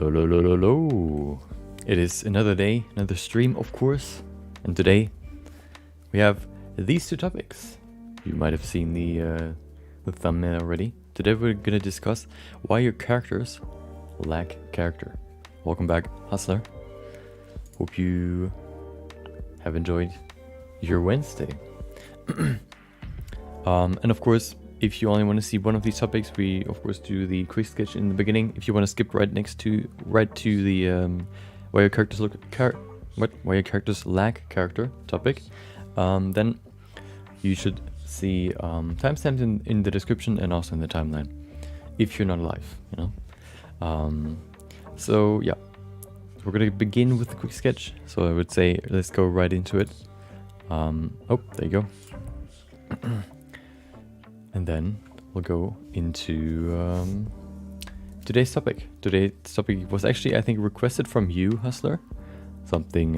Hello. It is another day, another stream, of course. And today we have these two topics. You might have seen the thumbnail already. Today we're gonna discuss why your characters lack character. Welcome back, Hustler. Hope you have enjoyed your Wednesday. And of course, if you only want to see one of these topics, we of course do the quick sketch in the beginning. If you want to skip right to the why your characters why your characters lack character topic, then you should see timestamps in the description and also in the timeline if you're not alive, you know. So yeah, we're gonna begin with the quick sketch. So I would say let's go right into it. Oh, there you go. And then we'll go into today's topic. Today's topic was actually, I think, requested from you, Hustler. Something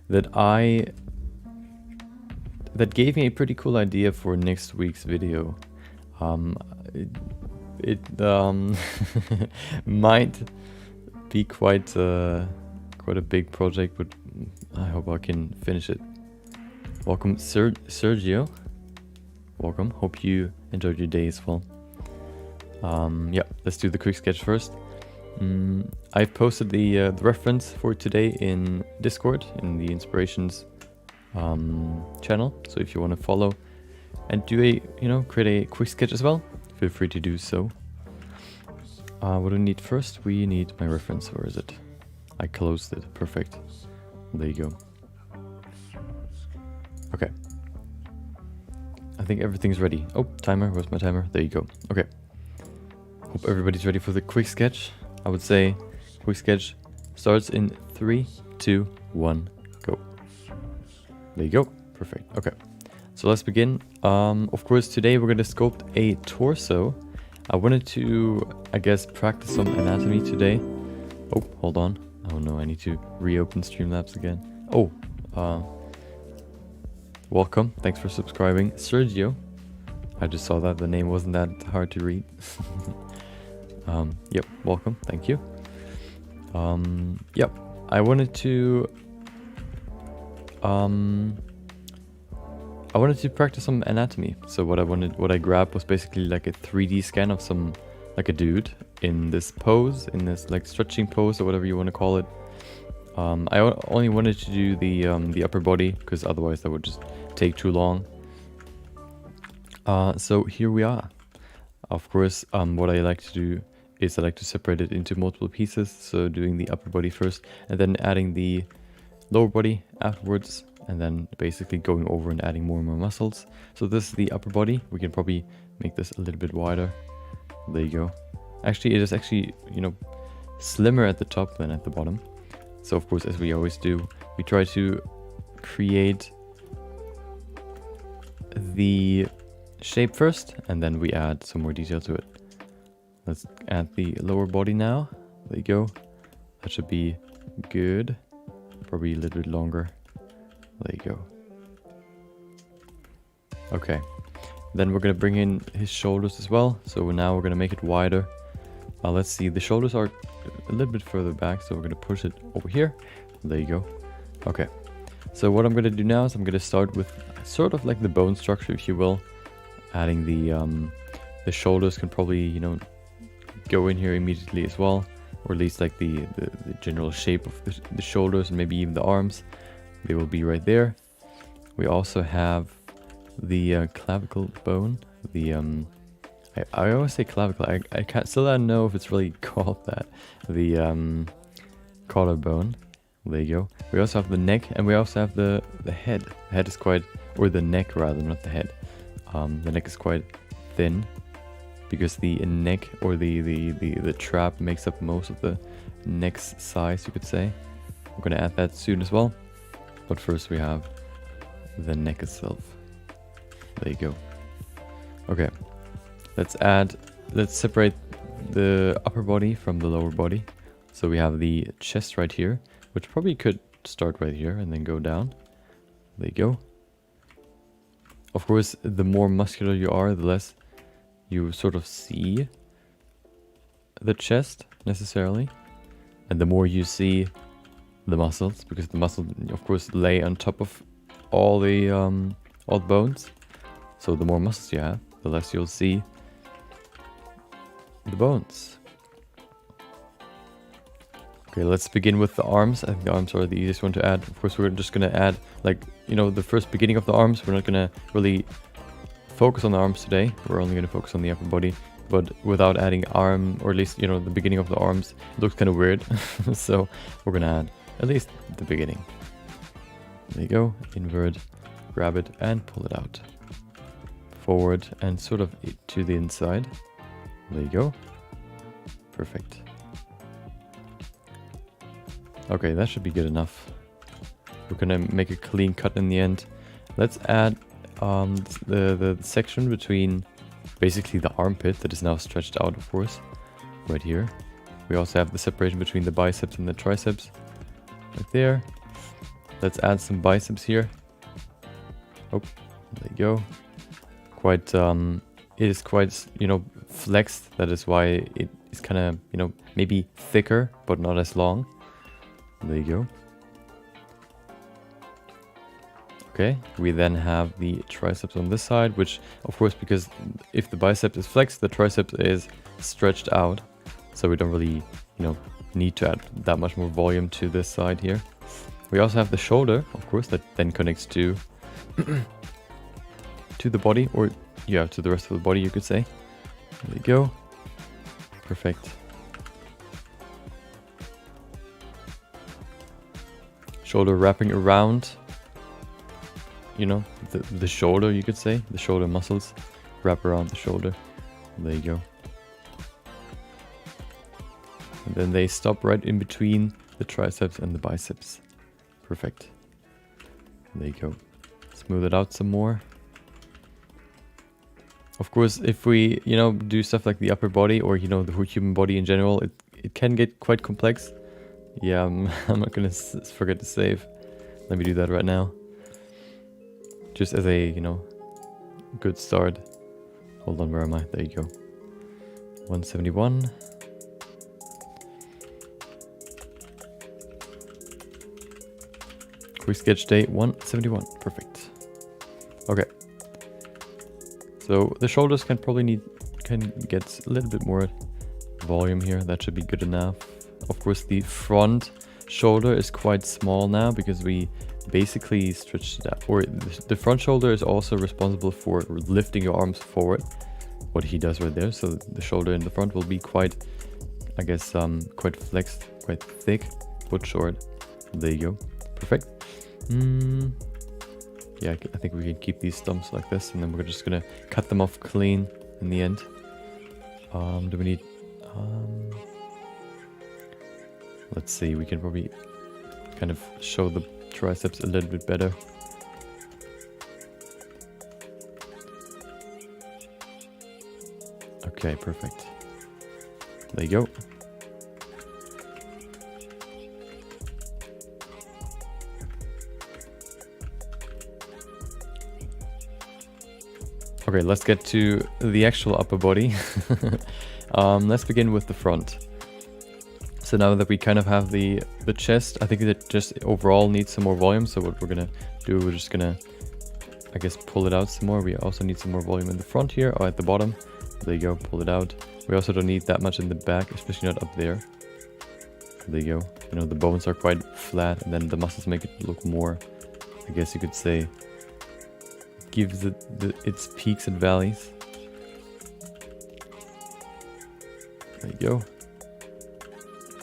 that gave me a pretty cool idea for next week's video. It might be quite a big project, but I hope I can finish it. Welcome, Sergio. Welcome. Hope you enjoyed your day as well. Yeah, let's do the quick sketch first. I've posted the reference for today in Discord in the Inspirations channel. So if you want to follow and do create a quick sketch as well, feel free to do so. What do we need first? We need my reference. Where is it? I closed it. Perfect. There you go. Okay. I think everything's ready. Oh, timer. Where's my timer? There you go. Okay. Hope everybody's ready for the quick sketch. I would say quick sketch starts in 3, 2, 1, go. There you go. Perfect. Okay. So let's begin. Of course, today we're going to sculpt a torso. I wanted to, I guess, practice some anatomy today. Oh, hold on. Oh no, I need to reopen Streamlabs again. Oh, welcome. Thanks for subscribing, Sergio. I just saw that the name wasn't that hard to read. Yep, welcome. Thank you. Yep, I wanted to practice some anatomy. So what I grabbed was basically like a 3D scan of a dude in this pose, in this like stretching pose or whatever you want to call it. I only wanted to do the upper body because otherwise that would just take too long. So here we are. Of course, what I like to do is I like to separate it into multiple pieces. So doing the upper body first and then adding the lower body afterwards, and then basically going over and adding more and more muscles. So this is the upper body. We can probably make this a little bit wider. There you go. Actually, it is actually, slimmer at the top than at the bottom. So of course, as we always do, we try to create the shape first, and then we add some more detail to it. Let's add the lower body now. There you go. That should be good. Probably a little bit longer. There you go. Okay. Then we're going to bring in his shoulders as well. So now we're going to make it wider. Let's see. The shoulders are a little bit further back, so we're going to push it over here. There you go. Okay. So what I'm going to do now is I'm going to start with sort of like the bone structure, if you will. Adding the shoulders can probably, go in here immediately as well. Or at least like the general shape of the shoulders and maybe even the arms. They will be right there. We also have the clavicle bone. The I always say clavicle. I still don't know if it's really called that. The collarbone. There you go. We also have the neck, and we also have the head. The head is quite, or the neck rather, not the head. The neck is quite thin because the neck or the trap makes up most of the neck's size, you could say. I'm gonna add that soon as well. But first we have the neck itself. There you go. Okay. Let's separate the upper body from the lower body. So we have the chest right here, which probably could start right here and then go down. There you go. Of course, the more muscular you are, the less you sort of see the chest necessarily. And the more you see the muscles, because the muscles of course lay on top of all the bones, so the more muscles you have, the less you'll see the bones. Okay, let's begin with the arms. I think the arms are the easiest one to add. Of course, we're just gonna add, like, you know, the first beginning of the arms. We're not gonna really focus on the arms today. We're only gonna focus on the upper body, but without adding arm, or at least, you know, the beginning of the arms, it looks kind of weird. So we're gonna add at least the beginning. There you go, invert, grab it and pull it out. Forward and sort of to the inside. There you go. Perfect. Okay, that should be good enough. We're gonna make a clean cut in the end. Let's add the section between basically the armpit that is now stretched out, of course, right here. We also have the separation between the biceps and the triceps, right there. Let's add some biceps here. Oh, there you go. Quite, it is quite, you know, flexed. That is why it is kind of, you know, maybe thicker, but not as long. There you go. Okay, we then have the triceps on this side, which, of course, because if the bicep is flexed, the triceps is stretched out. So we don't really, you know, need to add that much more volume to this side here. We also have the shoulder, of course, that then connects to to the body, or yeah, to the rest of the body, you could say. There you go. Perfect. Shoulder wrapping around, you know, the shoulder, you could say. The shoulder muscles wrap around the shoulder. There you go. And then they stop right in between the triceps and the biceps. Perfect. There you go. Smooth it out some more. Of course, if we, you know, do stuff like the upper body, or, you know, the human body in general, it can get quite complex. Yeah, I'm not gonna forget to save. Let me do that right now. Just as a, you know, good start. Hold on, where am I? There you go. 171. Quick sketch day 171. Perfect. Okay. So the shoulders can get a little bit more volume here. That should be good enough. Of course, the front shoulder is quite small now because we basically stretched it out. Or the front shoulder is also responsible for lifting your arms forward. What he does right there. So the shoulder in the front will be quite, I guess, quite flexed, quite thick, but short. There you go. Perfect. Yeah, I think we can keep these stumps like this, and then we're just gonna cut them off clean in the end. Do we need... let's see, we can probably kind of show the triceps a little bit better. Okay, perfect. There you go. Okay, let's get to the actual upper body. Let's begin with the front. So now that we kind of have the chest, I think that just overall needs some more volume. So what we're gonna do, we're just gonna, I guess, pull it out some more. We also need some more volume in the front here, or at the bottom. There you go, pull it out. We also don't need that much in the back, especially not up there. There you go. You know, the bones are quite flat, and then the muscles make it look more, I guess you could say, gives it its peaks and valleys. There you go.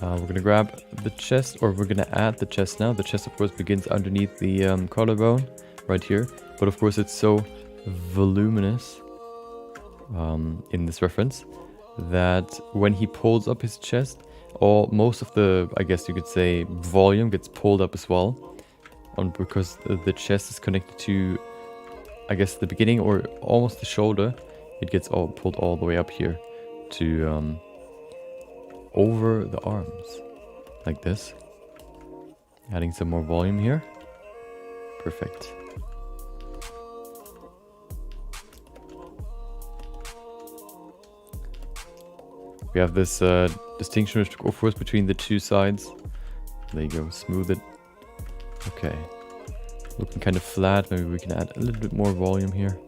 We're gonna grab the chest, or we're gonna add the chest now. The chest, of course, begins underneath the collarbone, right here. But of course, it's so voluminous in this reference that when he pulls up his chest, most of the, I guess you could say, volume gets pulled up as well, because the chest is connected to, I guess, the beginning or almost the shoulder. It gets all pulled all the way up here to over the arms, like this. Adding some more volume here. Perfect. We We have this distinction, of course, between the two sides. There you go, smooth it. Okay. Looking kind of flat. Maybe we can add a little bit more volume here.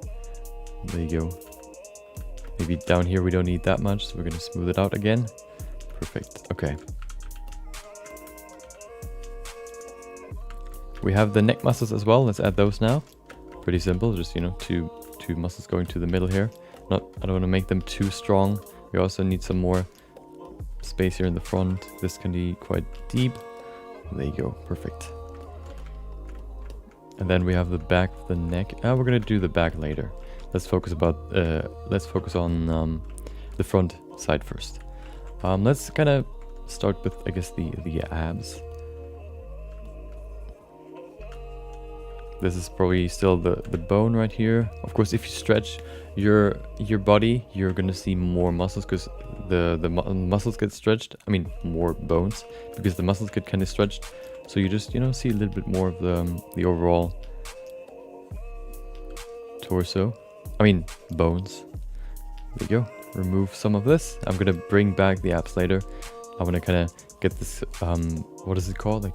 There you go. Maybe down here we don't need that much, so we're going to smooth it out again. Perfect. Okay. We have the neck muscles as well. Let's add those now. Pretty simple. Just, you know, two muscles going to the middle here. I don't want to make them too strong. We also need some more space here in the front. This can be quite deep. There you go. Perfect. And then we have the back of the neck. We're gonna do the back later. Let's focus on the front side first. Let's kind of start with, I guess, the abs. This is probably still the bone right here. Of course, if you stretch your body, you're gonna see more muscles because the muscles get stretched. I mean, more bones because the muscles get kind of stretched. So you just, you know, see a little bit more of the overall torso. I mean, bones. There you go. Remove some of this. I'm gonna bring back the abs later. I want to kind of get this. What is it called? Like,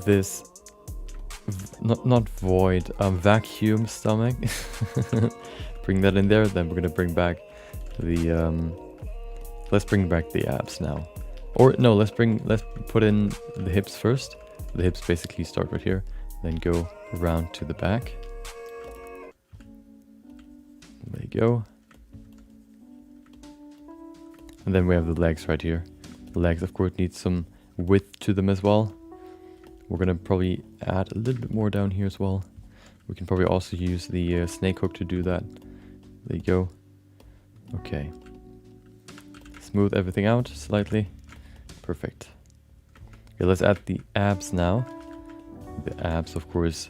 this. Not void. Vacuum stomach. Bring that in there. Then we're gonna bring back the. Let's bring back the abs now. Or no, let's put in the hips first. The hips basically start right here, then go around to the back. There you go. And then we have the legs right here. The legs, of course, need some width to them as well. We're gonna probably add a little bit more down here as well. We can probably also use the snake hook to do that. There you go. Okay. Smooth everything out slightly. Perfect. Okay, let's add the abs now. The abs, of course,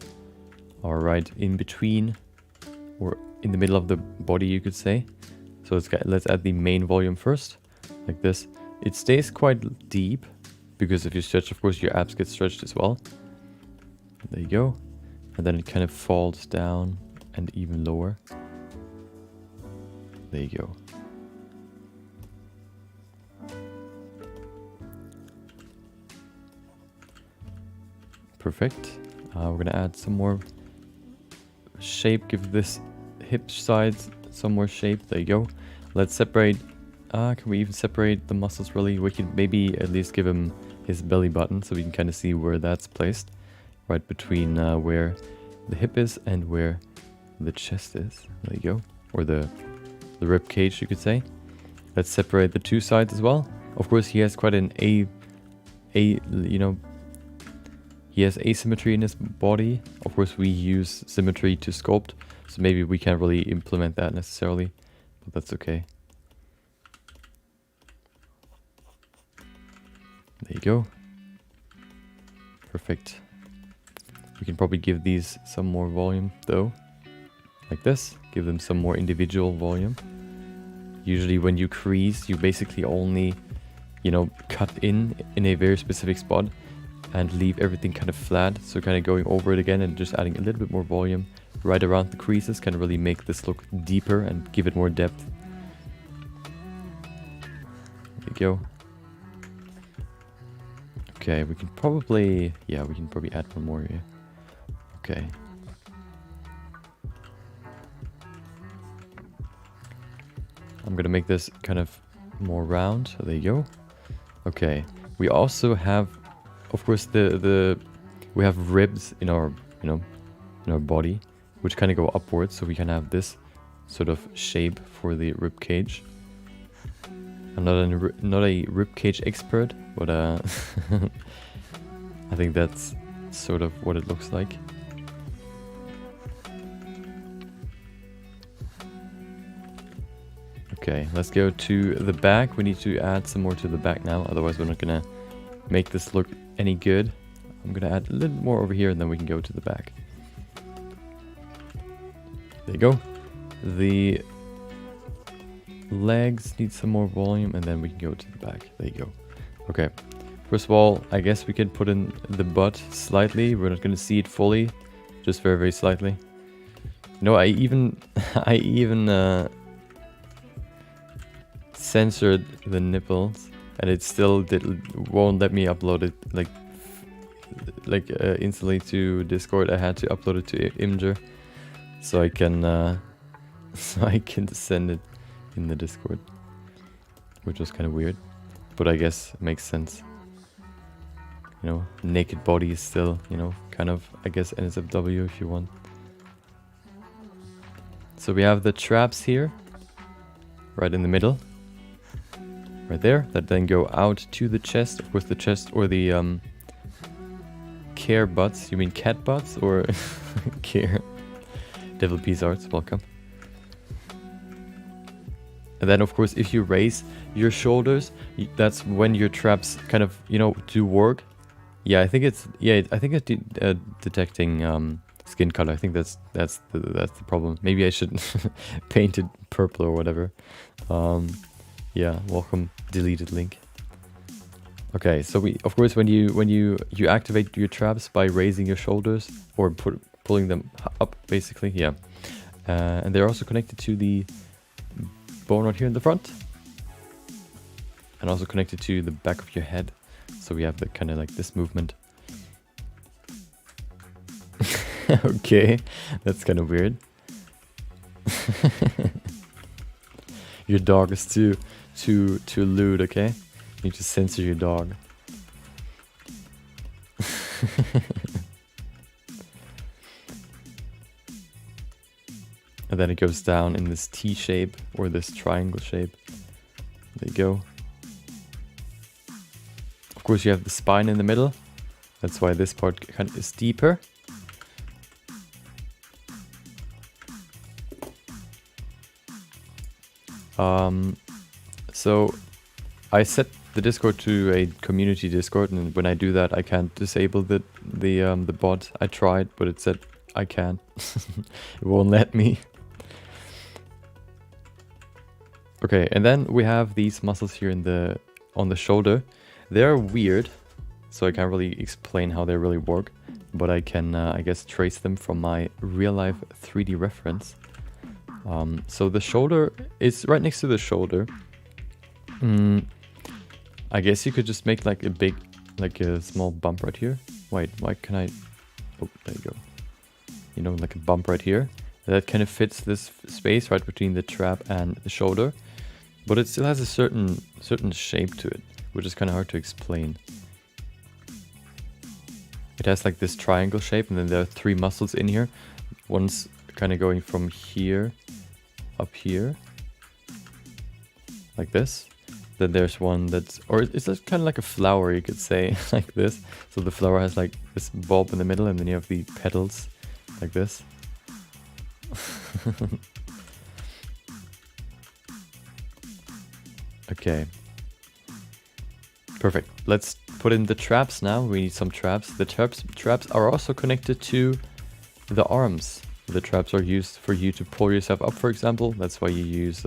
are right in between, or in the middle of the body, you could say. So let's add the main volume first, like this. It stays quite deep, because if you stretch, of course, your abs get stretched as well. There you go. And then it kind of falls down and even lower. There you go. Perfect. We're gonna add some more shape, give this hip side some more shape. There you go. Let's separate. Can we even separate the muscles really? We can maybe at least give him his belly button so we can kind of see where that's placed. Right between where the hip is and where the chest is. There you go. Or the rib cage, you could say. Let's separate the two sides as well. Of course, he has quite an he has asymmetry in his body. Of course, we use symmetry to sculpt, so maybe we can't really implement that necessarily, but that's okay. There you go. Perfect. We can probably give these some more volume though, like this. Give them some more individual volume. Usually when you crease, you basically only, you know, cut in a very specific spot and leave everything kind of flat. So kind of going over it again and just adding a little bit more volume right around the creases can really make this look deeper and give it more depth. There you go. Okay, we can probably add one more here. Okay. I'm gonna make this kind of more round. So there you go. Okay. We also have, of course, we have ribs in our, in our body, which kind of go upwards, so we can have this sort of shape for the rib cage. I'm not a rib cage expert, but I think that's sort of what it looks like. Okay, let's go to the back. We need to add some more to the back now, otherwise we're not gonna make this look any good. I'm gonna add a little more over here and then we can go to the back. There you go. The legs need some more volume and then we can go to the back. There you go. Okay. First of all, I guess we can put in the butt slightly. We're not gonna see it fully, just very, very slightly. No, I even censored the nipples, and it still won't let me upload it instantly to Discord. I had to upload it to Imgur, so I can send it in the Discord, which was kind of weird, but I guess it makes sense. You know, naked body is still, you know, kind of, I guess, NSFW if you want. So we have the traps here, right in the middle, right there, that then go out to the chest. Of course, the chest, or the care butts. You mean cat butts or care? Devil Peace Arts, welcome. And then, of course, if you raise your shoulders, that's when your traps kind of, you know, do work. Yeah, I think it's detecting skin color. I think that's the problem. Maybe I should paint it purple or whatever. Yeah, welcome deleted link. Okay, so of course when you activate your traps by raising your shoulders or pulling them up, basically, yeah. And they're also connected to the bone right here in the front, and also connected to the back of your head. So we have the kind of like this movement. Okay, that's kind of weird. Your dog is too lewd, okay? You need to censor your dog. And then it goes down in this T shape or this triangle shape. There you go. Of course, you have the spine in the middle. That's why this part kind of is deeper. So I set the Discord to a community Discord, and when I do that, I can't disable the bot. I tried, but it said I can't. It won't let me. Okay, and then we have these muscles here on the shoulder. They're weird, so I can't really explain how they really work, but I can, I guess, trace them from my real-life 3D reference. So the shoulder is right next to the shoulder. I guess you could just make like a small bump right here. Wait, why can I? Oh, there you go. You know, like a bump right here. That kind of fits this space right between the trap and the shoulder, but it still has a certain shape to it, which is kind of hard to explain. It has like this triangle shape, and then there are 3 muscles in here. One's kind of going from here up here, like this. Then there's one that's, or it's kind of like a flower, you could say, like this. So the flower has like this bulb in the middle, and then you have the petals, like this. Okay. Perfect. Let's put in the traps now. We need some traps. The traps are also connected to the arms. The traps are used for you to pull yourself up, for example. That's why you use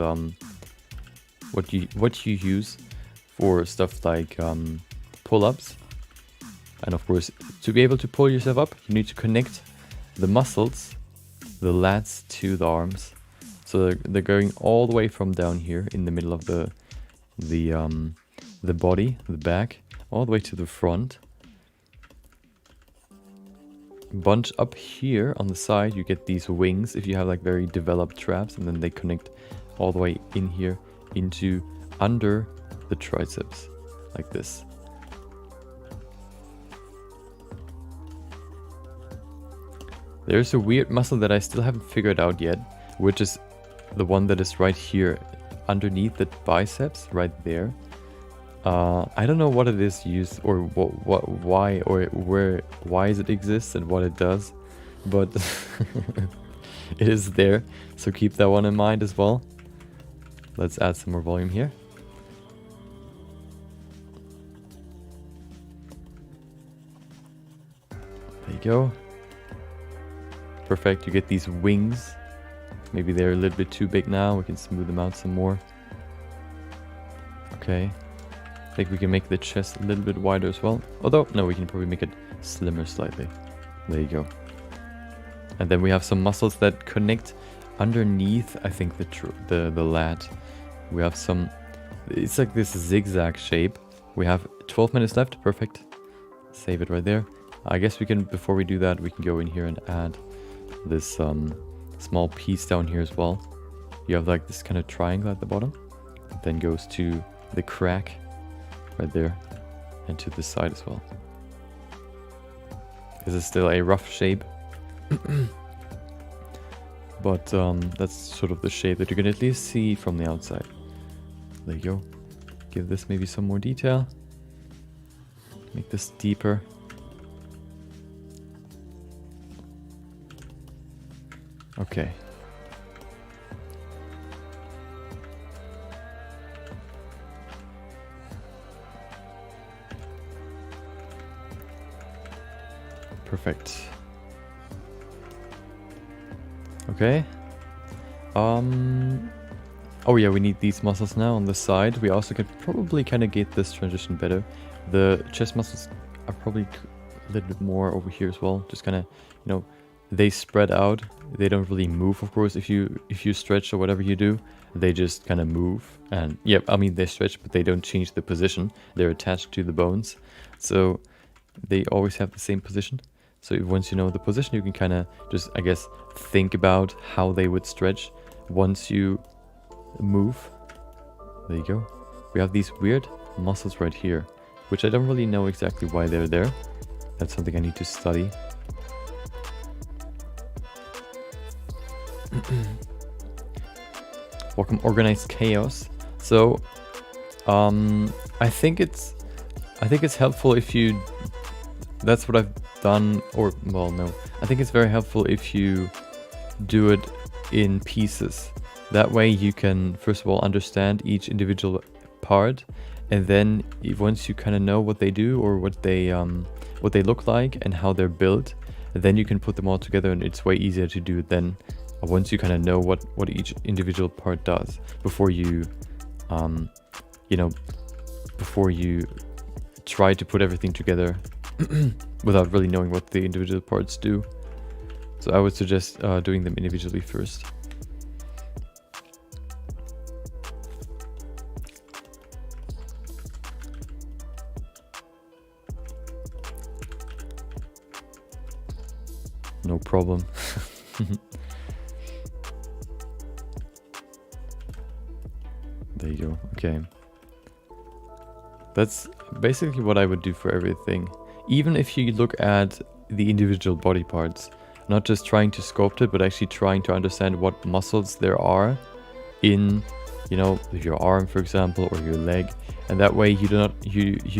what you use for stuff like pull-ups. And of course, to be able to pull yourself up, you need to connect the muscles, the lats, to the arms. So they're going all the way from down here in the middle of the body, the back, all the way to the front. Bunch up here on the side, you get these wings if you have like very developed traps, and then they connect all the way in here into under the triceps, like this. There's a weird muscle that I still haven't figured out yet, which is the one that is right here underneath the biceps, right there. I don't know what it is used, or why, or why it exists and what it does, but it is there, so keep that one in mind as well. Let's add some more volume here. There you go. Perfect, you get these wings. Maybe they're a little bit too big now, we can smooth them out some more. Okay. I think we can make the chest a little bit wider as well. Although, no, we can probably make it slimmer slightly. There you go. And then we have some muscles that connect underneath, I think, the lat. We have some it's like this zigzag shape. We have 12 minutes left. Perfect. Save it right there. I guess we can, before we do that, we can go in here and add this small piece down here as well. You have like this kind of triangle at the bottom. It then goes to the crack right there and to this side as well. This is still a rough shape. But that's sort of the shape that you can at least see from the outside. There you go. Give this maybe some more detail. Make this deeper. Okay. Perfect. Okay. Oh yeah, we need these muscles now on the side. We also could probably kind of get this transition better. The chest muscles are probably a little bit more over here as well. Just kind of, you know, they spread out. They don't really move, of course. If you stretch or whatever you do, they just kind of move. And yeah, I mean they stretch, but they don't change the position. They're attached to the bones, so they always have the same position. So once you know the position, you can kind of just, I guess, think about how they would stretch once you move. There you go. We have these weird muscles right here, which I don't really know exactly why they're there. That's something I need to study. Welcome, Organized Chaos. So, I think it's helpful if you. That's what I've done, or well, no. I think it's very helpful if you do it in pieces. That way you can first of all understand each individual part, and then once you kind of know what they do or what they look like and how they're built, then you can put them all together, and it's way easier to do it then once you kind of know what each individual part does before you before you try to put everything together without really knowing what the individual parts do. So I would suggest doing them individually first. No problem. There you go. Okay. That's basically what I would do for everything. Even if you look at the individual body parts, not just trying to sculpt it, but actually trying to understand what muscles there are in, you know, your arm, for example, or your leg. And that way you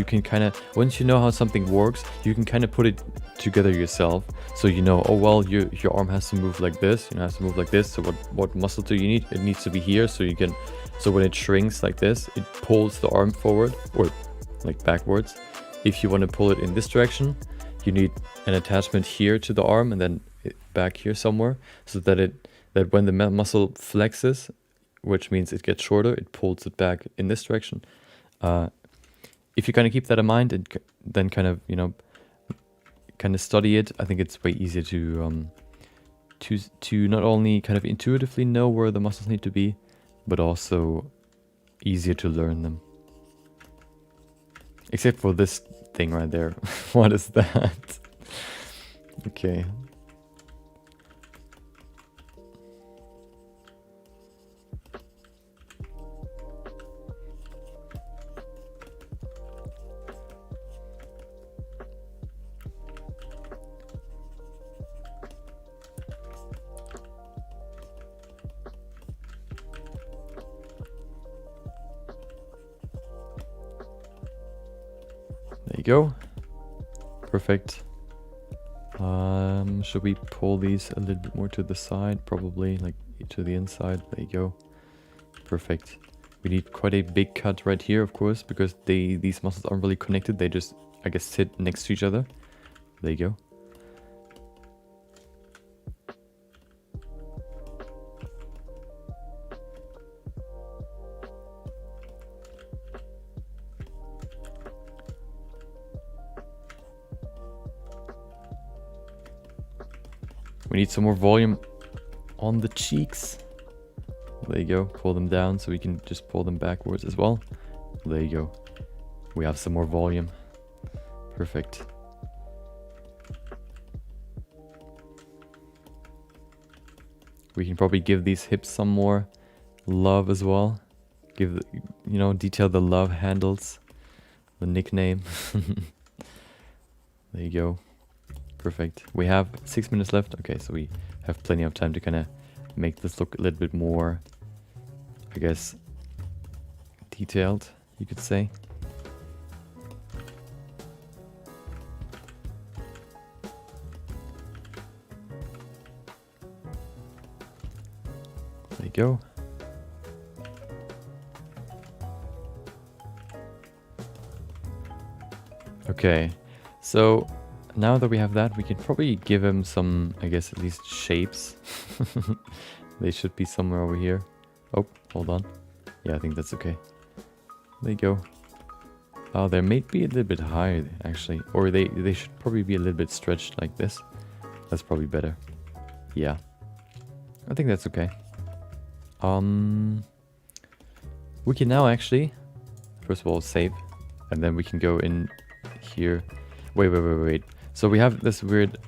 can kind of, once you know how something works, you can kind of put it together yourself. So you know, oh well, your arm has to move like this, you know, has to move like this. So what muscle do you need? It needs to be here, so you can, so when it shrinks like this, it pulls the arm forward or like backwards. If you want to pull it in this direction, you need an attachment here to the arm and then back here somewhere, so that when the muscle flexes, which means it gets shorter, it pulls it back in this direction. If you kind of keep that in mind and then kind of, you know, kind of study it, I think it's way easier to not only kind of intuitively know where the muscles need to be, but also easier to learn them. Except for this thing right there. What is that? Okay. There you go. Perfect. Should we pull these a little bit more to the side? Probably, like to the inside. There you go. Perfect. We need quite a big cut right here, of course, because these muscles aren't really connected. They just, I guess, sit next to each other. There you go. We need some more volume on the cheeks. There you go. Pull them down so we can just pull them backwards as well. There you go. We have some more volume. Perfect. We can probably give these hips some more love as well. Give, you know, detail the love handles. The nickname. There you go. Perfect. We have 6 minutes left. Okay, so we have plenty of time to kind of make this look a little bit more, I guess, detailed, you could say. There you go. Okay, so now that we have that, we can probably give him some, I guess, at least shapes. They should be somewhere over here. Oh, hold on. Yeah, I think that's okay. There you go. Oh, they may be a little bit higher, actually. Or they should probably be a little bit stretched like this. That's probably better. Yeah. I think that's okay. We can now actually, first of all, save. And then we can go in here. Wait. So we have this weird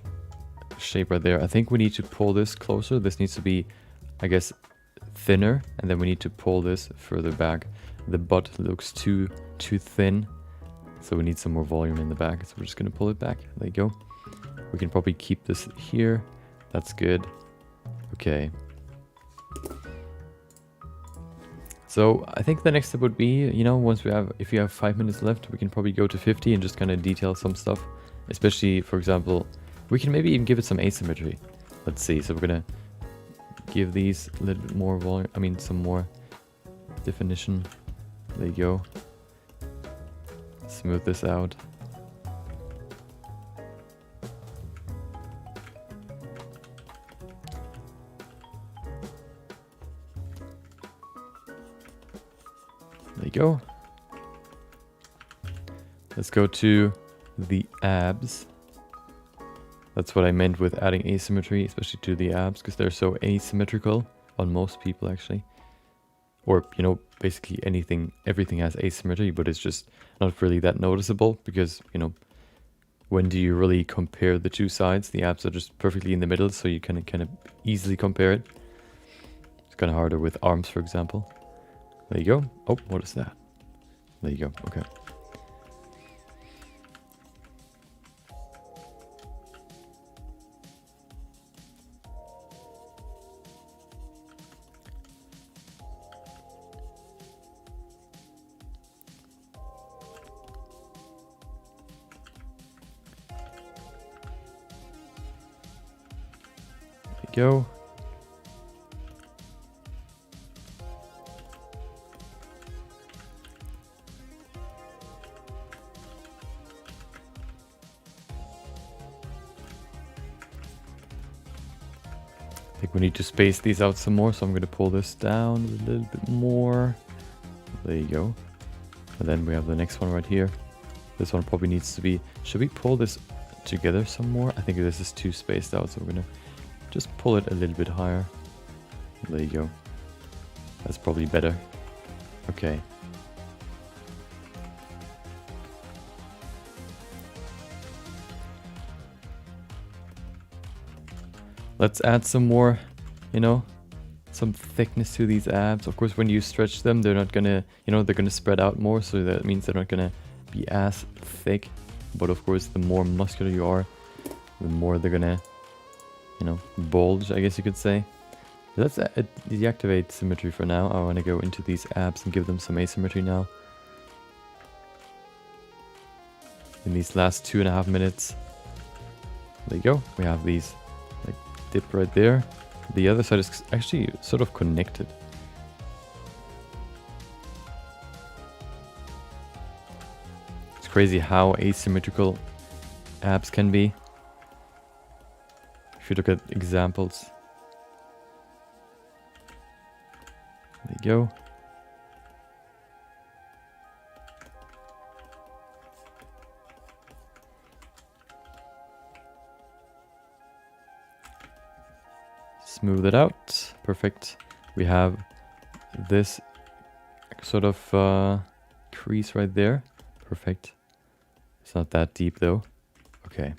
shape right there. I think we need to pull this closer. This needs to be, I guess, thinner. And then we need to pull this further back. The butt looks too thin. So we need some more volume in the back. So we're just going to pull it back. There you go. We can probably keep this here. That's good. Okay. So I think the next step would be, you know, if we have 5 minutes left, we can probably go to 50 and just kind of detail some stuff. Especially, for example, we can maybe even give it some asymmetry. Let's see. So we're going to give these a little bit more volume. I mean, some more definition. There you go. Smooth this out. There you go. Let's go to the abs. That's what I meant with adding asymmetry, especially to the abs, because they're so asymmetrical on most people, actually. Or, you know, basically everything has asymmetry, but it's just not really that noticeable because, you know, when do you really compare the two sides? The abs are just perfectly in the middle, so you can kind of easily compare it. It's kind of harder with arms, for example. There you go. Oh, what is that? There you go. Okay. Go. I think we need to space these out some more, so I'm going to pull this down a little bit more. There you go. And then we have the next one right here. This one probably needs to be... Should we pull this together some more? I think this is too spaced out, so we're going to just pull it a little bit higher. There you go. That's probably better. Okay. Let's add some more, you know, some thickness to these abs. Of course, when you stretch them, they're not gonna, you know, they're gonna spread out more, so that means they're not gonna be as thick. But of course, the more muscular you are, the more they're gonna, you know, bulge, I guess you could say. Let's deactivate symmetry for now. I want to go into these abs and give them some asymmetry now. In these last 2.5 minutes. There you go. We have these like dip right there. The other side is actually sort of connected. It's crazy how asymmetrical abs can be. If you look at examples. There you go. Smooth it out. Perfect. We have this sort of crease right there. Perfect. It's not that deep though. Okay.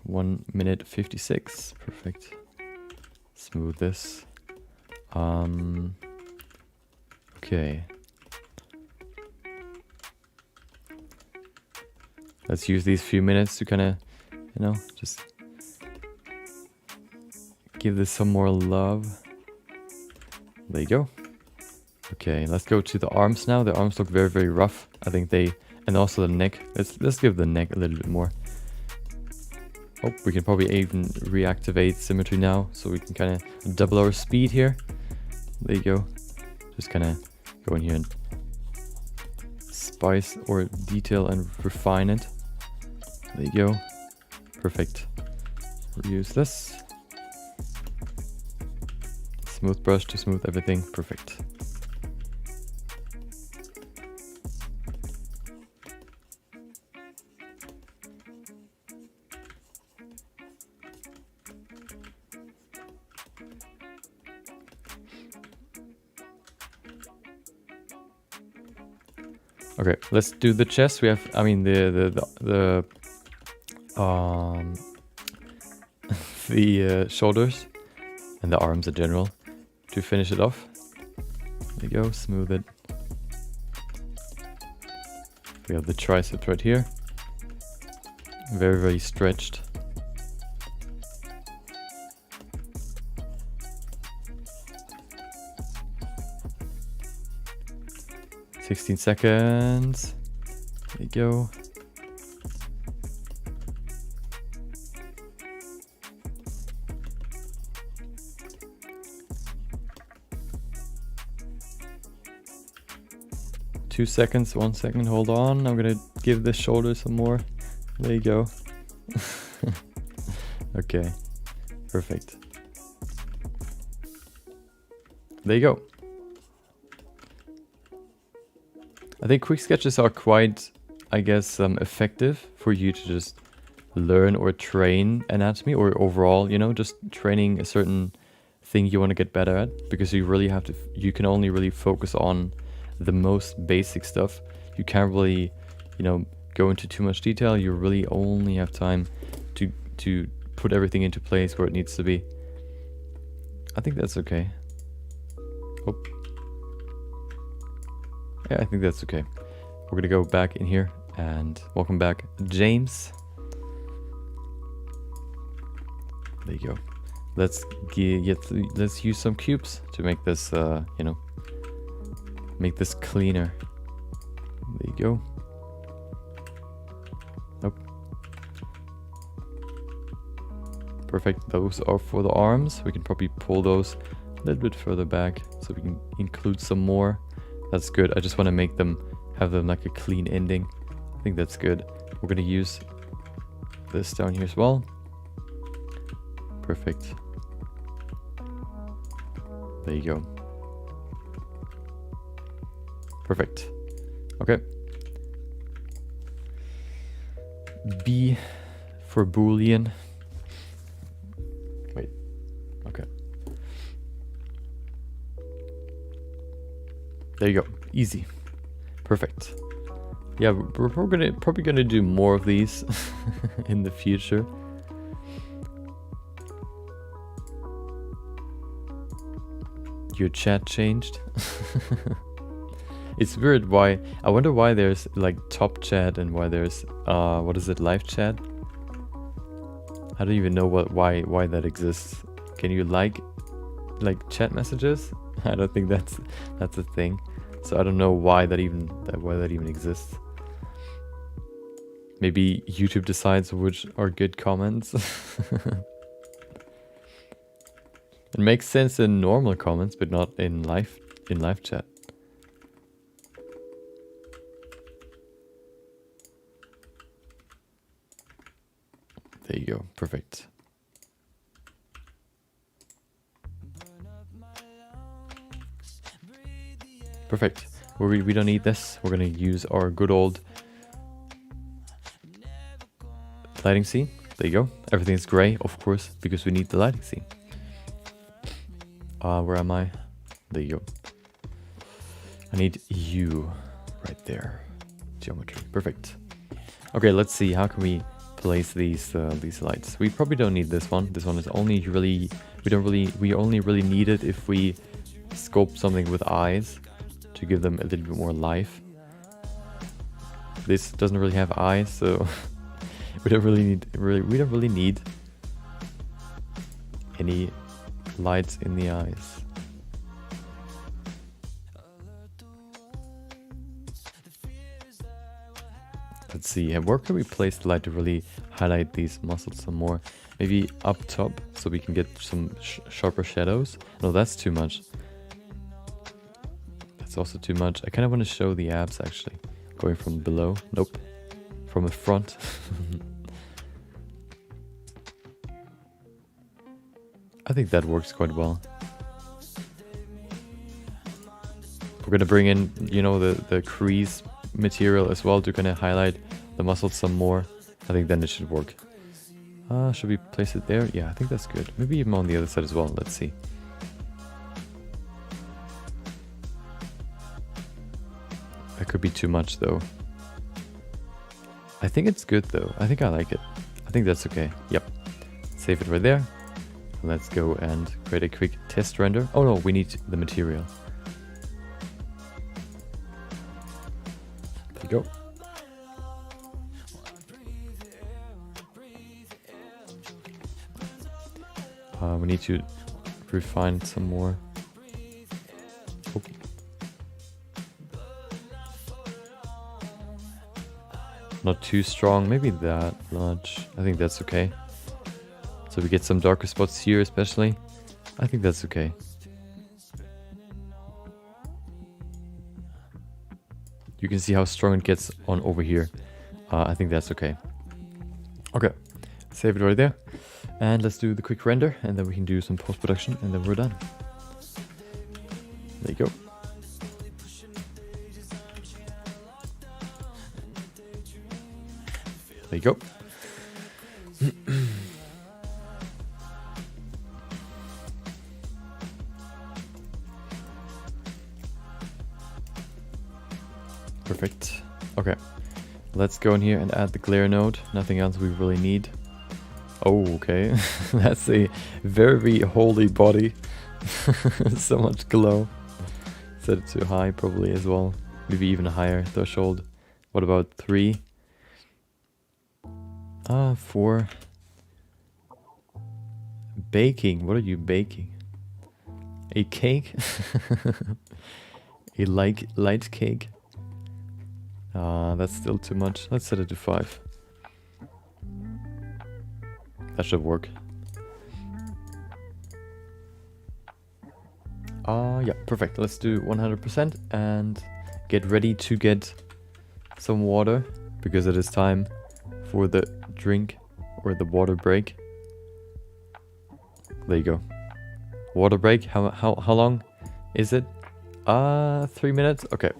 One minute 56. Perfect. Smooth this. Okay. Let's use these few minutes to kind of, you know, just give this some more love. There you go. Okay, let's go to the arms now. The arms look very, very rough. I think they, and also the neck. Let's give the neck a little bit more. Oh, we can probably even reactivate symmetry now, so we can kind of double our speed here. There you go. Just kind of go in here and spice or detail and refine it. There you go. Perfect. Reuse this. Smooth brush to smooth everything. Perfect. Okay, let's do the chest. We have, I mean, the shoulders and the arms in general to finish it off. There you go, smooth it. We have the tricep right here. Very, very stretched. $16 seconds. There you go. Two seconds, 1 second, hold on. I'm gonna give this shoulder some more. There you go. Okay, perfect. There you go. I think quick sketches are quite, I guess, effective for you to just learn or train anatomy, or overall, you know, just training a certain thing you want to get better at, because you really have to, you can only really focus on the most basic stuff. You can't really, you know, go into too much detail. You really only have time to put everything into place where it needs to be. I think that's okay. Oh. Yeah, I think that's okay. We're gonna go back in here and welcome back, James. There you go. Let's use some cubes to make this, you know, make this cleaner. There you go. Nope. Perfect. Those are for the arms. We can probably pull those a little bit further back so we can include some more. That's good. I just want to make them, have them like a clean ending. I think that's good. We're going to use this down here as well. Perfect. There you go. Perfect. Okay. B for Boolean. Wait. Okay. There you go. Easy. Perfect. Yeah, we're probably gonna do more of these in the future. Your chat changed. It's weird why. I wonder why there's like top chat and why there's what is it, live chat? I don't even know why that exists. Can you like chat messages? I don't think that's a thing. So I don't know why that even exists. Maybe YouTube decides which are good comments. It makes sense in normal comments, but not in live chat. There you go. Perfect. Perfect. We don't need this. We're gonna use our good old lighting scene. There you go. Everything's gray, of course, because we need the lighting scene. Where am I? There you go. I need you right there. Geometry, perfect. Okay, let's see. How can we place these lights? We probably don't need this one. This one is only really we only really need it if we sculpt something with eyes to give them a little bit more life. This doesn't really have eyes, so we don't really need any lights in the eyes. Let's see, where can we place the light to really highlight these muscles some more? Maybe up top, so we can get some sharper shadows. No, that's too much. That's also too much. I kind of want to show the abs, actually. Going from below. Nope. From the front. I think that works quite well. We're gonna bring in, you know, the crease material as well to kind of highlight the muscles some more. I think then it should work. Should we place it there? Yeah, I think that's good. Maybe even on the other side as well. Let's see. That could be too much though. I think it's good though. I think I like it. I think that's okay. Yep. Save it right there. Let's go and create a quick test render. Oh no, we need the material. There you go. We need to refine some more. Oh. Not too strong, maybe that much. I think that's okay. So we get some darker spots here especially. I think that's okay. You can see how strong it gets on over here. I think that's okay. Okay, save it right there. And let's do the quick render, and then we can do some post-production, and then we're done. There you go. There you go. Perfect. Okay. Let's go in here and add the glare node. Nothing else we really need. Oh, okay. That's a very holy body. So much glow. Set it too high probably as well. Maybe even a higher threshold. What about 3? 4. Baking. What are you baking? A cake? A light cake? That's still too much. Let's set it to 5. That should work. Yeah, perfect. Let's do 100% and get ready to get some water, because it is time for the drink or the water break. There you go. Water break. How long is it? 3 minutes. Okay.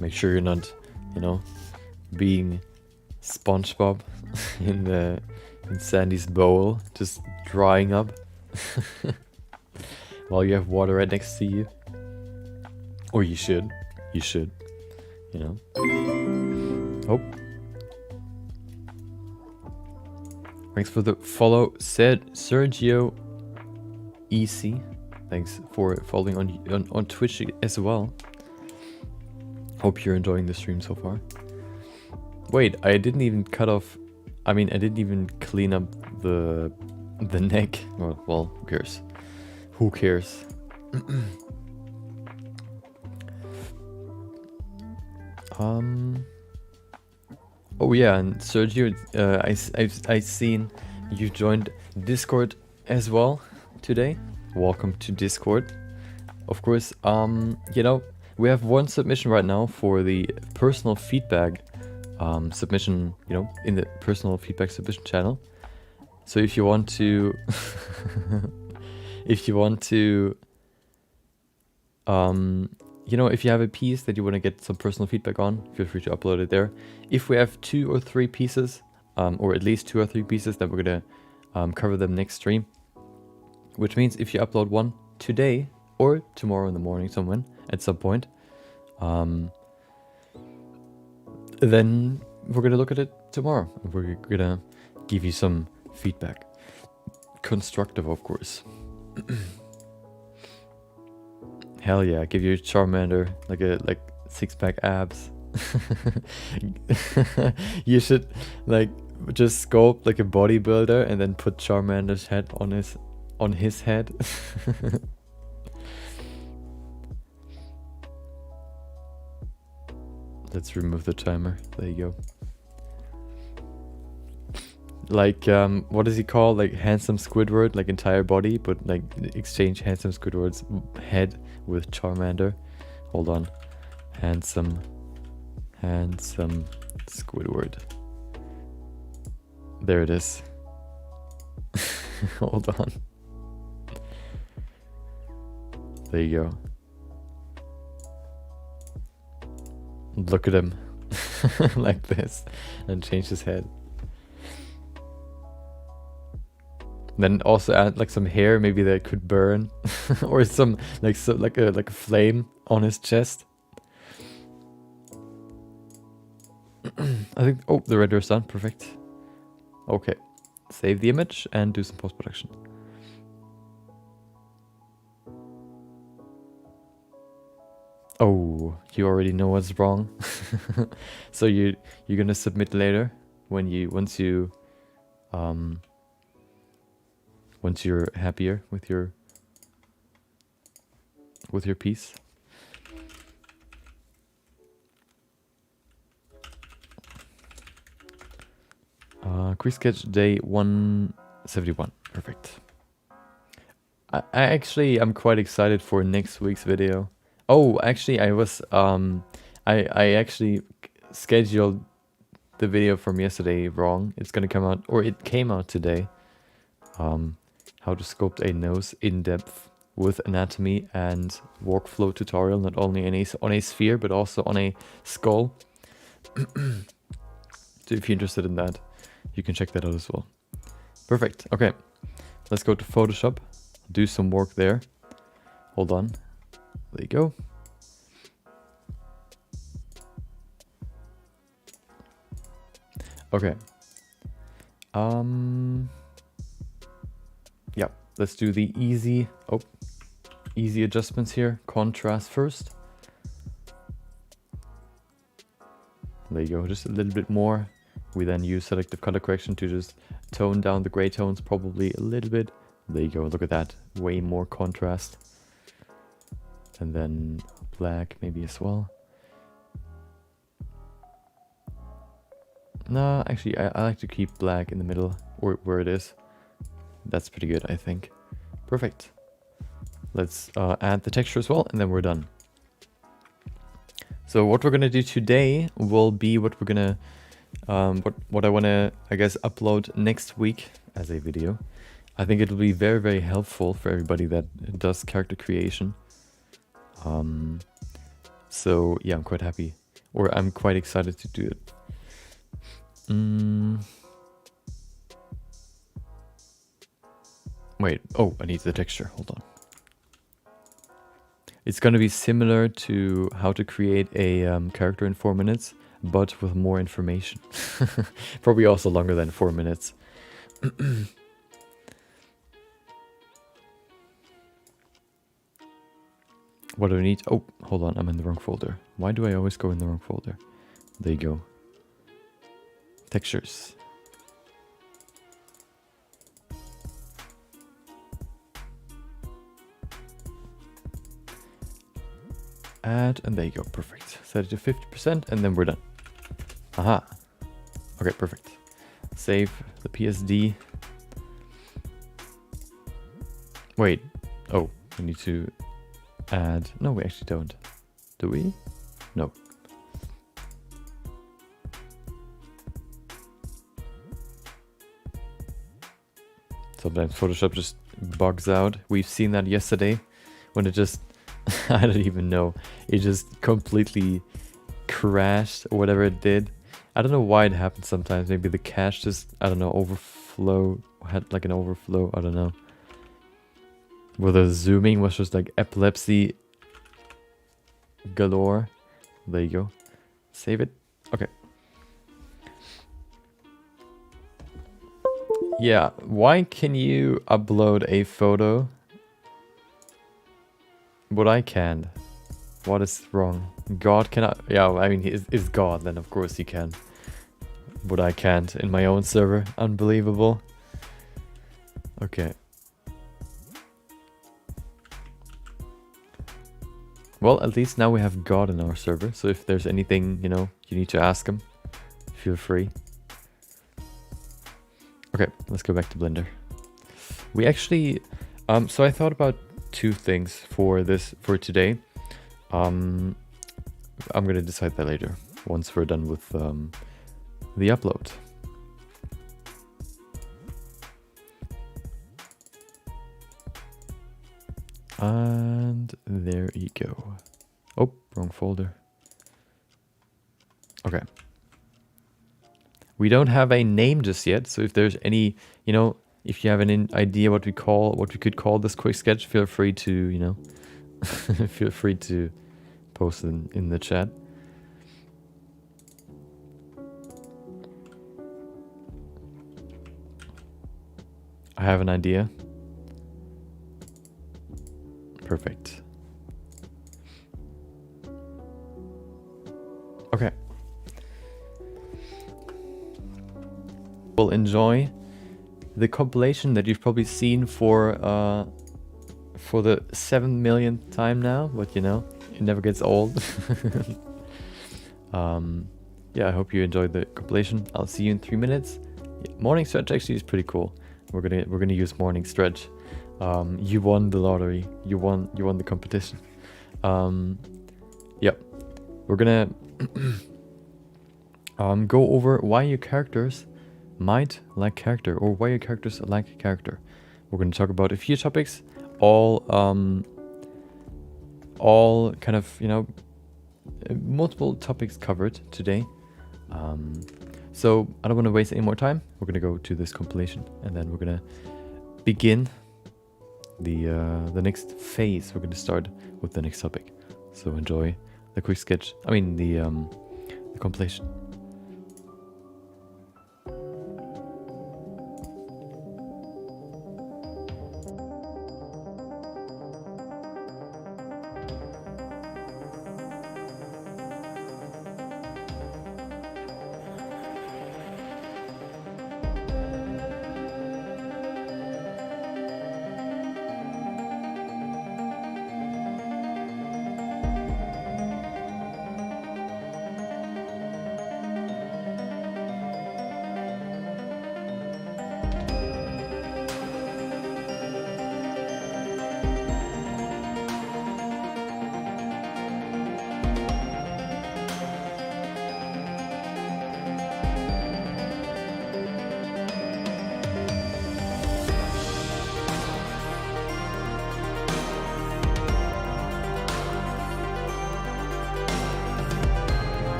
Make sure you're not, you know, being SpongeBob in Sandy's bowl, just drying up while you have water right next to you. Or you should, you know. Oh. Thanks for the follow, said Sergio EC. Thanks for following on Twitch as well. Hope you're enjoying the stream so far. Wait, I didn't even cut off. I mean, I didn't even clean up the neck. Well, who cares? Who cares? Oh yeah, and Sergio, I seen you joined Discord as well. today. Welcome to Discord. Of course, you know, we have one submission right now for the personal feedback submission, you know, in the personal feedback submission channel. So if you want to, if you want to, you know, if you have a piece that you want to get some personal feedback on, feel free to upload it there. If we have 2 or 3 pieces, or at least 2 or 3 pieces, then we're gonna cover them next stream. Which means if you upload one today or tomorrow in the morning, someone at some point, then we're gonna look at it tomorrow. We're gonna give you some feedback, constructive, of course. Hell yeah! Give your Charmander like 6-pack abs. You should like just sculpt like a bodybuilder and then put Charmander's head on his head. Let's remove the timer. There you go. Like what is he called? Like handsome Squidward, like entire body, but like exchange handsome Squidward's head with Charmander. Hold on. Handsome Squidward. There it is. Hold on. There you go. Look at him. Like this. And change his head. Then also add like some hair, maybe that could burn. Or some like a flame on his chest. I think, oh, the render is done. Perfect. Okay. Save the image and do some post-production. Oh, you already know what's wrong. So you're gonna submit later once you're happier with your piece. Quick sketch day 171. Perfect. I'm quite excited for next week's video. Oh, actually, I was I actually scheduled the video from yesterday wrong. It's gonna come out, or it came out today. How to sculpt a nose in depth with anatomy and workflow tutorial, not only on a sphere but also on a skull. So if you're interested in that, you can check that out as well. Perfect. Okay, let's go to Photoshop, do some work there. Hold on. There you go. Okay. Yeah, let's do the easy adjustments here. Contrast first. There you go, just a little bit more. We then use selective color correction to just tone down the gray tones probably a little bit. There you go, look at that, way more contrast. And then black maybe as well. No, actually I like to keep black in the middle, or where it is. That's pretty good, I think. Perfect. Let's add the texture as well, and then we're done. So what we're gonna do today will be what we're gonna, what I wanna, I guess, upload next week as a video. I think it will be very, very helpful for everybody that does character creation. So yeah, I'm quite happy, or I'm quite excited to do it. Wait, oh, I need the texture, hold on. It's going to be similar to how to create a character in 4 minutes, but with more information. Probably also longer than 4 minutes. What do I need? Oh, hold on, I'm in the wrong folder. Why do I always go in the wrong folder? There you go. Textures. Add, and there you go, perfect. Set it to 50% and then we're done. Aha. Okay, perfect. Save the PSD. Wait. Oh, we need to add... No, we actually don't. Do we? No. Sometimes Photoshop just bugs out. We've seen that yesterday when it just... I don't even know. It just completely crashed or whatever it did. I don't know why it happens sometimes. Maybe the cache just, I don't know, had like an overflow. I don't know. Where the zooming was just like epilepsy galore. There you go. Save it. Okay. Yeah, why can you upload a photo but I can't? What is wrong? God cannot... Yeah, I mean, is God, then of course he can. But I can't in my own server. Unbelievable. Okay. Well, at least now we have God in our server. So if there's anything, you know, you need to ask him, feel free. Okay, let's go back to Blender. We actually... so I thought about two things for today. I'm gonna decide that later, once we're done with the upload. And there you go. Oh, wrong folder. Okay. We don't have a name just yet, so if there's any, you know, if you have an idea what we could call this quick sketch, feel free to, you know, feel free to post in the chat. I have an idea. Perfect. Okay. We'll enjoy the compilation that you've probably seen for the 7 millionth time now, but you know, it never gets old. Yeah, I hope you enjoyed the compilation. I'll see you in 3 minutes. Yeah, morning stretch actually is pretty cool. We're gonna use morning stretch. You won the lottery. You won the competition. Yep. We're gonna go over why your characters might lack character, or why your characters lack character. We're gonna talk about a few topics, all kind of, you know, multiple topics covered today. So I don't want to waste any more time. We're gonna go to this compilation, and then we're gonna begin the next phase. We're gonna start with the next topic. So enjoy the quick sketch. I mean the compilation.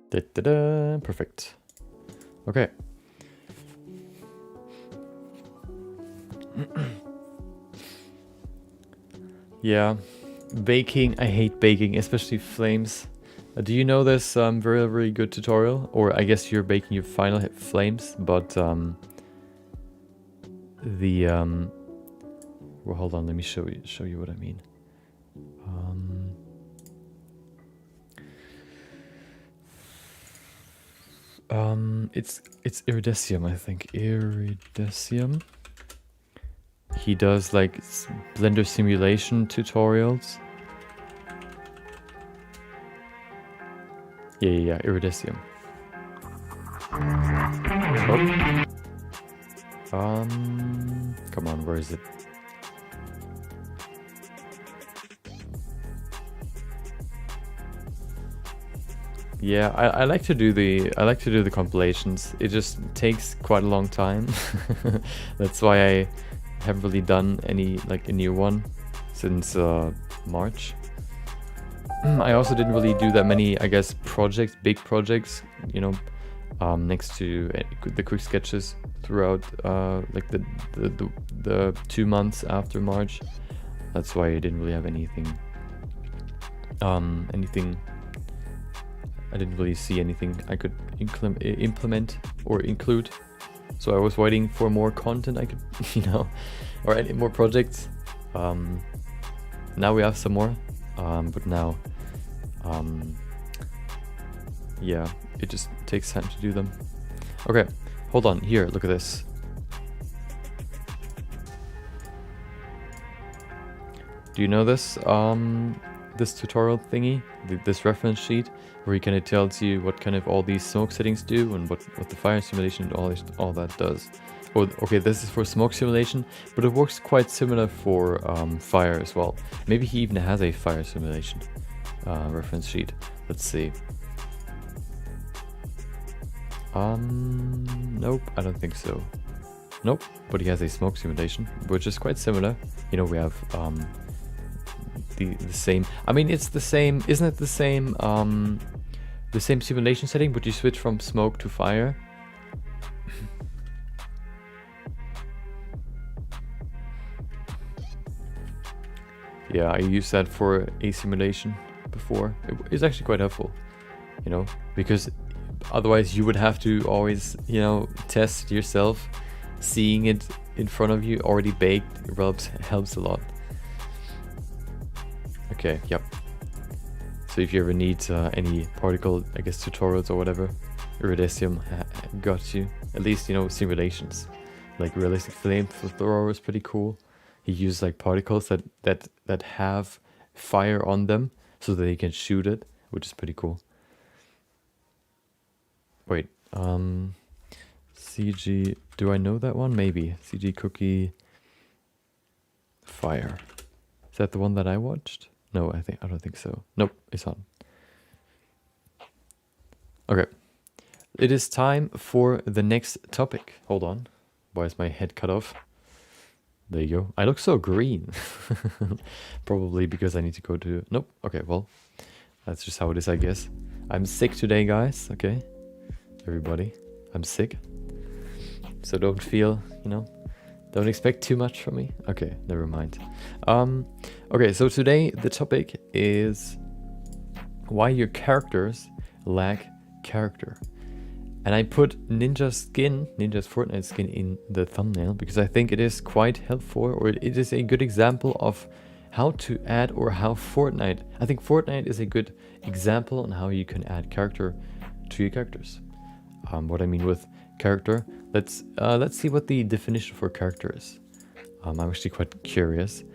Da-da-da. Perfect. Okay. Yeah, baking. I hate baking, especially flames. Do you know this very, very good tutorial? Or I guess you're baking your final flames, but well, hold on, let me show you what I mean. It's iridescent, I think. Iridescent. He does like Blender simulation tutorials. Yeah, iridescent. Oh. Come on, where is it? Yeah, I like to do the compilations. It just takes quite a long time. That's why I haven't really done any like a new one since March. I also didn't really do that many, I guess, big projects, you know, next to the quick sketches throughout like the 2 months after March. That's why I didn't really have anything. I didn't really see anything I could implement or include. So I was waiting for more content I could, you know, or any more projects. Now we have some more, but now, yeah, it just takes time to do them. Okay, hold on, here, look at this. Do you know this? This tutorial thingy, this reference sheet, where he kind of tells you what kind of all these smoke settings do and what the fire simulation and all that does. Oh, okay, this is for smoke simulation, but it works quite similar for fire as well. Maybe he even has a fire simulation reference sheet. Let's see. Nope, I don't think so. Nope, but he has a smoke simulation, which is quite similar. You know, we have the same. I mean, it's the same, isn't it? The same simulation setting, but you switch from smoke to fire. Yeah, I used that for a simulation before. It's actually quite helpful, you know, because otherwise you would have to always, you know, test yourself. Seeing it in front of you already baked helps a lot. Okay, yep. So if you ever need any particle, I guess, tutorials or whatever, Iridescent got you. At least, you know, simulations. Like realistic flamethrower is pretty cool. He used like particles that have fire on them so that he can shoot it, which is pretty cool. Wait, CG, do I know that one? Maybe. CG Cookie Fire. Is that the one that I watched? No, I don't think so. Nope, it's on. Okay. It is time for the next topic. Hold on. Why is my head cut off? There you go. I look so green. Probably because I need to go to... Nope. Okay, well, that's just how it is, I guess. I'm sick today, guys. Okay. Everybody. I'm sick. So don't feel, you know, don't expect too much from me. Okay, never mind. Okay, so today the topic is why your characters lack character. And I put Ninja's Fortnite skin in the thumbnail because I think it is quite helpful, or it is a good example of how to add, or how Fortnite... I think Fortnite is a good example on how you can add character to your characters. What I mean with character, let's see what the definition for character is. I'm actually quite curious.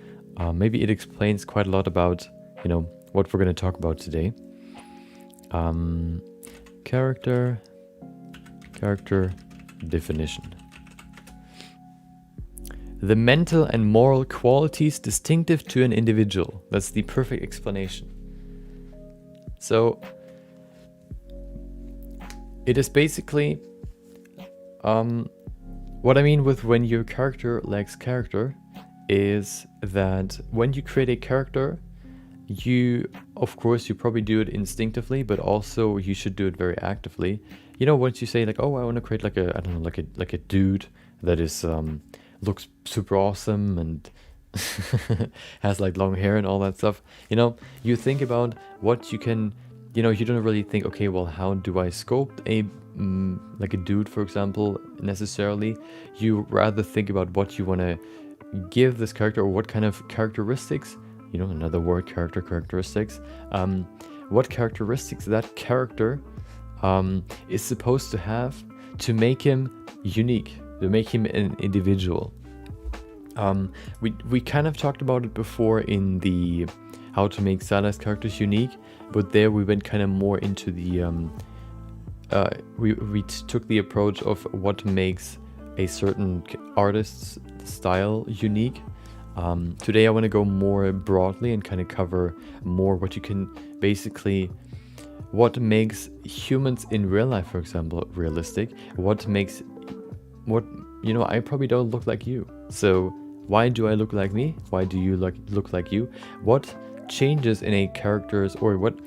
Maybe it explains quite a lot about, you know, what we're going to talk about today. Character definition. The mental and moral qualities distinctive to an individual. That's the perfect explanation. So it is basically what I mean with when your character lacks character is that when you create a character, you, of course, you probably do it instinctively, but also you should do it very actively. You know, once you say like, oh, I want to create like a, I don't know, like a dude that is looks super awesome and has like long hair and all that stuff. You know, you think about what you can, you know, you don't really think, okay, well, how do I sculpt a like a dude, for example, necessarily. You rather think about what you want to give this character, or what kind of characteristics, you know, another word, characteristics, what characteristics that character is supposed to have to make him unique, to make him an individual. We kind of talked about it before in the how to make stylized characters unique, but there we went kind of more into the we took the approach of what makes a certain artist's style unique. Today I want to go more broadly and kind of cover more what you can basically, what makes humans in real life, for example, realistic. What makes, what, you know, I probably don't look like you. So why do I look like me? Why do you look like you? What changes in a character's, or what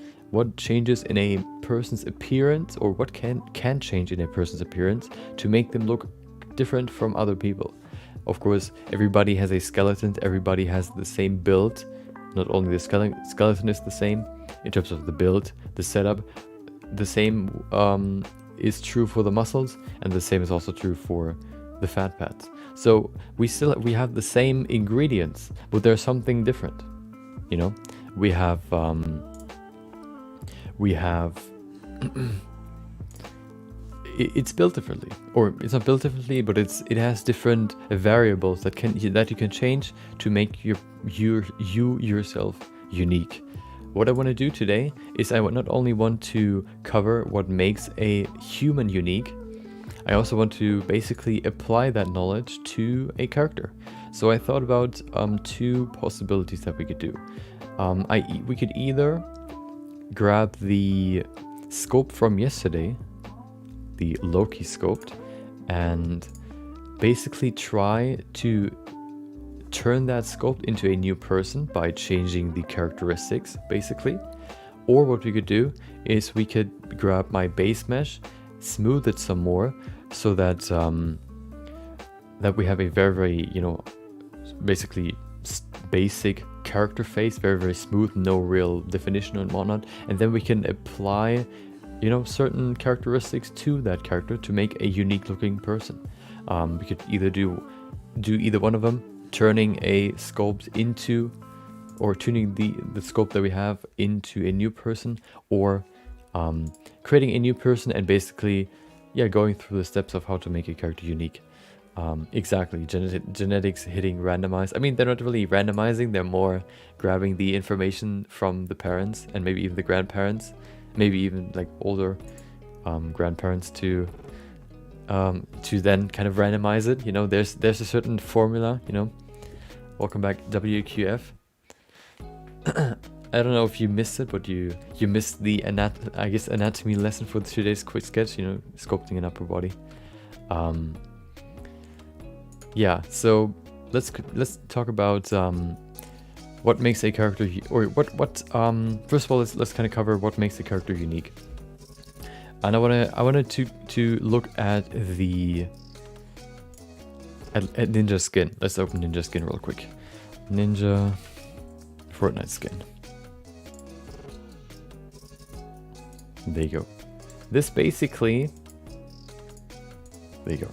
changes in a person's appearance, or what can change in a person's appearance to make them look different from other people? Of course, everybody has a skeleton, everybody has the same build. Not only the skeleton is the same in terms of the build, the setup, the same is true for the muscles, and the same is also true for the fat pads. So we have the same ingredients, but there's something different. You know, we have it's built differently, or it's not built differently, but it has different variables that you can change to make you yourself unique. What I want to do today is I not only want to cover what makes a human unique, I also want to basically apply that knowledge to a character. So I thought about two possibilities that we could do. We could either grab the sculpt from yesterday, the Loki sculpt, and basically try to turn that sculpt into a new person by changing the characteristics, basically. Or what we could do is we could grab my base mesh, smooth it some more, so that that we have a very, you know, basically basic character face, very smooth, no real definition and whatnot, and then we can apply, you know, certain characteristics to that character to make a unique looking person. We could either do either one of them, turning a sculpt into, or tuning the sculpt that we have into a new person, or creating a new person and basically, yeah, going through the steps of how to make a character unique. Exactly, genetics hitting randomize. I mean, they're not really randomizing, they're more grabbing the information from the parents and maybe even the grandparents, maybe even like older grandparents to then kind of randomize it. You know, there's a certain formula, you know. Welcome back, WQF. I don't know if you missed it, but you missed the anatomy lesson for today's quick sketch, you know, sculpting an upper body. Yeah, so let's talk about what makes a character, or what first of all, let's kind of cover what makes a character unique. And I wanted to look at at Ninja Skin. Let's open Ninja Skin real quick. Ninja Fortnite skin. There you go. This basically, there you go.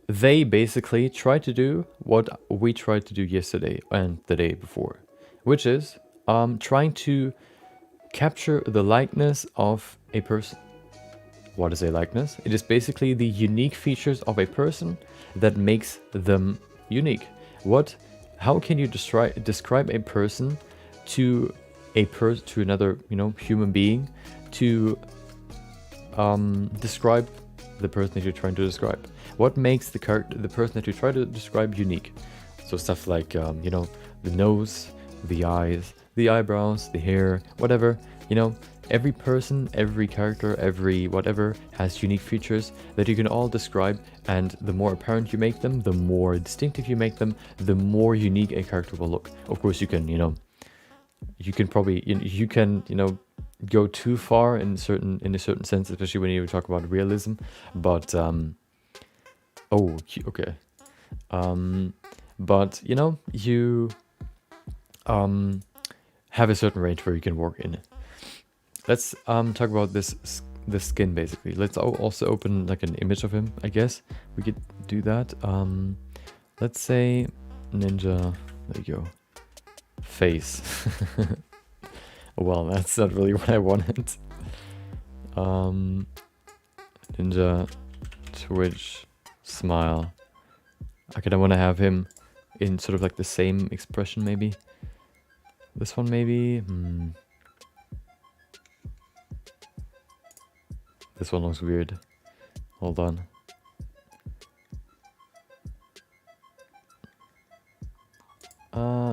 They basically try to do what we tried to do yesterday and the day before, which is trying to capture the likeness of a person. What is a likeness? It is basically the unique features of a person that makes them unique. How can you describe a person to another, you know, human being, to describe the person that you're trying to describe? What makes the person that you try to describe unique? So stuff like you know, the nose, the eyes, the eyebrows, the hair, whatever, you know, every person, every character, every whatever has unique features that you can all describe, and the more apparent you make them, the more distinctive you make them, the more unique a character will look. Of course, you can, you can probably, you can, go too far in a certain sense, especially when you talk about realism. But oh, okay. But you have a certain range where you can work in. Let's talk about this skin basically. Let's also open like an image of him. I guess we could do that. Let's say ninja. There you go. Face. Well, that's not really what I wanted. Ninja, Twitch, smile. Okay, I want to have him in sort of like the same expression, maybe. This one, maybe. This one looks weird. Hold on.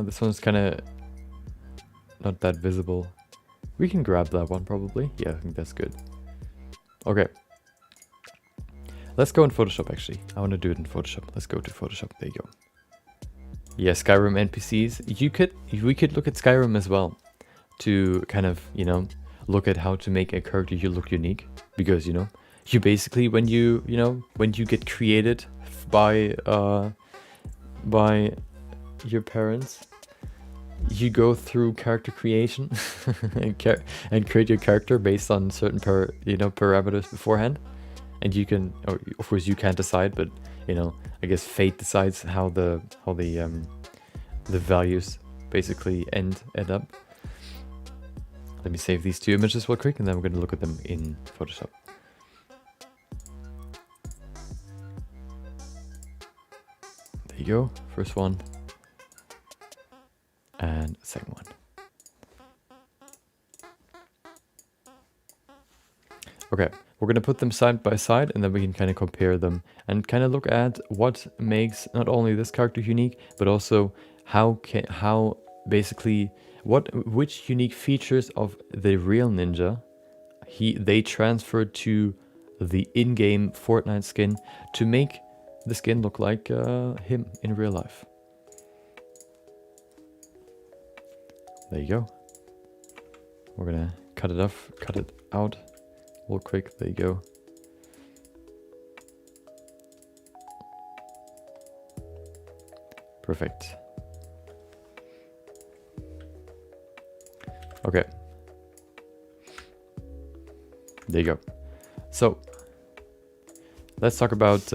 This one's kind of not that visible. We can grab that one probably. Yeah, I think that's good. Okay. Let's go in Photoshop actually. I want to do it in Photoshop. Let's go to Photoshop. There you go. Yeah, Skyrim NPCs. We could look at Skyrim as well to kind of, look at how to make a character you look unique, because you basically when you get created by your parents, you go through character creation and create your character based on certain parameters beforehand, and you can, of course you can't decide, but I guess fate decides how the values basically end up. Let me save these two images real quick, and then we're going to look at them in Photoshop. There you go, first one. And second one. Okay, we're going to put them side by side, and then we can kind of compare them and kind of look at what makes not only this character unique, but also which unique features of the real ninja they transferred to the in-game Fortnite skin to make the skin look like him in real life. There you go. We're gonna cut it out real quick. There you go. Perfect. Okay. There you go. So let's talk about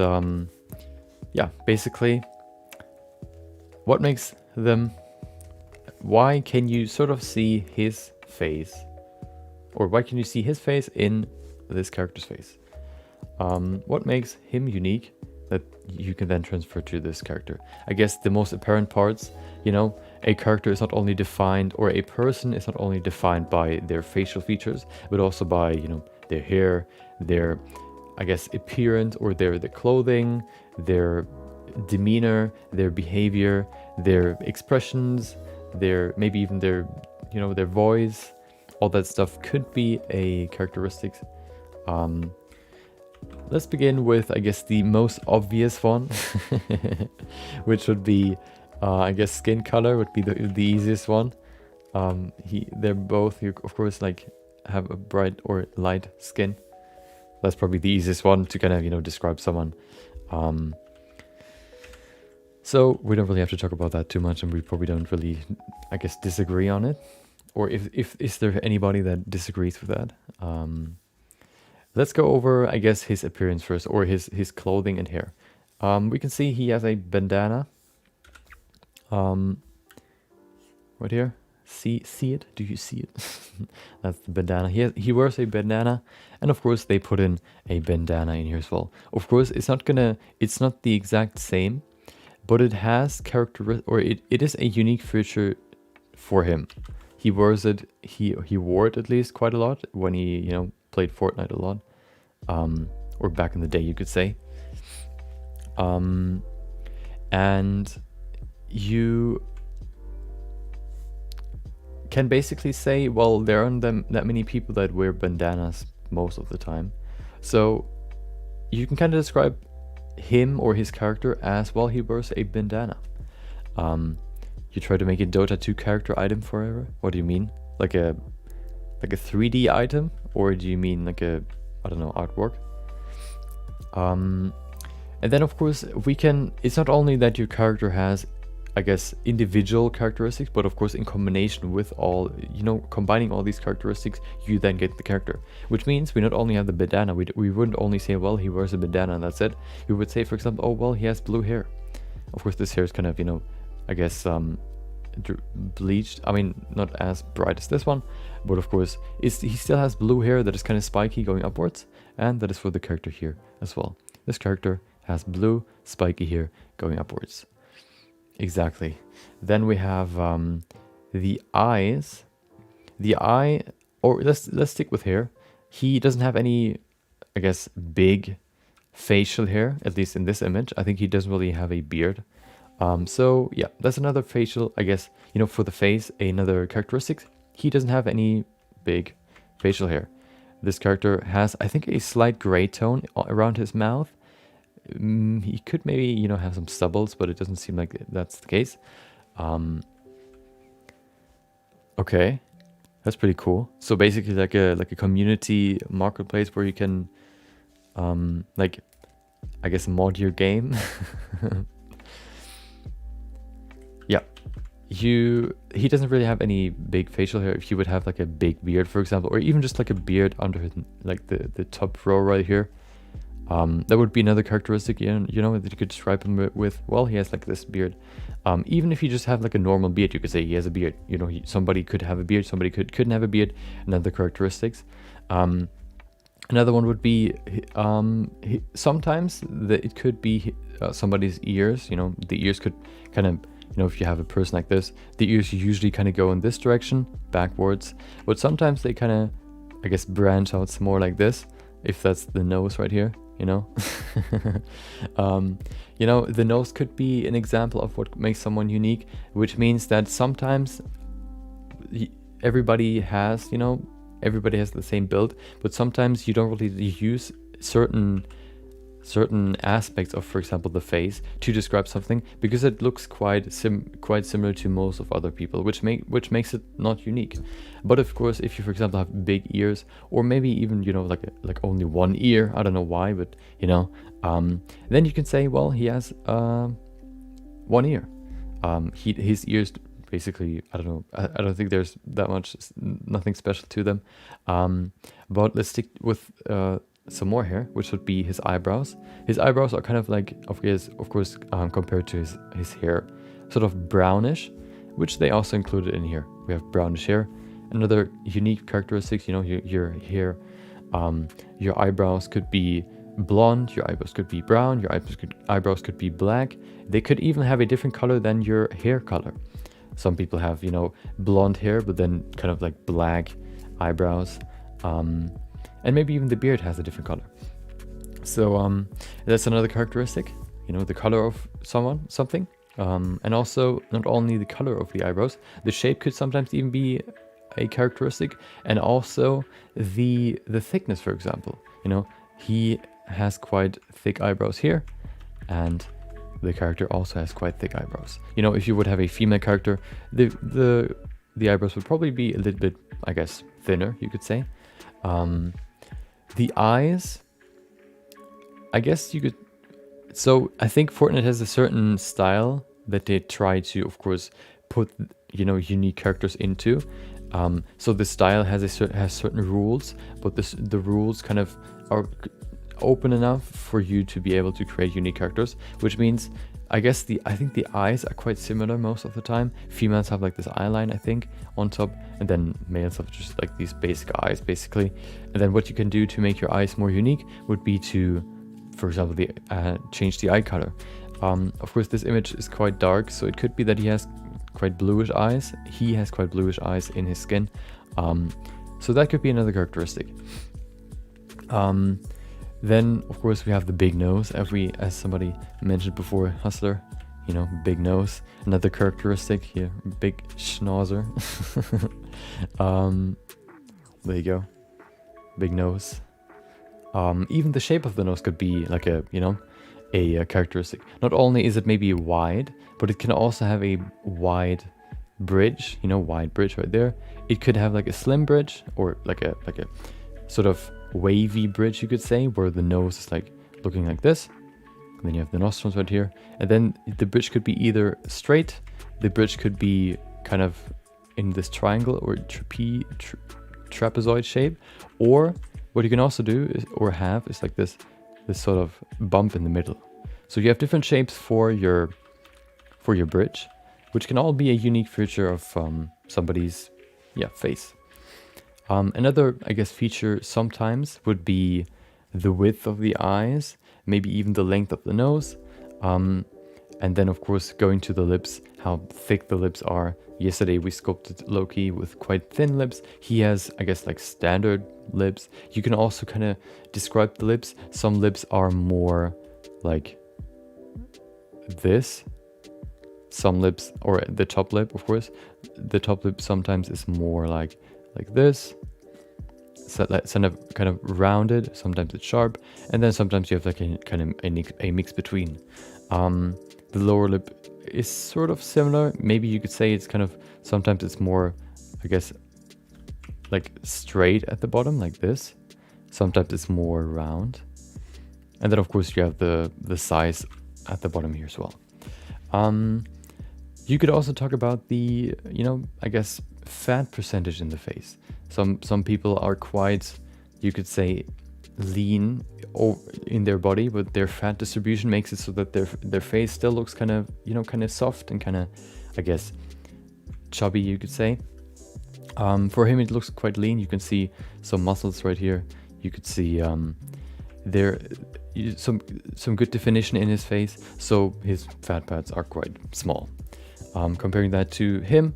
basically what makes them. Why can you sort of see his face, or why can you see his face in this character's face? What makes him unique that you can then transfer to this character? I guess the most apparent parts, a character is not only defined, or a person is not only defined by their facial features, but also by, their hair, their, I guess, appearance, or their clothing, their demeanor, their behavior, their expressions, maybe even their voice. All that stuff could be a characteristic. Let's begin with, I guess, the most obvious one, which would be, I guess, skin color would be the easiest one. They're both, of course, like have a bright or light skin. That's probably the easiest one to kind of describe someone. So we don't really have to talk about that too much, and we probably don't really, I guess, disagree on it. Or if is there anybody that disagrees with that? Let's go over, I guess, his appearance first, or his clothing and hair. We can see he has a bandana. Right here. See it? Do you see it? That's the bandana. He wears a bandana, and of course they put in a bandana in here as well. Of course, it's not the exact same, but it has it is a unique feature for him. He wears it. He wore it at least quite a lot when he played Fortnite a lot, or back in the day, you could say. And you can basically say, well, there aren't that many people that wear bandanas most of the time. So you can kind of describe him or his character as, well, he wears a bandana. You try to make a Dota 2 character item forever? What do you mean? Like a 3D item? Or do you mean like a, I don't know, artwork? And then of course it's not only that your character has, I guess, individual characteristics, but of course in combination with all, combining all these characteristics, you then get the character. Which means we not only have the bandana, we wouldn't only say, well, he wears a bandana and that's it. We would say, for example, oh, well, he has blue hair. Of course, this hair is kind of, I guess, bleached. I mean, not as bright as this one, but of course, he still has blue hair that is kind of spiky going upwards, and that is for the character here as well. This character has blue, spiky hair going upwards. Exactly. Then we have the eyes. The eye, or let's stick with hair. He doesn't have any, I guess, big facial hair, at least in this image. I think he doesn't really have a beard. So yeah, that's another facial, I guess, for the face, another characteristic. He doesn't have any big facial hair. This character has, I think, a slight gray tone around his mouth. He could maybe, have some stubbles, but it doesn't seem like that's the case. Okay, that's pretty cool. So basically like a community marketplace where you can, like, I guess, mod your game. Yeah, he doesn't really have any big facial hair. If you would have like a big beard, for example, or even just like a beard under his, like the top row right here, that would be another characteristic, that you could describe him with. Well, he has like this beard. Even if you just have like a normal beard, you could say he has a beard. Somebody could have a beard, somebody couldn't have a beard, and other characteristics. Another one would be sometimes it could be somebody's ears. The ears could kind of, if you have a person like this, the ears usually kind of go in this direction, backwards. But sometimes they kind of, I guess, branch out some more like this, if that's the nose right here, the nose could be an example of what makes someone unique, which means that sometimes everybody has, everybody has the same build, but sometimes you don't really use certain aspects of, for example, the face to describe something, because it looks quite similar to most of other people, which makes it not unique. But of course, if you, for example, have big ears, or maybe even like only one ear, I don't know why, but then you can say, well, he has one ear. His ears basically, I don't know, I don't think there's that much, nothing special to them. But let's stick with some more hair, which would be his eyebrows. His eyebrows are kind of like, of course, compared to his hair, sort of brownish, which they also included in here. We have brownish hair. Another unique characteristic, your hair, your eyebrows could be blonde, your eyebrows could be brown, your eyebrows could be black. They could even have a different color than your hair color. Some people have, blonde hair, but then kind of like black eyebrows. And maybe even the beard has a different color. So that's another characteristic, the color of something. And also not only the color of the eyebrows, the shape could sometimes even be a characteristic, and also the thickness, for example. He has quite thick eyebrows here, and the character also has quite thick eyebrows. If you would have a female character, the eyebrows would probably be a little bit, I guess, thinner, you could say. The eyes, I guess you could, so I think Fortnite has a certain style that they try to, of course, put, unique characters into. So the style has certain rules, but the rules kind of are open enough for you to be able to create unique characters, which means, I think the eyes are quite similar most of the time. Females have like this eyeline, I think, on top, and then males have just like these basic eyes, basically. And then what you can do to make your eyes more unique would be to, for example, change the eye color. Of course, this image is quite dark, so it could be that he has quite bluish eyes. He has quite bluish eyes in his skin. So that could be another characteristic. Then, of course, we have the big nose, as somebody mentioned before, Hustler. you know, big nose. Another characteristic here, big schnauzer. There you go, big nose. Even the shape of the nose could be like a, you know, a characteristic. Not only is it maybe wide, but it can also have a wide bridge, you know, wide bridge right there. It could have like a slim bridge, or like a sort of wavy bridge, you could say, where the nose is like looking like this. And then you have the nostrils right here, and then the bridge could be either straight, the bridge could be kind of in this triangle or trapezoid shape, or what you can also do is, or have, is like this sort of bump in the middle. So you have different shapes for your bridge, which can all be a unique feature of somebody's face. Another, I guess, feature sometimes would be the width of the eyes, maybe even the length of the nose, and then of course going to the lips, how thick the lips are. Yesterday we sculpted Loki with quite thin lips. He has, I guess, like standard lips. You can also kind of describe the lips. Some lips are more like this. Some lips, or the top lip, of course, the top lip sometimes is more like this. So kind of rounded. Sometimes it's sharp, and then sometimes you have like a mix between. The lower lip is sort of similar. Maybe you could say it's kind of, sometimes it's more, I guess, like straight at the bottom, like this. Sometimes it's more round, and then of course you have the size at the bottom here as well. You could also talk about the, you know, I guess, fat percentage in the face. Some people are quite, you could say, lean in their body, but their fat distribution makes it so that their face still looks kind of, you know, kind of soft and kind of, I guess, chubby, you could say. For him, it looks quite lean. You can see some muscles right here. You could see there some good definition in his face. So his fat pads are quite small. Comparing that to him,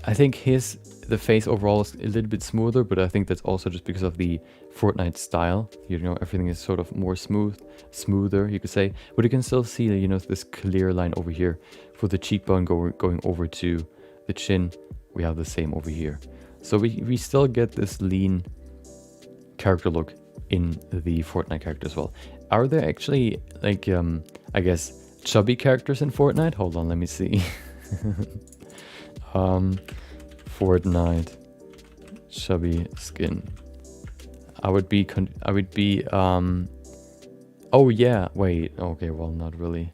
I think the face overall is a little bit smoother, but I think that's also just because of the Fortnite style. You know, everything is sort of more smoother, you could say. But you can still see, you know, this clear line over here. For the cheekbone going over to the chin, we have the same over here. So we still get this lean character look in the Fortnite character as well. Are there actually, like, I guess, chubby characters in Fortnite? Hold on, let me see. Fortnite chubby skin. I would be oh yeah, wait, okay, well, not really.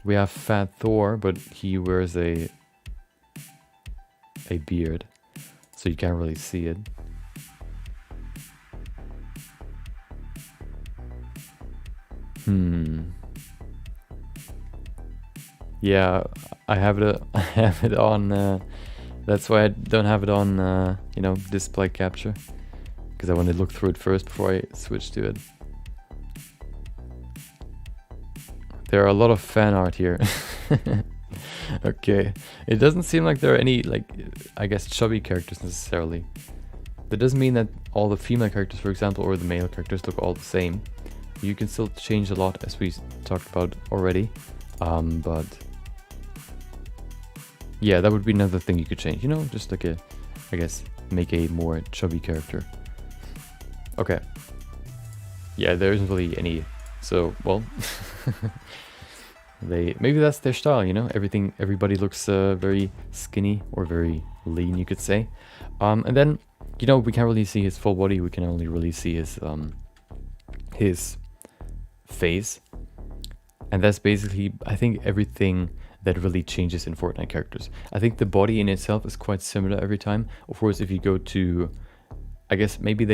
We have Fat Thor, but he wears a beard, so you can't really see it. Yeah, I have it on. That's why I don't have it on, you know, display capture, because I want to look through it first before I switch to it. There are a lot of fan art here. Okay, it doesn't seem like there are any, like, I guess, chubby characters necessarily. That doesn't mean that all the female characters, for example, or the male characters look all the same. You can still change a lot, as we talked about already, but yeah, that would be another thing you could change, you know, just like I guess, make a more chubby character. Okay. Yeah, there isn't really any, so, well, maybe that's their style, you know, everybody looks very skinny or very lean, you could say. And then, you know, we can't really see his full body, we can only really see his face. And that's basically, I think, everything that really changes in Fortnite characters. I think the body in itself is quite similar every time. Of course, if you go to, I guess maybe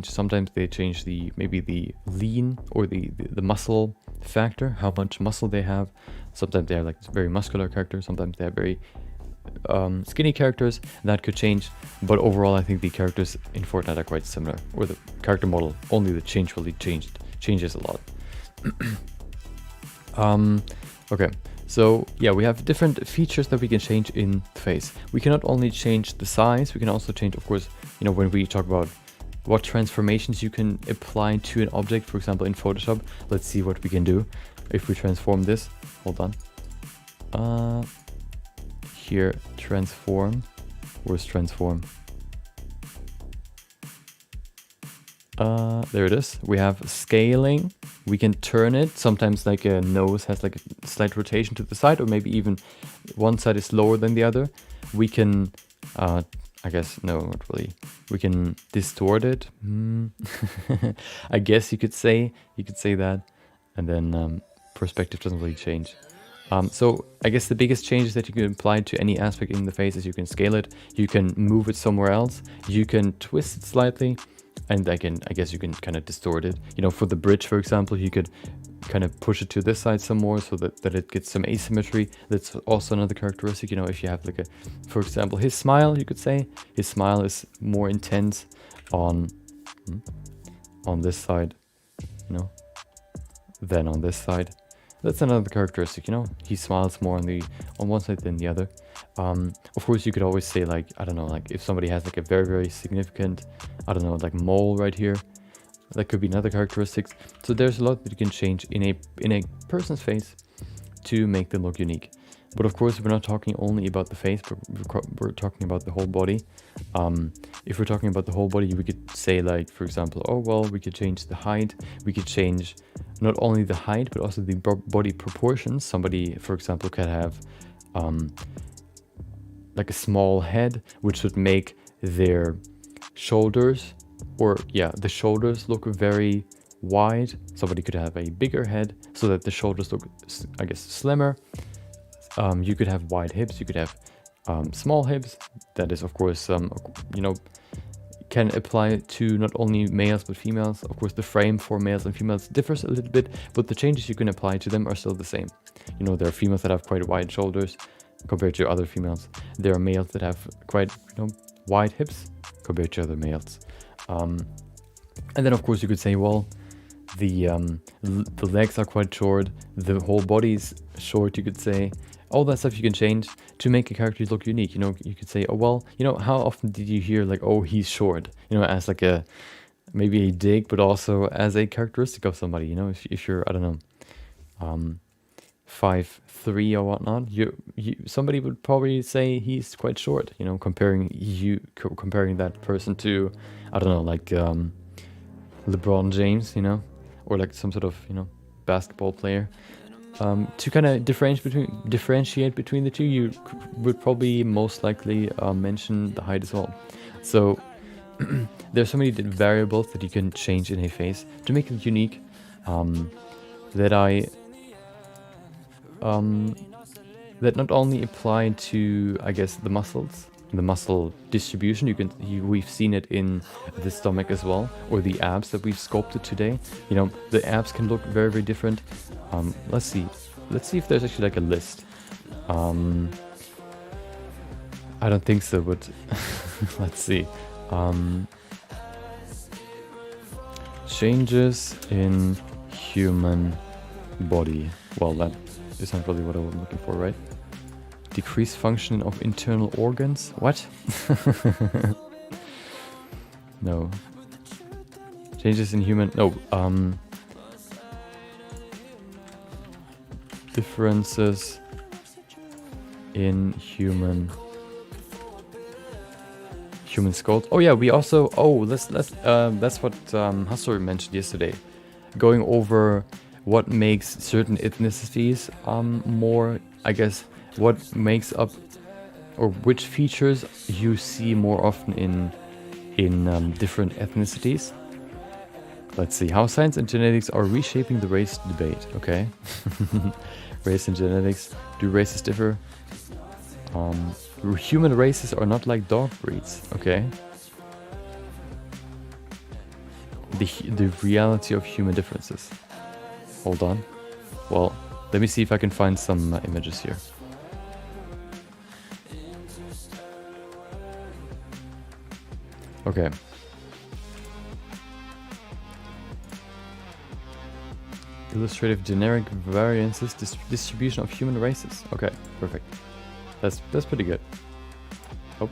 sometimes they change maybe the lean or the muscle factor, how much muscle they have. Sometimes they have like very muscular characters, sometimes they have very skinny characters. That could change, but overall I think the characters in Fortnite are quite similar, or the character model, only the change really changes a lot. Okay, so yeah, we have different features that we can change in the face. We can not only change the size, we can also change, of course, you know, when we talk about what transformations you can apply to an object, for example, in Photoshop. Let's see what we can do if we transform this. Hold on. Here, transform. Where's transform? There it is. We have scaling. We can turn it. Sometimes like a nose has like a slight rotation to the side, or maybe even one side is lower than the other. We can, I guess, no, not really. We can distort it. I guess you could say that. And then perspective doesn't really change. So I guess the biggest change is that you can apply to any aspect in the face is you can scale it, you can move it somewhere else, you can twist it slightly, and I guess you can kind of distort it. You know, for the bridge, for example, you could kind of push it to this side some more so that it gets some asymmetry. That's also another characteristic. You know, if you have like for example, his smile, you could say his smile is more intense on this side, you know, than on this side. That's another characteristic, you know, he smiles more on one side than the other. Of course, you could always say, like, I don't know, like if somebody has like a very, very significant, I don't know, like mole right here, that could be another characteristic. So there's a lot that you can change in a person's face to make them look unique. But of course, we're not talking only about the face, but we're talking about the whole body. If we're talking about the whole body, we could say, like, for example, oh, well, we could change the height. We could change not only the height, but also the body proportions. Somebody, for example, could have like a small head, which would make their shoulders, or yeah, the shoulders look very wide. Somebody could have a bigger head so that the shoulders look, I guess, slimmer. You could have wide hips, you could have small hips. That is, of course, you know, can apply to not only males but females. Of course, the frame for males and females differs a little bit, but the changes you can apply to them are still the same. You know, there are females that have quite wide shoulders compared to other females. There are males that have quite, you know, wide hips compared to other males. And then, of course, you could say, well, the legs are quite short, the whole body's short, you could say. All that stuff you can change to make a character look unique. You know, you could say, oh, well, you know, how often did you hear like, oh, he's short, you know, as like maybe a dig, but also as a characteristic of somebody, you know, if you're, I don't know, 5'3" or whatnot, somebody would probably say he's quite short, you know, comparing that person to, I don't know, like LeBron James, you know, or like some sort of, you know, basketball player. To kind of differentiate between the two, you would probably most likely mention the height as well. So there's so many variables that you can change in a face to make it unique. That not only apply to, I guess, the muscles, the muscle distribution. We've seen it in the stomach as well, or the abs that we've sculpted today. You know, the abs can look very, very different. Let's see if there's actually like a list. I don't think so, but let's see. Changes in human body. Well, that is not really what I was looking for, right? Decreased function of internal organs. What? No. Changes in human. No. Differences in human sculpt. Oh yeah, we also. Oh, that's what Hassor mentioned yesterday. Going over what makes certain ethnicities more, I guess, what makes up, or which features you see more often in different ethnicities. Let's see how science and genetics are reshaping the race debate. Okay. Race and genetics. Do races differ? Human races are not like dog breeds. Okay. The reality of human differences. Hold on. Well, let me see if I can find some images here. Okay. Illustrative generic variances, distribution of human races. Okay, perfect. That's pretty good. Oh.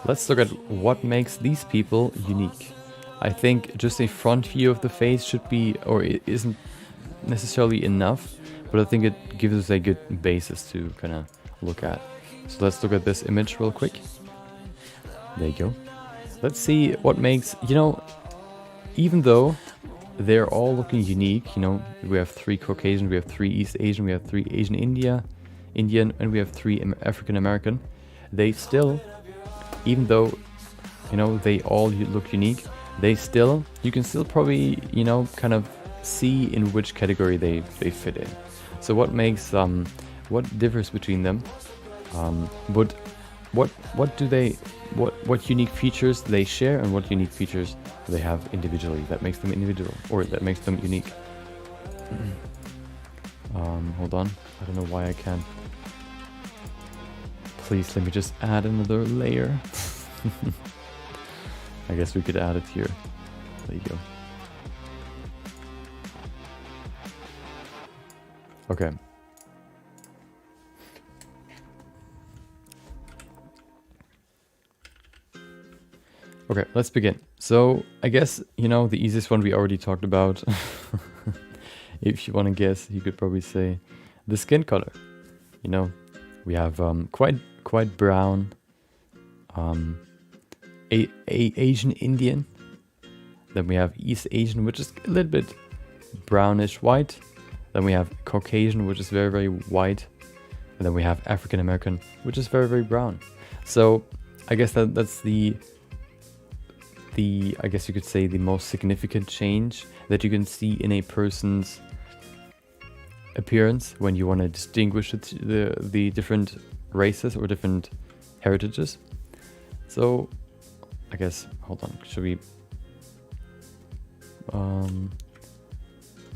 Let's look at what makes these people unique. I think just a front view of the face should be, or it isn't necessarily enough, but I think it gives us a good basis to kind of look at. So let's look at this image real quick. There you go. Let's see what makes, you know, even though they're all looking unique, you know, we have 3 Caucasian, we have 3 East Asian, we have 3 Asian Indian, and we have 3 African American. They still, even though, you know, they all look unique, they still, you can still probably, you know, kind of see in which category they fit in. So what makes, what differs between them? What unique features they share, and what unique features they have individually that makes them individual, or that makes them unique. Hold on, I don't know why I can't. Please let me just add another layer. I guess we could add it here. There you go. Okay. Okay, let's begin. So I guess, you know, the easiest one we already talked about. If you want to guess, you could probably say the skin color. You know, we have quite brown, Asian Indian. Then we have East Asian, which is a little bit brownish white. Then we have Caucasian, which is very, very white. And then we have African American, which is very, very brown. So I guess that's the I guess you could say the most significant change that you can see in a person's appearance when you want to distinguish the different races or different heritages. So I guess, hold on, should we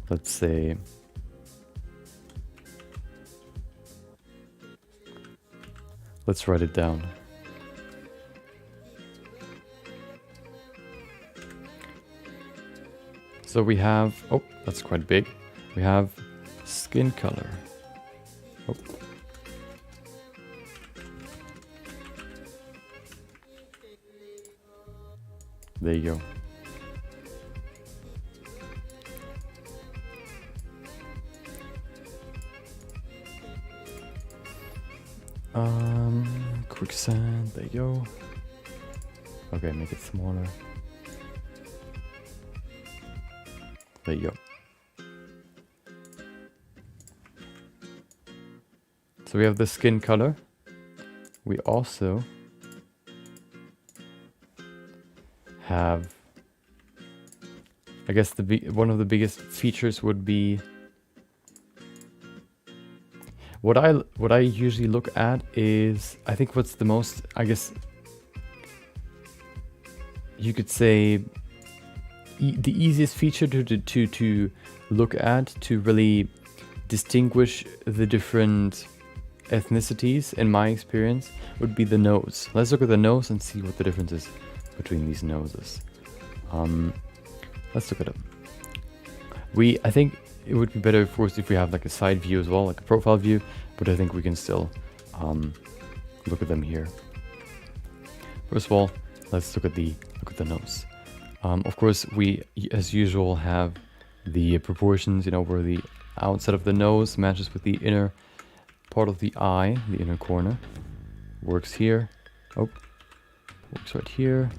let's say let's write it down. So we have, oh, that's quite big. We have skin color. Oh. There you go. Quicksand, there you go. Okay, make it smaller. There you go. So we have the skin color. We also have, I guess one of the biggest features would be what I usually look at is, I think what's the most, I guess you could say, the easiest feature to look at to really distinguish the different ethnicities, in my experience, would be the nose. Let's look at the nose and see what the difference is between these noses. Let's look at them. I think it would be better, of course, if we have like a side view as well, like a profile view, but I think we can still look at them here. First of all, let's look at the nose. Of course, we, as usual, have the proportions, you know, where the outside of the nose matches with the inner part of the eye, the inner corner. Works here. Oh, works right here.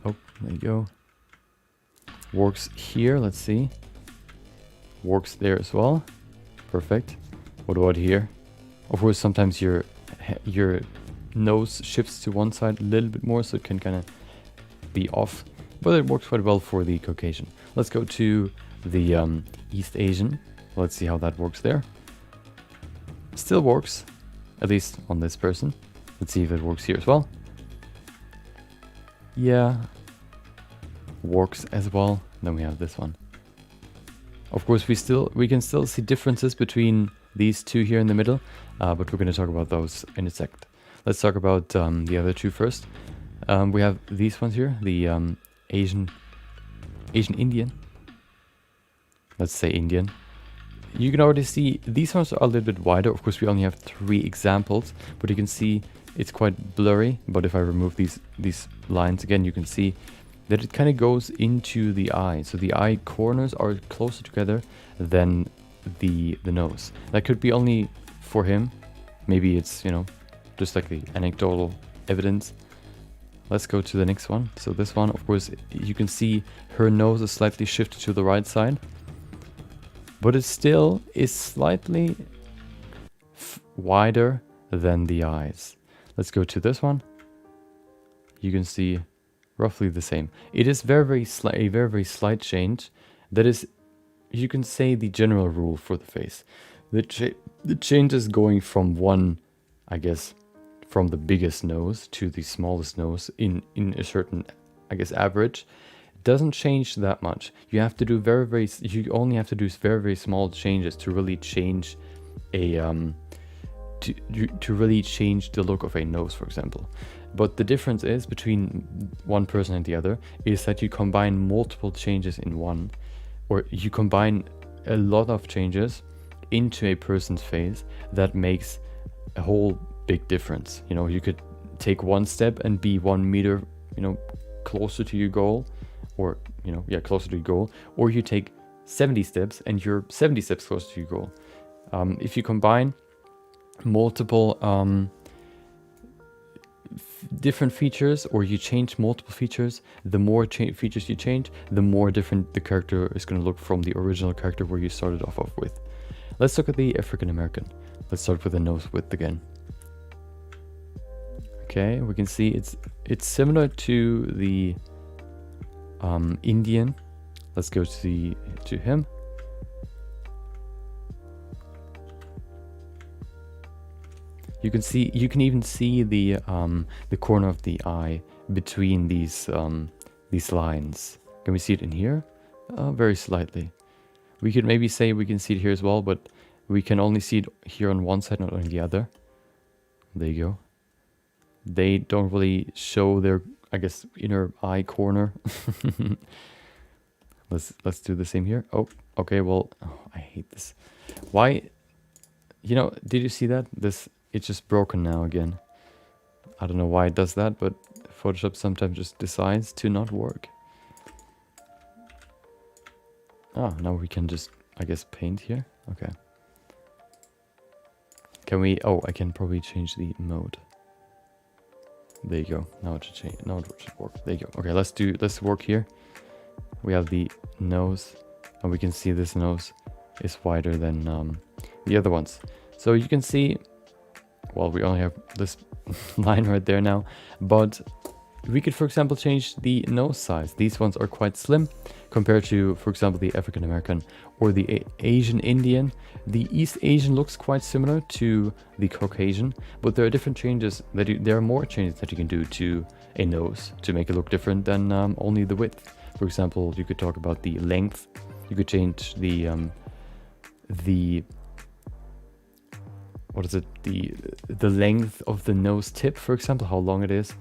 Oh, there you go. Works here, let's see. Works there as well. Perfect. What about here? Of course, sometimes your nose shifts to one side a little bit more, so it can kind of be off. But it works quite well for the Caucasian. Let's go to the East Asian. Let's see how that works there. Still works, at least on this person. Let's see if it works here as well. Yeah, works as well. Then we have this one. Of course, we can still see differences between these two here in the middle, but we're going to talk about those in a second. Let's talk about the other two first. We have these ones here, the Asian Indian. Let's say Indian. You can already see these ones are a little bit wider. Of course, we only have 3 examples, but you can see it's quite blurry. But if I remove these lines again, you can see that it kind of goes into the eye. So the eye corners are closer together than the nose. That could be only for him. Maybe it's, you know, just like the anecdotal evidence. Let's go to the next one. So this one, of course, you can see her nose is slightly shifted to the right side, but it still is slightly wider than the eyes. Let's go to this one. You can see roughly the same. It is a very, very slight change. That is, you can say, the general rule for the face. The change is going from one, I guess, from the biggest nose to the smallest nose in a certain, I guess, average. It doesn't change that much. You have to do you only have to do very small changes to really change a to really change the look of a nose, for example. But the difference is between one person and the other is that you combine multiple changes in one, or you combine a lot of changes into a person's face that makes a whole big difference. You know, you could take one step and be 1 meter, you know, closer to your goal, or, you know, yeah, closer to your goal, or you take 70 steps and you're 70 steps closer to your goal. If you combine multiple different features, or you change multiple features, the more features you change, the more different the character is going to look from the original character where you started off with. Let's look at the African American. Let's start with the nose width again. Okay, we can see it's similar to the Indian. Let's go to him. You can even see the corner of the eye between these lines. Can we see it in here? Very slightly. We could maybe say we can see it here as well, but we can only see it here on one side, not on the other. There you go. They don't really show their, I guess, inner eye corner. Let's do the same here. Oh, okay. Well, oh, I hate this. Why? You know, did you see that? It's just broken now again. I don't know why it does that, but Photoshop sometimes just decides to not work. Ah, now we can just, I guess, paint here. Okay. Can we? Oh, I can probably change the mode. There you go. Now it should change. Now it should work. There you go. Okay, let's work here. We have the nose, and we can see this nose is wider than the other ones. So you can see, well, we only have this line right there now, but we could, for example, change the nose size. These ones are quite slim compared to, for example, the African American or the Asian Indian. The East Asian looks quite similar to the Caucasian, but there are different changes there are more changes that you can do to a nose to make it look different than only the width. For example, you could talk about the length. You could change the what is it? The length of the nose tip, for example, how long it is,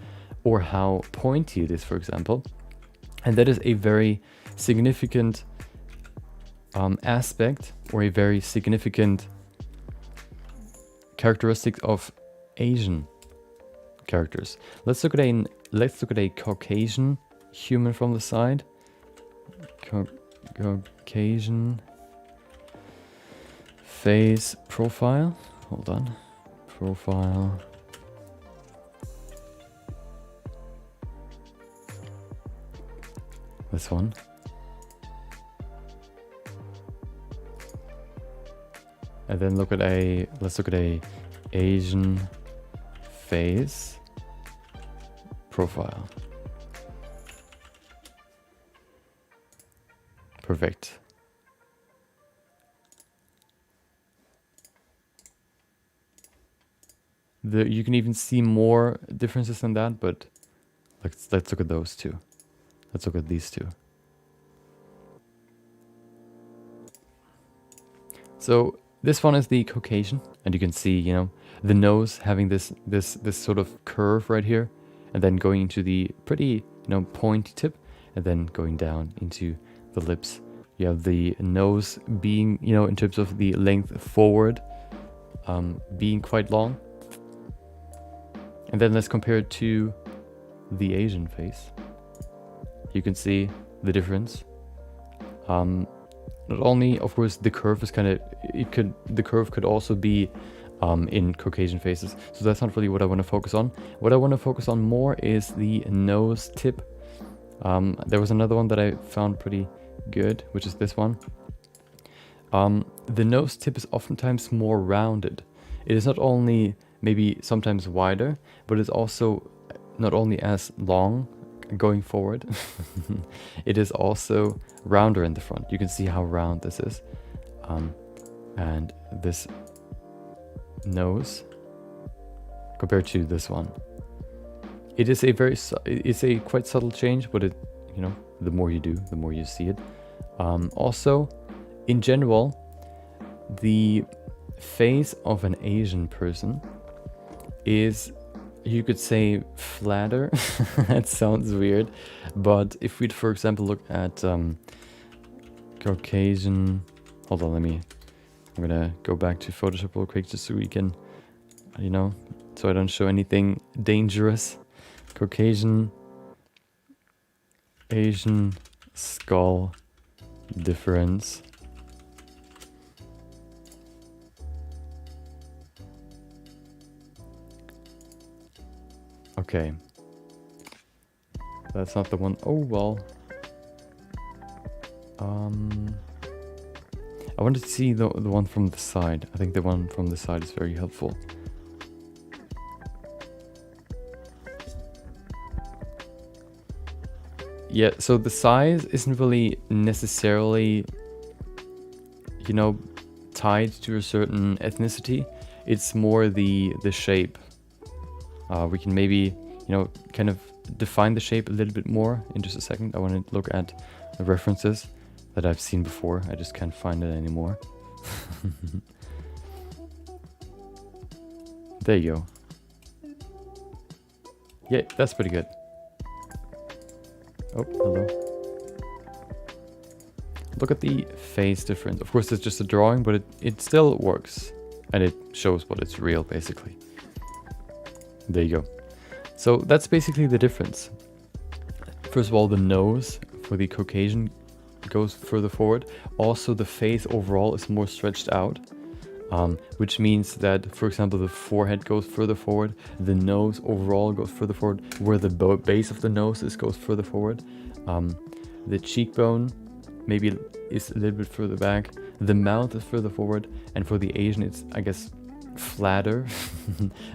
or how pointy it is, for example. And that is a very significant aspect, or a very significant characteristic of Asian characters. Let's look at a Caucasian human from the side. Caucasian face profile. Hold on. Profile. This one. And then let's look at a Asian face profile. Perfect. You can even see more differences than that, but let's look at those two. Let's look at these two. So this one is the Caucasian, and you can see, you know, the nose having this sort of curve right here, and then going into the pretty, you know, pointy tip, and then going down into the lips. You have the nose being, you know, in terms of the length forward, being quite long. And then let's compare it to the Asian face. you can see the difference. Not only, of course, the curve is kind of, the curve could also be in Caucasian faces. So that's not really what I want to focus on. What I want to focus on more is the nose tip. There was another one that I found pretty good, which is this one. The nose tip is oftentimes more rounded. It is not only maybe sometimes wider, but it's also not only as long going forward, it is also rounder in the front. You can see how round this is. And this nose compared to this one. It is it's a quite subtle change, but it, you know, the more you do, the more you see it. Also, in general, the face of an Asian person is, you could say, flatter. That sounds weird, but if we'd, for example, look at Caucasian, hold on, I'm gonna go back to Photoshop real quick just so we can, you know, so I don't show anything dangerous. Caucasian Asian skull difference. Okay, that's not the one. Oh well. I wanted to see the one from the side. I think the one from the side is very helpful. Yeah, so the size isn't really necessarily, you know, tied to a certain ethnicity. It's more the shape. We can maybe, you know, kind of define the shape a little bit more in just a second. I want to look at the references that I've seen before. I just can't find it anymore. There you go. Yeah, that's pretty good. Oh, hello. Look at the face difference. Of course, it's just a drawing, but it still works. And it shows what it's real, basically. There you go. So that's basically the difference. First of all, the nose for the Caucasian goes further forward. Also, the face overall is more stretched out, which means that, for example, the forehead goes further forward, the nose overall goes further forward, where the base of the nose goes further forward. The cheekbone maybe is a little bit further back. The mouth is further forward, and for the Asian, it's, I guess, flatter.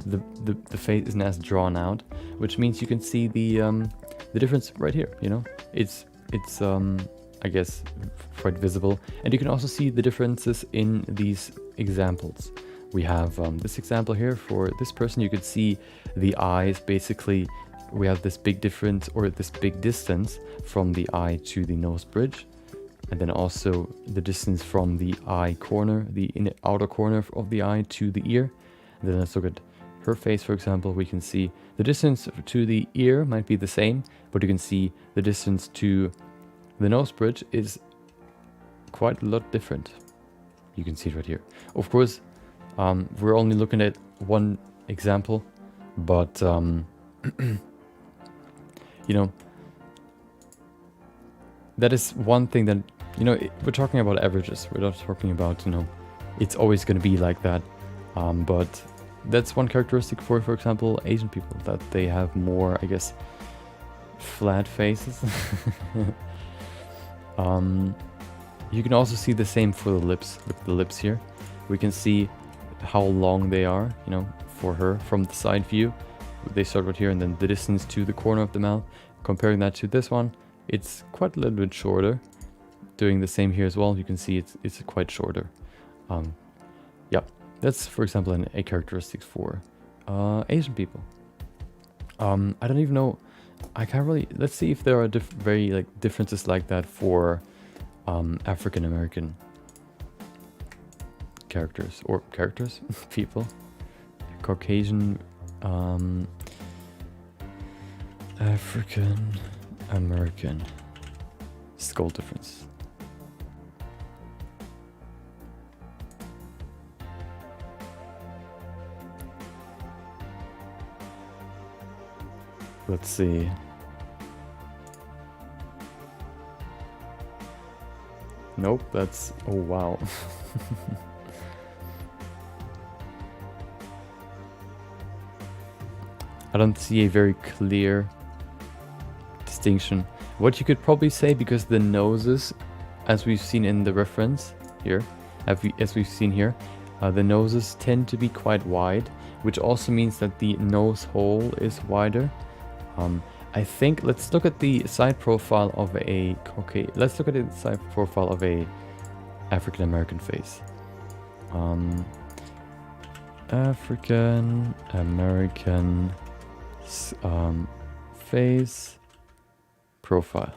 the face isn't as drawn out, which means you can see the difference right here. You know, it's I guess quite visible, and you can also see the differences in these examples. We have this example here for this person. You could see the eyes. Basically, we have this big difference, or this big distance from the eye to the nose bridge, and then also the distance from the eye corner, the outer corner of the eye to the ear. And then let's look at her face, for example. We can see the distance to the ear might be the same, but you can see the distance to the nose bridge is quite a lot different. You can see it right here. Of course, we're only looking at one example, but you know, that is one thing that, you know, we're talking about averages. We're not talking about, you know, it's always going to be like that. But that's one characteristic for example, Asian people, that they have more, I guess, flat faces. You can also see the same for the lips. Look at the lips here. We can see how long they are, you know, for her from the side view. They start right here, and then the distance to the corner of the mouth. Comparing that to this one, it's quite a little bit shorter. Doing the same here as well, you can see it's quite shorter. Yeah, that's, for example, a characteristic for Asian people. I don't even know. I can't really. Let's see if there are very like differences like that for African American characters, people. Caucasian African American skull difference. Let's see. Nope, that's... oh wow. I don't see a very clear distinction. What you could probably say, because the noses, as we've seen in the reference here, as we've seen here, the noses tend to be quite wide, which also means that the nose hole is wider. I think, let's look at the side profile of a... okay, let's look at the side profile of a African American face. African American face profile.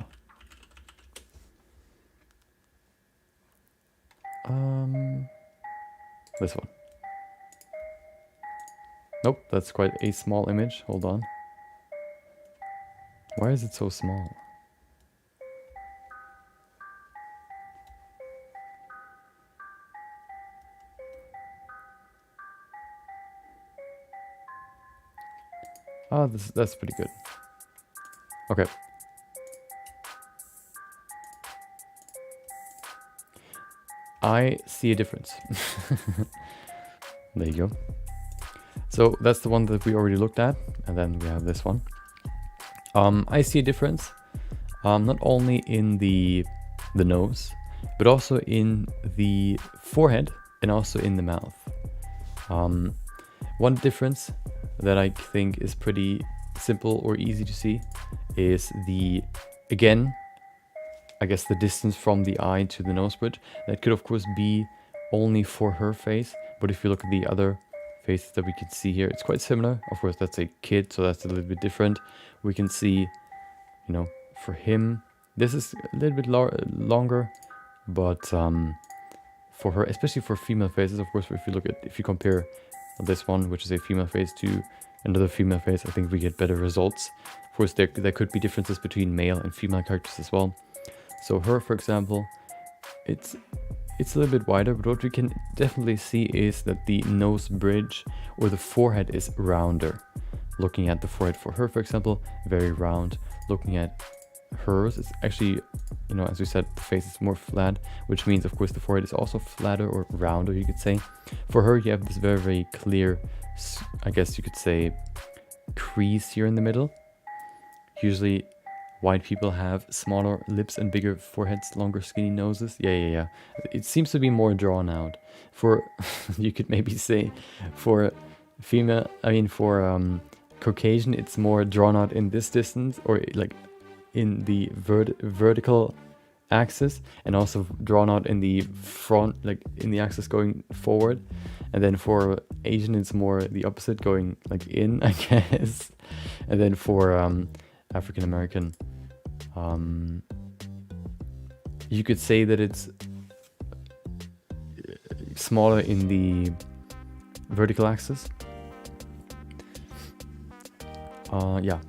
This one. Nope, that's quite a small image. Hold on. Why is it so small? Oh, that's pretty good. Okay. I see a difference. There you go. So that's the one that we already looked at, and then we have this one. I see a difference, not only in the nose, but also in the forehead and also in the mouth. One difference that I think is pretty simple or easy to see is again, I guess the distance from the eye to the nose bridge. That could of course be only for her face, but if you look at the other faces that we can see here, it's quite similar. Of course, that's a kid, so that's a little bit different. We can see, you know, for him, this is a little bit longer, but for her, especially for female faces, of course, if you compare this one, which is a female face, to another female face, I think we get better results. Of course, there could be differences between male and female characters as well. So her, for example, it's a little bit wider, but what we can definitely see is that the nose bridge or the forehead is rounder. Looking at the forehead for her, for example, very round. Looking at hers, it's actually, you know, as we said, the face is more flat, which means, of course, the forehead is also flatter or rounder, you could say. For her, you have this very, very clear, I guess you could say, crease here in the middle. Usually, white people have smaller lips and bigger foreheads, longer skinny noses. Yeah. It seems to be more drawn out. For, you could maybe say, for female, for Caucasian, it's more drawn out in this distance, or like in the vertical axis, and also drawn out in the front, like in the axis going forward. And then for Asian, it's more the opposite, going like in, I guess. And then for African American, you could say that it's smaller in the vertical axis. Yeah.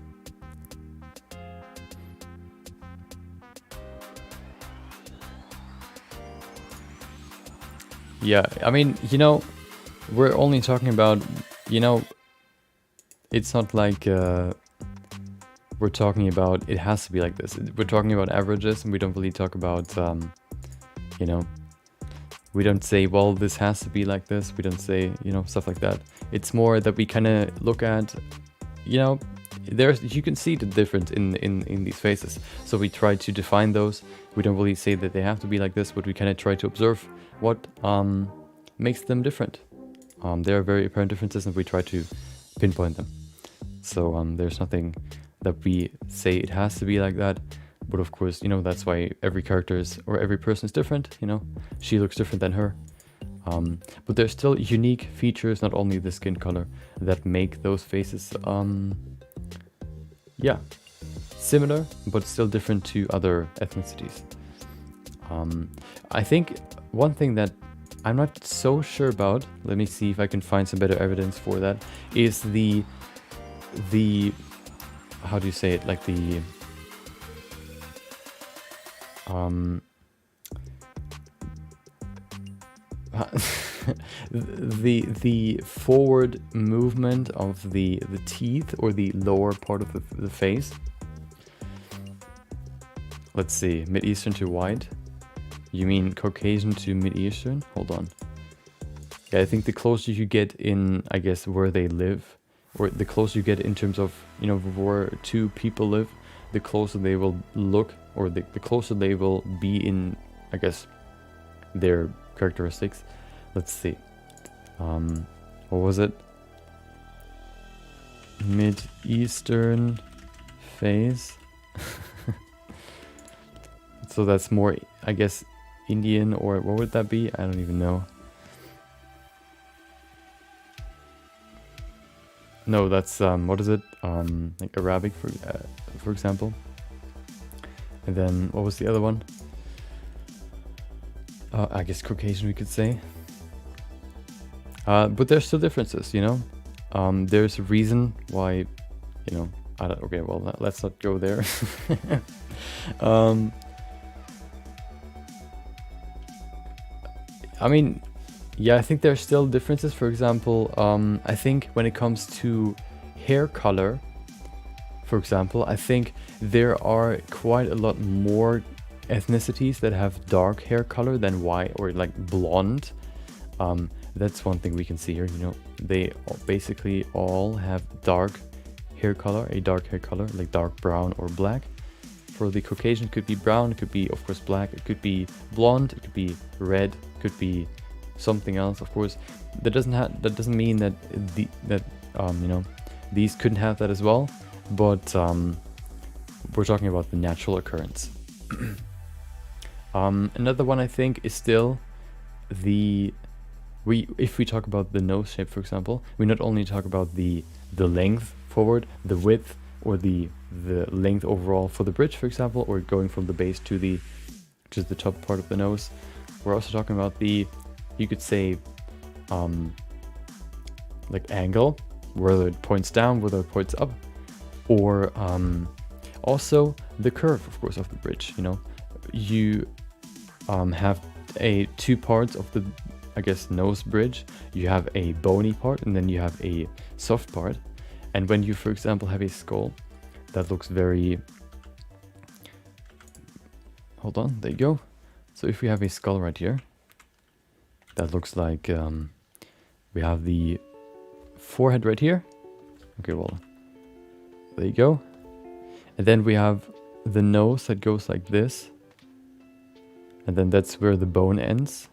Yeah, I mean, you know, we're only talking about, you know, it's not like we're talking about it has to be like this. We're talking about averages, and we don't really talk about, you know, we don't say, well, this has to be like this. We don't say, you know, stuff like that. It's more that we kind of look at, you know, you can see the difference in these faces. So we try to define those. We don't really say that they have to be like this, but we kind of try to observe what makes them different. There are very apparent differences, and we try to pinpoint them. So there's nothing that we say it has to be like that. But of course, you know, that's why every character is, or every person is different, you know. She looks different than her. But there's still unique features, not only the skin color, that make those faces, yeah, similar, but still different to other ethnicities. I think one thing that I'm not so sure about, let me see if I can find some better evidence for that, is the how do you say it, like the the forward movement of the teeth, or the lower part of the face. Let's see, Mid-Eastern to white. You mean Caucasian to Mid-Eastern? Hold on. Yeah, I think the closer you get in, I guess, where they live, or the closer you get in terms of, you know, where two people live, the closer they will look, or the closer they will be in, I guess, their characteristics. Let's see. What was it? Mid-Eastern phase. So that's more, I guess, Indian, or what would that be? I don't even know. No, that's what is it? Like Arabic, for example. And then what was the other one? I guess Caucasian, we could say. But there's still differences, you know. There's a reason why, you know. Okay, well, let's not go there. I mean, yeah, I think there's still differences. For example, I think when it comes to hair color, for example, I think there are quite a lot more ethnicities that have dark hair color than white or like blonde. That's one thing we can see here. You know, they basically all have dark hair color, a dark hair color, like dark brown or black. For the Caucasian, it could be brown, it could be, of course, black, it could be blonde, it could be red, it could be something else. Of course, that doesn't mean that you know, these couldn't have that as well, but we're talking about the natural occurrence. Another one I think is still if we talk about the nose shape, for example, we not only talk about the length forward, the width, or the length overall for the bridge, for example, or going from the base to the top part of the nose. We're also talking about the, you could say, like angle, whether it points down, whether it points up, or also the curve, of course, of the bridge. You know, you have two parts of the, I guess, nose bridge. You have a bony part, and then you have a soft part. And when you, for example, have a skull that looks very... Hold on, there you go. So if we have a skull right here, that looks like we have the forehead right here. Okay, well, there you go. And then we have the nose that goes like this. And then that's where the bone ends.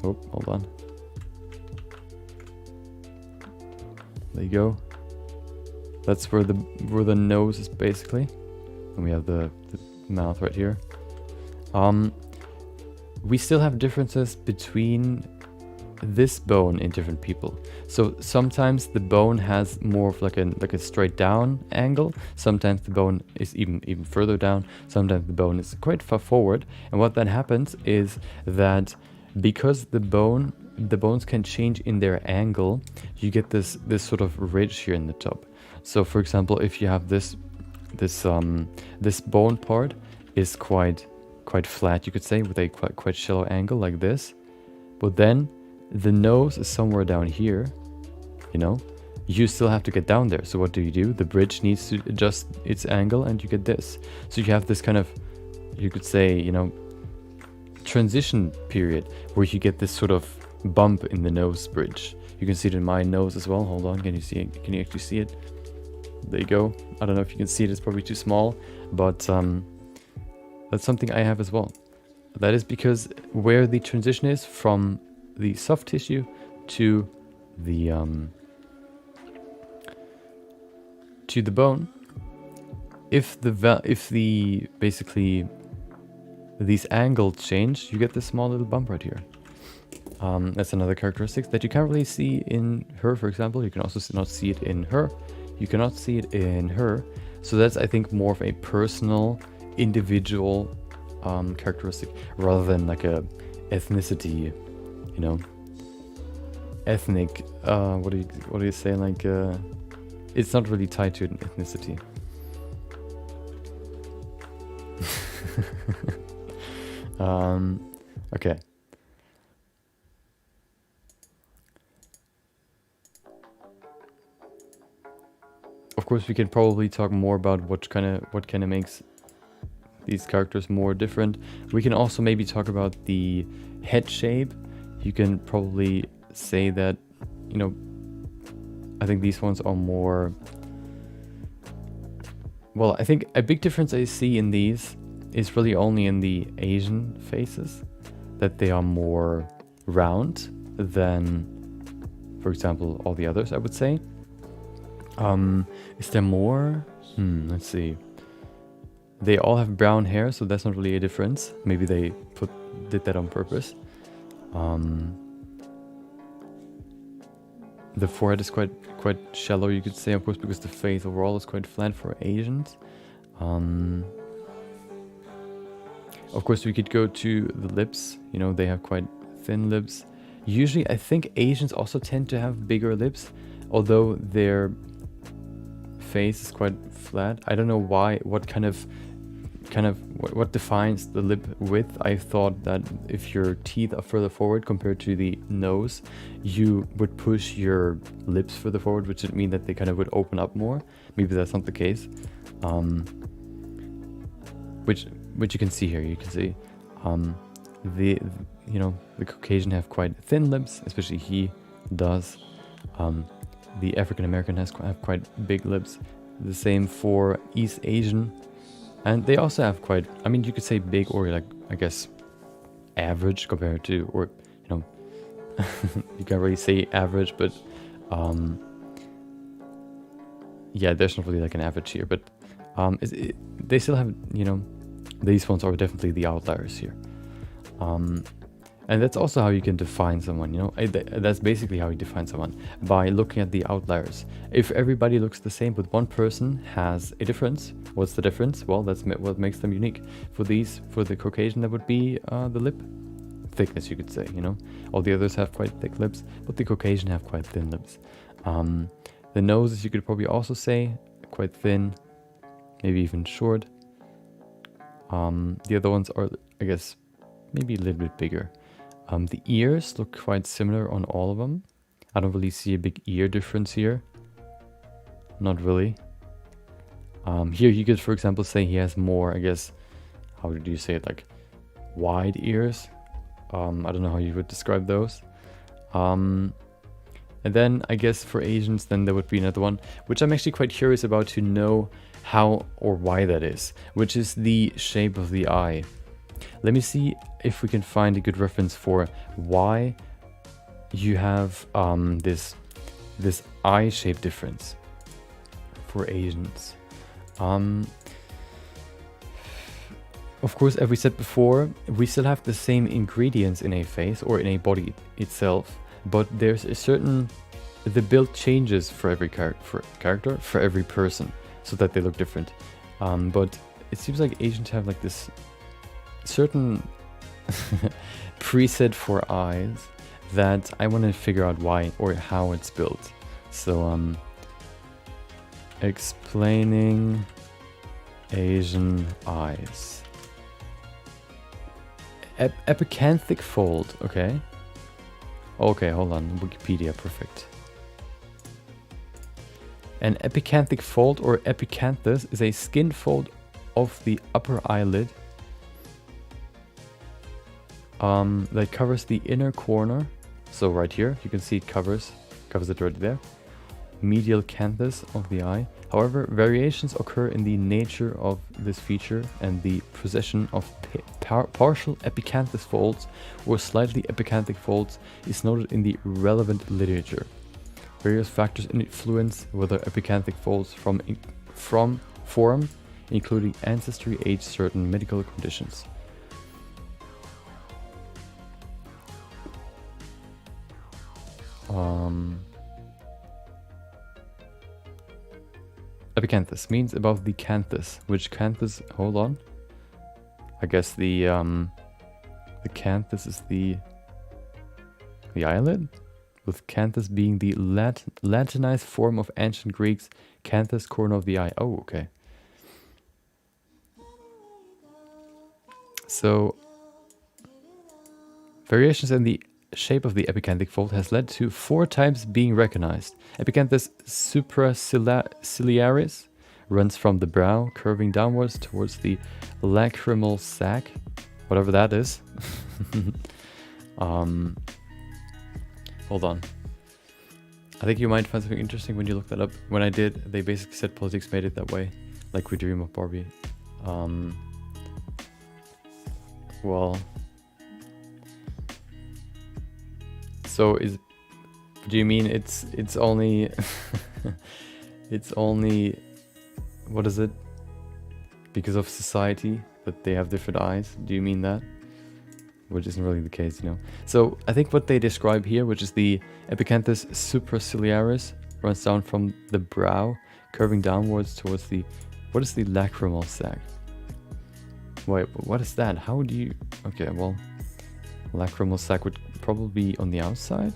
Oh, hold on. There you go. That's where the nose is basically. And we have the mouth right here. We still have differences between this bone in different people. So sometimes the bone has more of like a straight down angle. Sometimes the bone is even further down. Sometimes the bone is quite far forward. And what then happens is that because the bones can change in their angle, you get this sort of ridge here in the top. So for example, if you have this bone part is quite flat, you could say, with a quite shallow angle like this. But then the nose is somewhere down here, you know, you still have to get down there. So what do? The bridge needs to adjust its angle, and you get this. So you have this kind of, you could say, you know, transition period where you get this sort of bump in the nose bridge. You can see it in my nose as well. Hold on, can you see it? Can you actually see it? There you go. I don't know if you can see it, it's probably too small, but that's something I have as well. That is because where the transition is from the soft tissue to the bone, if basically these angles change, you get this small little bump right here. That's another characteristic that you can't really see in her, for example. You can also not see it in her. You cannot see it in her. So that's, I think, more of a personal, individual characteristic rather than like a ethnicity, you know, ethnic. What do you say? Like, it's not really tied to an ethnicity. Okay. Of course, we can probably talk more about what kind of makes these characters more different. We can also maybe talk about the head shape. You can probably say that, you know, I think these ones are more... Well, I think a big difference I see in these is really only in the Asian faces, that they are more round than, for example, all the others, I would say. Is there more? Let's see. They all have brown hair, so that's not really a difference. Maybe they did that on purpose. The forehead is quite shallow, you could say, of course, because the face overall is quite flat for Asians. Of course, we could go to the lips. You know, they have quite thin lips. Usually, I think Asians also tend to have bigger lips, although their face is quite flat. I don't know why. What defines the lip width? I thought that if your teeth are further forward compared to the nose, you would push your lips further forward, which would mean that they kind of would open up more. Maybe that's not the case. Which you can see here. You can see the Caucasian have quite thin lips, especially he does. The African American have quite big lips. The same for East Asian. And they also have quite, I mean, you could say big or like, I guess, average compared to, or, you know, you can't really say average, but, yeah, there's not really like an average here, but they still have, you know, these ones are definitely the outliers here. And that's also how you can define someone, you know, that's basically how you define someone, by looking at the outliers. If everybody looks the same, but one person has a difference, what's the difference? Well, that's what makes them unique. For the Caucasian, that would be the lip thickness, you could say, you know. All the others have quite thick lips, but the Caucasian have quite thin lips. The noses, you could probably also say, quite thin, maybe even short. The other ones are, I guess, maybe a little bit bigger. The ears look quite similar on all of them. I don't really see a big ear difference here. Not really. Here you could, for example, say he has more, I guess, how did you say it, like wide ears? I don't know how you would describe those. And then I guess for Asians, then there would be another one, which I'm actually quite curious about to know how or why that is, which is the shape of the eye. Let me see if we can find a good reference for why you have this eye shape difference for Asians. Of course, as we said before, we still have the same ingredients in a face or in a body itself, but there's a certain... the build changes for every character, for every person, so that they look different. But it seems like Asians have like this certain preset for eyes that I want to figure out why or how it's built. So explaining Asian eyes. Epicanthic fold, okay. Okay, hold on, Wikipedia, perfect. An epicanthic fold or epicanthus is a skin fold of the upper eyelid that covers the inner corner. So right here, you can see it covers it right there. Medial canthus of the eye. However, variations occur in the nature of this feature, and the possession of partial epicanthus folds or slightly epicanthic folds is noted in the relevant literature. Various factors influence whether epicanthic folds form, including ancestry, age, certain medical conditions. Epicanthus means above the canthus. Which canthus? Hold on. I guess the canthus is the eyelid, with canthus being the Latinized form of ancient Greeks, canthus, corner of the eye. Oh, okay. So variations in the shape of the epicanthic fold has led to 4 types being recognized. Epicanthus supraciliaris, runs from the brow, curving downwards towards the lacrimal sac, whatever that is. Hold on. I think you might find something interesting when you look that up. When I did, they basically said politics made it that way, like We Dream of Barbie. Well, so do you mean it's only it's only, what is it, because of society that they have different eyes? Do you mean that? Which isn't really the case, you know. So I think what they describe here, which is the epicanthus supraciliaris, runs down from the brow, curving downwards towards the, what is the lacrimal sac? Wait, what is that? How do you, okay, well, lacrimal sac would probably be on the outside.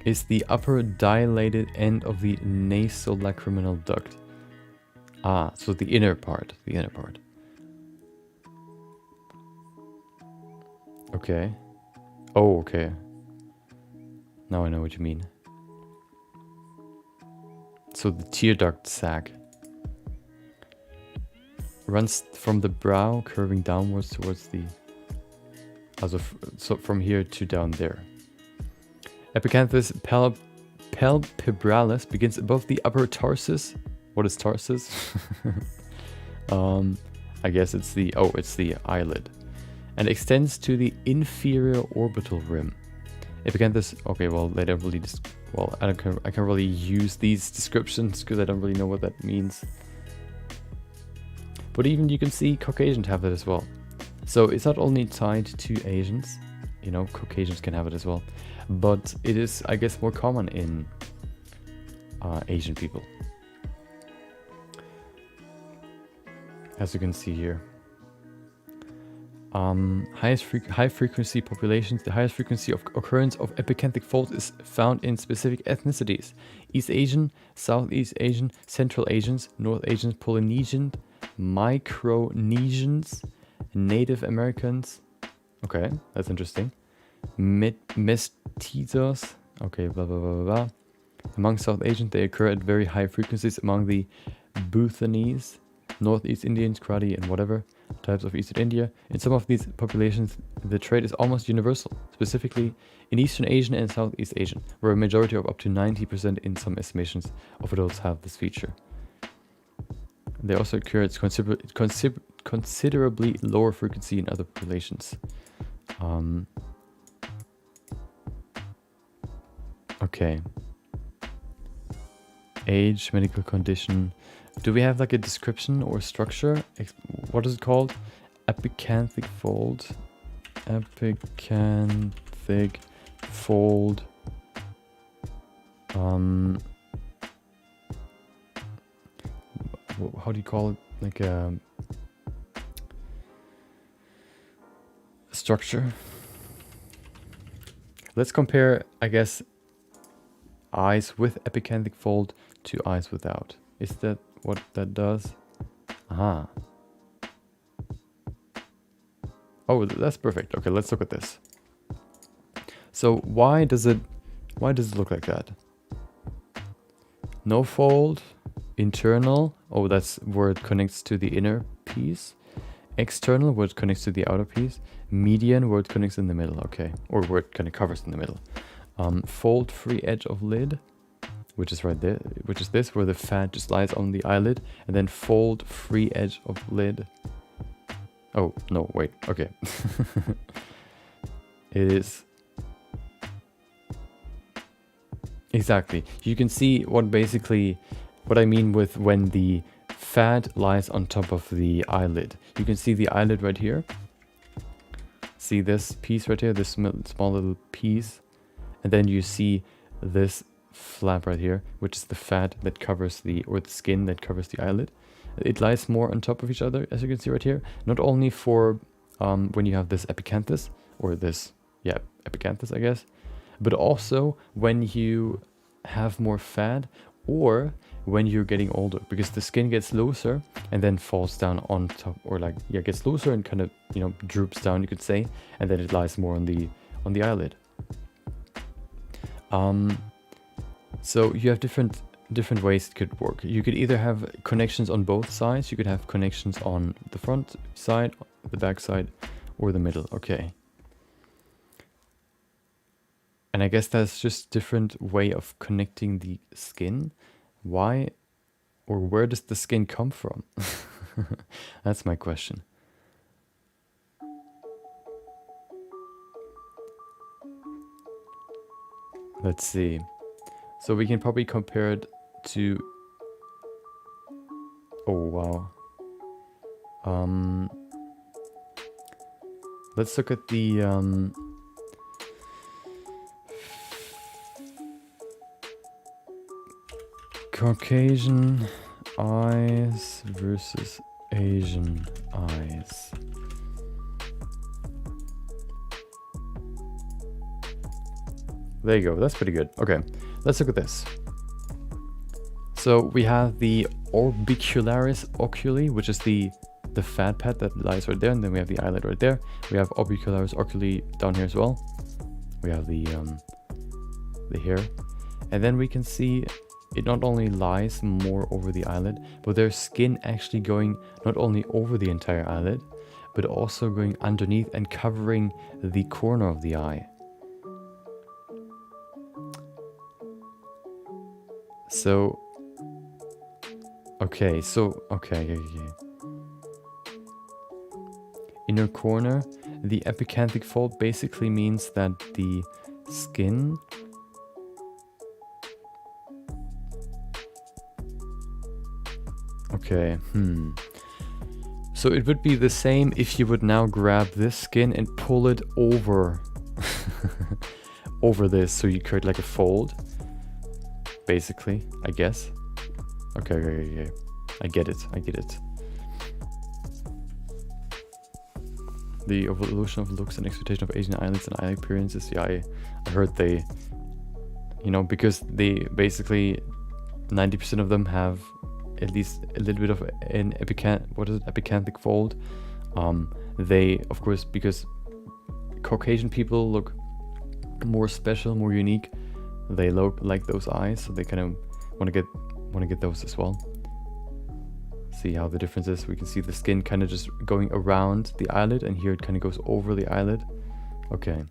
Is the upper dilated end of the nasolacriminal duct. Ah, so the inner part, Okay. Oh, okay. Now I know what you mean. So the tear duct sac runs from the brow, curving downwards towards the, so from here to down there. Epicanthus palpebralis begins above the upper tarsus. What is tarsus? I guess it's the, oh, it's the eyelid. And extends to the inferior orbital rim. Epicanthus, okay, well, they don't really I can't really use these descriptions because I don't really know what that means. But even you can see Caucasians have that as well. So it's not only tied to Asians, you know, Caucasians can have it as well. But it is, I guess, more common in Asian people. As you can see here. High frequency populations. The highest frequency of occurrence of epicanthic folds is found in specific ethnicities: East Asian, Southeast Asian, Central Asians, North Asians, Polynesian, Micronesians, Native Americans. Okay, that's interesting. Mestizos. Okay, blah blah blah blah blah. Among South Asians, they occur at very high frequencies. Among the Bhutanese, Northeast Indians, Kharti, and whatever types of Eastern India. In some of these populations, the trait is almost universal, specifically in Eastern Asian and Southeast Asian, where a majority of up to 90% in some estimations of adults have this feature. They also occur at considerably lower frequency in other populations. Okay. Age, medical condition. Do we have like a description or structure? What is it called? Epicanthic fold. Epicanthic fold. How do you call it? Like a structure. Let's compare, I guess, eyes with epicanthic fold to eyes without. Is that what that does? Aha. Oh, that's perfect. Okay, let's look at this. So why does it look like that? No fold, internal. Oh, that's where it connects to the inner piece. External, where it connects to the outer piece. Median, where it connects in the middle. Okay, or where it kind of covers in the middle. Fold free edge of lid, which is right there, which is this, where the fat just lies on the eyelid, and then fold free edge of lid. Oh, no, wait, okay. It is. Exactly. You can see what I mean with when the fat lies on top of the eyelid. You can see the eyelid right here. See this piece right here, this small little piece. And then you see this flap right here, which is the fat that covers or the skin that covers the eyelid. It lies more on top of each other, as you can see right here. Not only for when you have this epicanthus, or this, yeah, epicanthus, I guess, but also when you have more fat, or when you're getting older, because the skin gets looser and then falls down on top, or like, yeah, gets looser and kind of, you know, droops down, you could say, and then it lies more on the eyelid. So you have different different ways it could work. You could either have connections on both sides, you could have connections on the front side, the back side, or the middle. Okay. And I guess that's just different way of connecting the skin. Why or where does the skin come from? That's my question. Let's see. So we can probably compare it to... Oh, wow. Let's look at the... Caucasian eyes versus Asian eyes. There you go, that's pretty good. Okay, let's look at this. So we have the orbicularis oculi, which is the fat pad that lies right there, and then we have the eyelid right there. We have orbicularis oculi down here as well. We have the hair, and then we can see it not only lies more over the eyelid, but there's skin actually going not only over the entire eyelid, but also going underneath and covering the corner of the eye. So, okay. Inner corner, the epicanthic fold basically means that the skin So it would be the same if you would now grab this skin and pull it over over this, so you create like a fold, basically, I guess. Okay. I get it. The evolution of looks and expectation of Asian eyelids and eye appearances. Yeah, I heard they, because they basically 90% of them have at least a little bit of an epicanthic fold. They, of course, because Caucasian people look more special, more unique, they look like those eyes, so they kind of want to get those as well. See how the difference is. We can see the skin kind of just going around the eyelid, and here it kind of goes over the eyelid. Okay.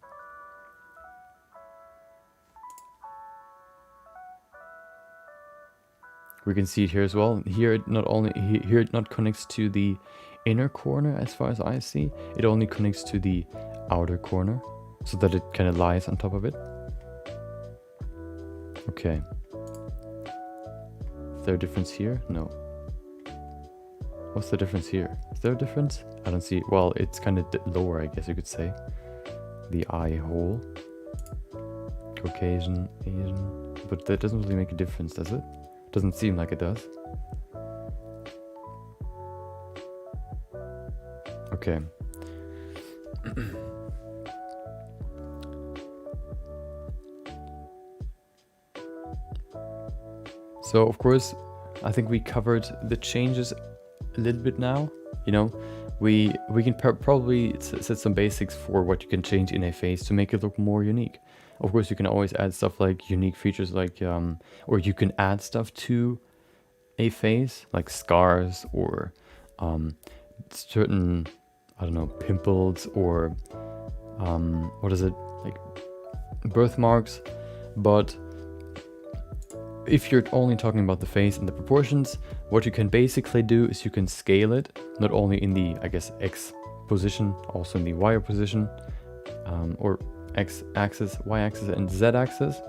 We can see it here as well. Here it not connects to the inner corner as far as I see. It only connects to the outer corner, so that it kind of lies on top of it. Okay. Is there a difference here? No. What's the difference here? Is there a difference? I don't see. Well, it's kind of lower, I guess you could say. The eye hole. Caucasian, Asian. But that doesn't really make a difference, does it? Doesn't seem like it does. Okay. So of course, I think we covered the changes a little bit now. We can probably set some basics for what you can change in a face to make it look more unique. Of course, you can always add stuff like unique features, like or you can add stuff to a face, like scars or certain, I don't know, pimples or what is it, like birthmarks. But if you're only talking about the face and the proportions, what you can basically do is you can scale it, not only in the, I guess, X position, also in the Y position, or X axis, Y axis, and Z axis.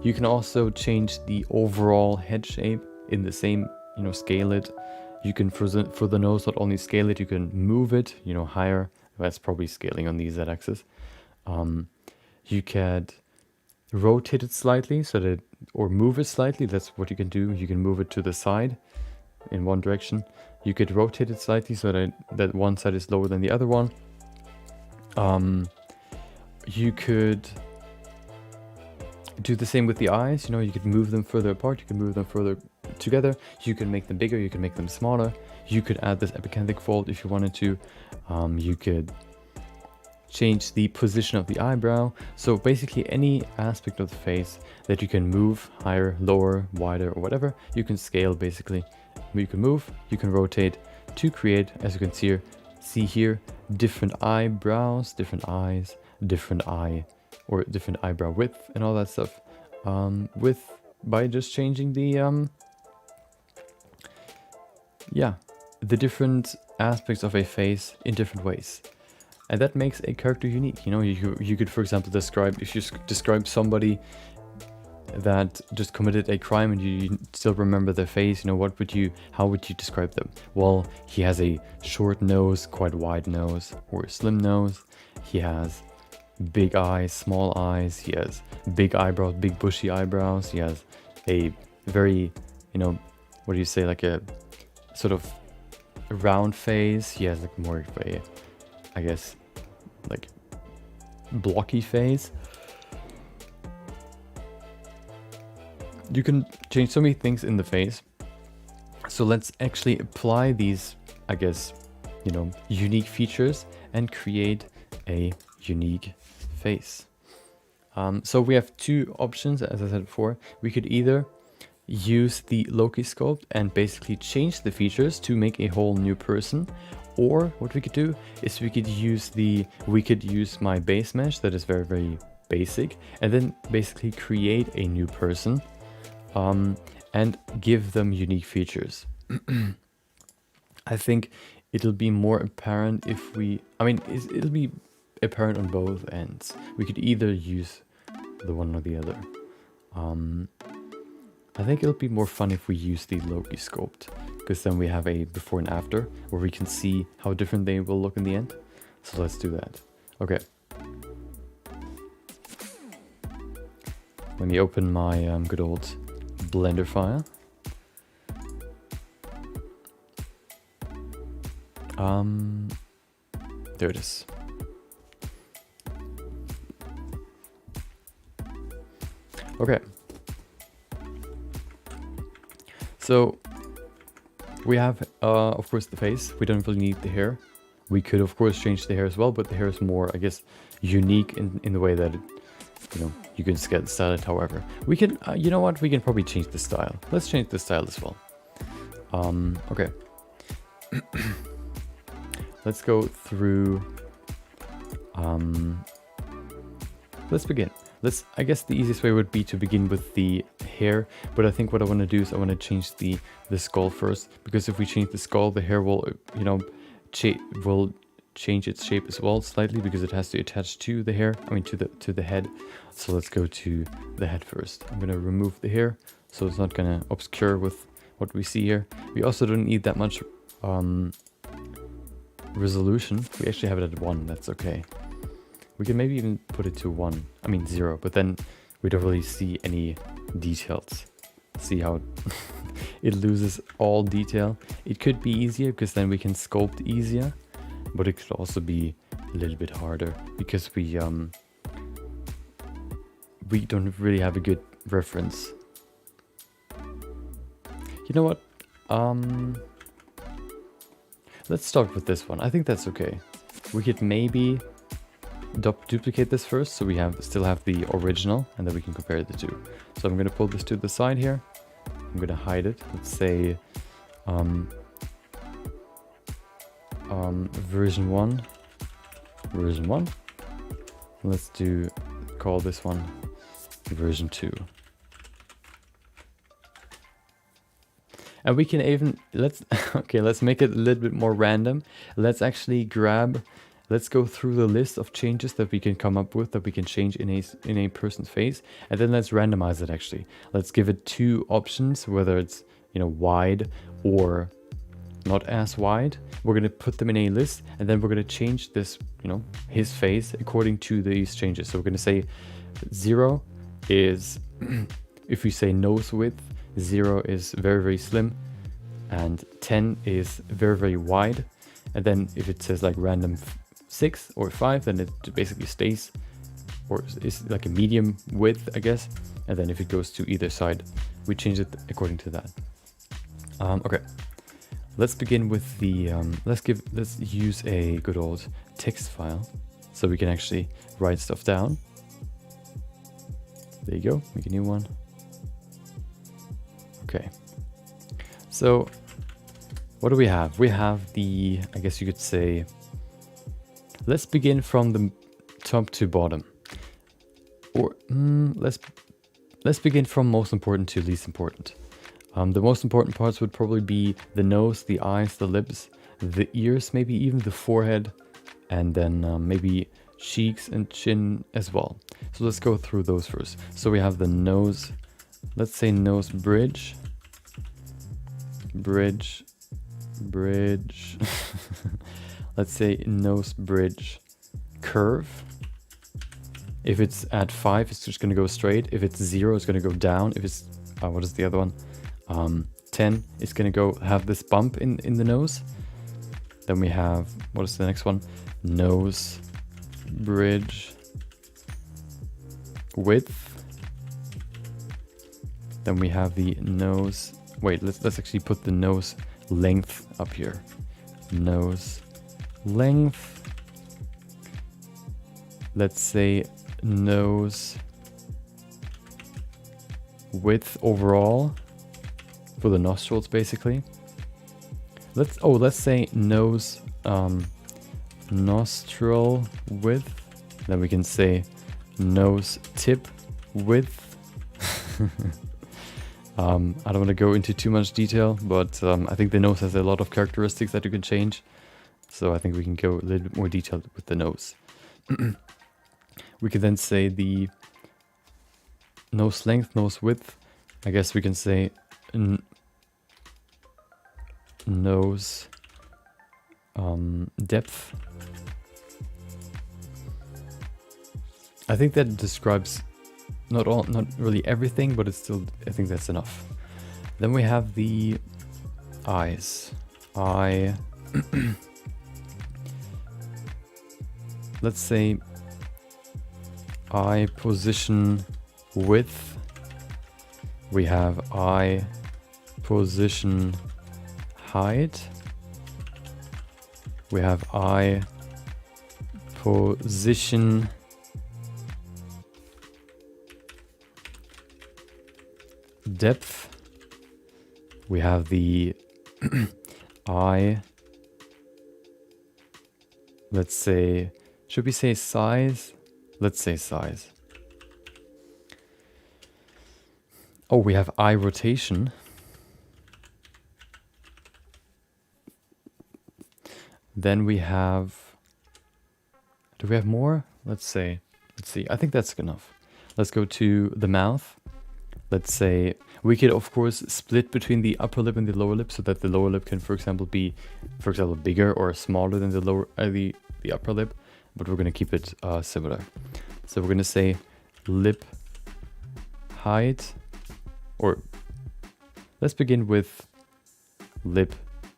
You can also change the overall head shape in the same, scale it. You can, for the nose, not only scale it, you can move it, higher. That's probably scaling on the Z axis. You could rotate it slightly or move it slightly. That's what you can do. You can move it to the side in one direction. You could rotate it slightly so that one side is lower than the other one. You could do the same with the eyes. You could move them further apart. You can move them further together. You can make them bigger. You can make them smaller. You could add this epicanthic fold if you wanted to. You could change the position of the eyebrow. So basically any aspect of the face that you can move higher, lower, wider, or whatever, you can scale basically. You can move, you can rotate to create, as you can see here, different eyebrows, different eyes, different eye, or different eyebrow width and all that stuff. By just changing the the different aspects of a face in different ways. And that makes a character unique. You know, you could, for example, if you describe somebody that just committed a crime and you still remember their face, you know, how would you describe them? Well, he has a short nose, quite wide nose, or a slim nose. He has big eyes, small eyes. He has big eyebrows, big bushy eyebrows. He has a very, you know, what do you say, like a sort of round face. He has like more of a, I guess, like blocky face. You can change so many things in the face. So let's actually apply these, I guess, you know, unique features and create a unique face. So we have two options, as I said before. We could either use the Loki sculpt and basically change the features to make a whole new person, or what we could do is we could use my base mesh that is very, very basic, and then basically create a new person and give them unique features. I think it'll be more apparent if it'll be apparent on both ends. We could either use the one or the other. I think it'll be more fun if we use the Loki sculpt, because then we have a before and after where we can see how different they will look in the end. So let's do that. Okay. Let me open my good old Blender file. There it is. Okay. So we have, of course, the face. We don't really need the hair. We could, of course, change the hair as well, but the hair is more, I guess, unique in the way that it, you know, you can style it however. We can, you know what? We can probably change the style. Let's change the style as well. Okay. Let's go through. Let's begin. I guess the easiest way would be to begin with the hair, but I think what I want to do is I want to change the skull first, because if we change the skull, the hair will, you know, will change its shape as well slightly, because it has to attach to the hair, to the head. So let's go to the head first. I'm gonna remove the hair so it's not gonna obscure with what we see here. We also don't need that much resolution. We actually have it at 1, that's okay. We can maybe even put it to 0, but then we don't really see any details. See how it loses all detail. It could be easier because then we can sculpt easier, but it could also be a little bit harder because we don't really have a good reference. You know what? Let's start with this one. I think that's okay. We could maybe duplicate this first, so we still have the original, and then we can compare the two. So I'm going to pull this to the side here. I'm going to hide it. Let's say version 1. Let's call this one version 2. And we can even let's make it a little bit more random. Let's go through the list of changes that we can come up with, that we can change in a person's face, and then let's randomize it. Actually, let's give it 2 options, whether it's, you know, wide or not as wide. We're gonna put them in a list, and then we're gonna change this, you know, his face according to these changes. So we're gonna say 0 is if we say nose width, 0 is very, very slim, and 10 is very, very wide. And then if it says like random 6 or 5, then it basically stays, or is like a medium width, I guess. And then if it goes to either side, we change it according to that. Okay, let's begin with the let's use a good old text file. so we can actually write stuff down. There you go, make a new one. Okay, so what do we have? We have the, I guess you could say, let's begin from the top to bottom. Or let's begin from most important to least important. The most important parts would probably be the nose, the eyes, the lips, the ears, maybe even the forehead, and then maybe cheeks and chin as well. So let's go through those first. So we have the nose, let's say nose bridge, let's say nose bridge curve. If it's at 5, it's just going to go straight. If it's 0, it's going to go down. If it's, what is the other one? 10, it's going to go have this bump in the nose. Then we have, what is the next one? Nose bridge width. Then we have the nose, wait, let's actually put the nose length up here. Nose length. Let's say nose width overall for the nostrils, basically. Let's say nose nostril width. Then we can say nose tip width. I don't want to go into too much detail, but I think the nose has a lot of characteristics that you can change. So I think we can go a little bit more detailed with the nose. We can then say the nose length, nose width. I guess we can say nose depth. I think that describes not really everything, but it's still, I think that's enough. Then we have the eyes. Let's say eye position width. We have eye position height. We have eye position depth. We have the eye, let's say, should we say size? Let's say size. Oh, we have eye rotation. Then we have, do we have more? Let's see. I think that's enough. Let's go to the mouth. Let's say we could of course split between the upper lip and the lower lip so that the lower lip can, for example, be, bigger or smaller than the lower the upper lip, but we're gonna keep it similar. So we're gonna say lip height, or let's begin with lip,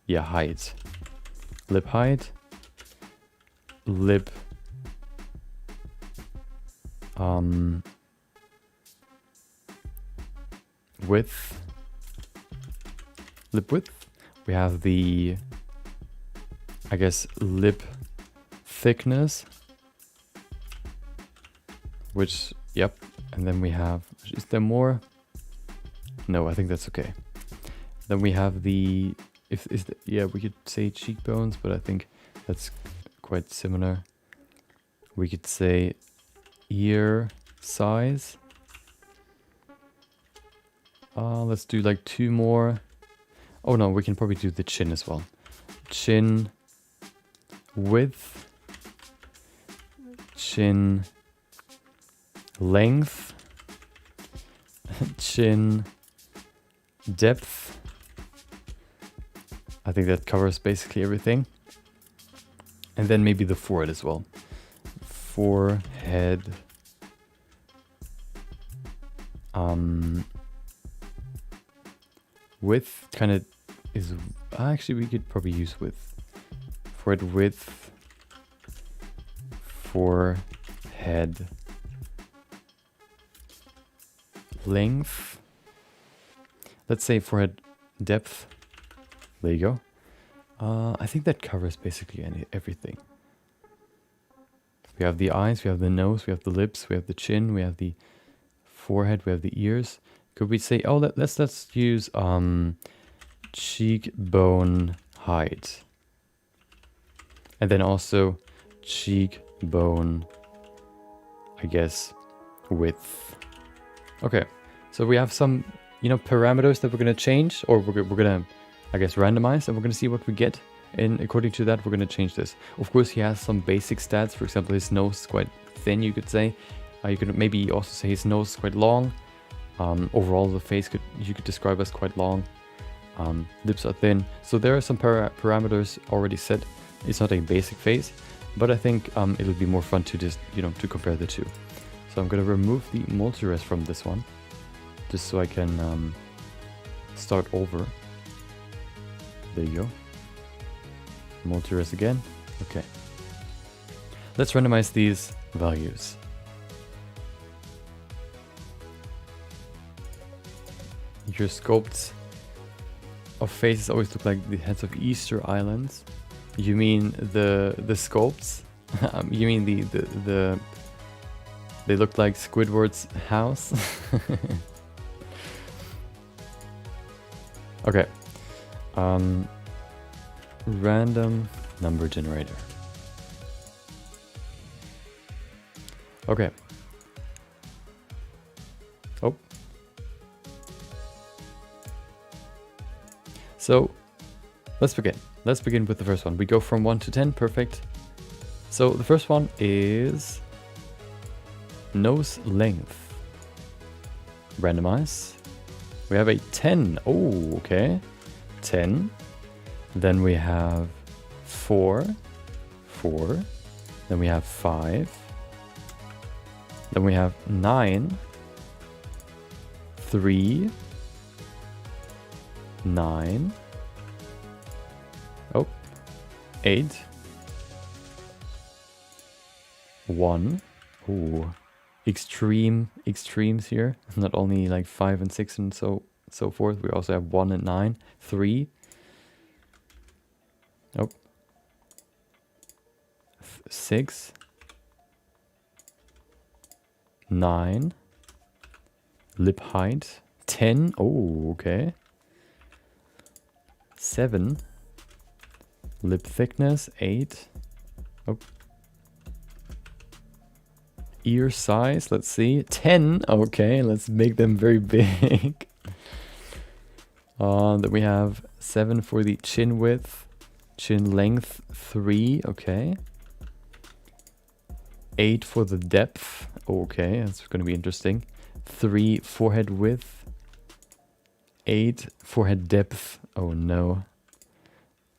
height. Lip height, lip width, lip width. We have the, I guess, lip thickness, which, yep. And then we have, is there more? No, I think that's okay. Then we have the, we could say cheekbones, but I think that's quite similar. We could say ear size. Let's do like 2 more. Oh no, we can probably do the chin as well. Chin width, chin length, chin depth. I think that covers basically everything. And then maybe the forehead as well. Forehead. Width kind of is, actually we could probably use width. Forehead width. Forehead length. Let's say forehead depth. There you go. I think that covers basically everything. We have the eyes, we have the nose, we have the lips, we have the chin, we have the forehead, we have the ears. Could we say, oh, let's use cheekbone height. And then also cheekbone, I guess, width. Okay, so we have some, you know, parameters that we're going to change, or we're going to, I guess, randomize, and we're going to see what we get. And according to that, we're going to change this. Of course, he has some basic stats. For example, his nose is quite thin, you could say. You could maybe also say his nose is quite long. Overall, the face you could describe as quite long. Lips are thin. So there are some parameters already set. It's not a basic face, but I think it'll be more fun to just, you know, to compare the two. So I'm going to remove the multi-res from this one, just so I can start over. There you go. Multi-res again. Okay. Let's randomize these values. Your sculpts of faces always look like the heads of Easter Islands. You mean the sculpts? You mean the they look like Squidward's house? Okay. Random number generator. Okay. Oh. So, let's begin. Let's begin with the first one. We go from 1 to 10, perfect. So the first one is nose length. Randomize. We have a 10. Oh, okay. 10. Then we have 4. 4. Then we have 5. Then we have 9. 3. 9. Oh. 8. 1. Ooh. Extremes here. Not only like 5 and 6 and so forth. We also have 1 and 9. 3. Oh. 6. 9. Lip height. 10. Oh, okay. 7. Lip thickness. 8. Oh. Ear size, let's see. 10. Okay, let's make them very big. Then we have 7 for the chin width. Chin length, 3. Okay. 8 for the depth. Okay, that's going to be interesting. 3 forehead width. 8 forehead depth. Oh no.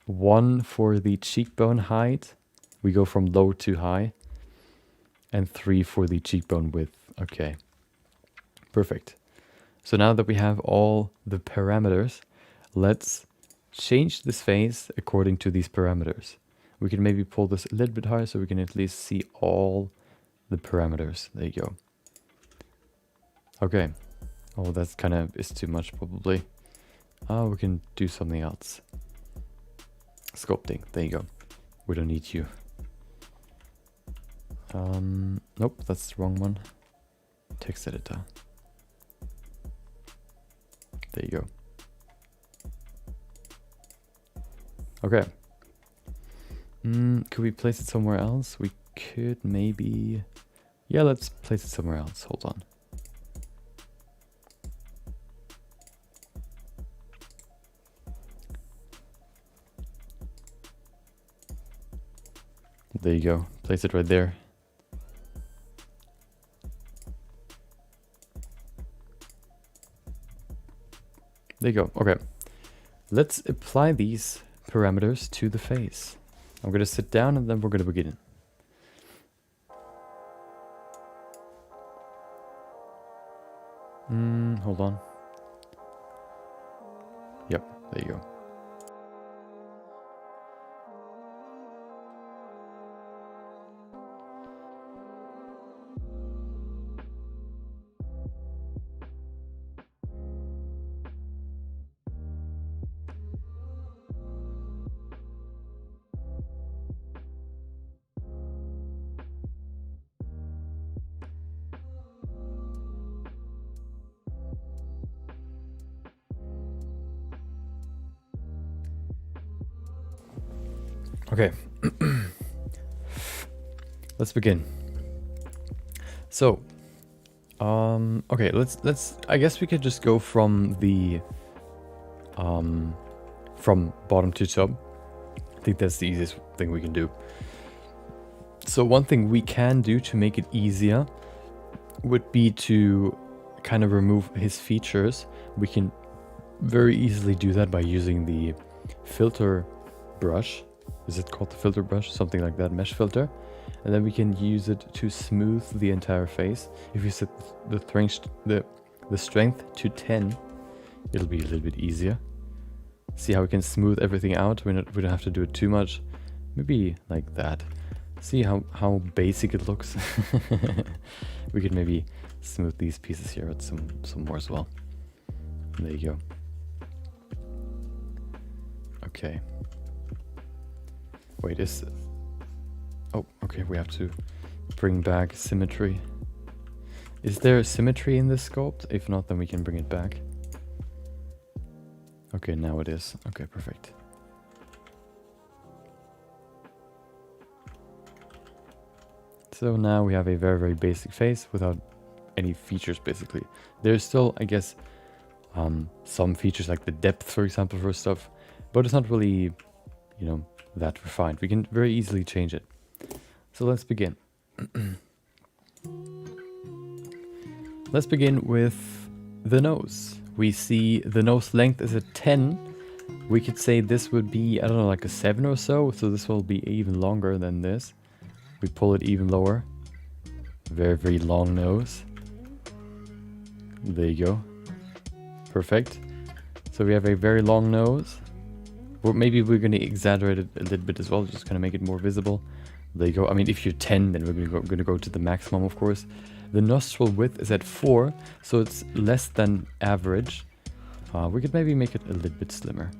1 for the cheekbone height. We go from low to high. And 3 for the cheekbone width. Okay. Perfect. So now that we have all the parameters, let's change this face according to these parameters. We can maybe pull this a little bit higher so we can at least see all the parameters. There you go. Okay. Oh, that's kind of is too much probably. Oh, we can do something else. Sculpting. There you go. We don't need you. Nope, that's the wrong one. Text editor. There you go. Okay. Could we place it somewhere else? We could maybe... Yeah, let's place it somewhere else. Hold on. There you go. Place it right there. There you go. Okay. Let's apply these parameters to the face. I'm going to sit down and then we're going to begin. Hold on. Yep, there you go. Okay. Let's begin. So, okay, let's I guess we could just go from the from bottom to top. I think that's the easiest thing we can do. So one thing we can do to make it easier would be to kind of remove his features. We can very easily do that by using the filter brush. Is it called the filter brush? Something like that, mesh filter. And then we can use it to smooth the entire face. If you set the strength to 10, it'll be a little bit easier. See how we can smooth everything out? We don't have to do it too much. Maybe like that. See how basic it looks. We could maybe smooth these pieces here with some more as well. There you go. Okay. Wait, oh, okay, we have to bring back symmetry. Is there symmetry in this sculpt? If not, then we can bring it back. Okay, now it is. Okay, perfect. So now we have a very, very basic face without any features, basically. There's still, I guess, some features like the depth, for example, for stuff, but it's not really, you know, that refined. We can very easily change it. So let's begin. Let's begin with the nose. We see the nose length is at 10. We could say this would be, I don't know, like a 7 or so. So this will be even longer than this. We pull it even lower. Very, very long nose. There you go. Perfect. So we have a very long nose. Or maybe we're going to exaggerate it a little bit as well, just kind of make it more visible. There you go. I mean, if you're 10, then we're going to go to the maximum, of course. The nostril width is at 4, so it's less than average. We could maybe make it a little bit slimmer.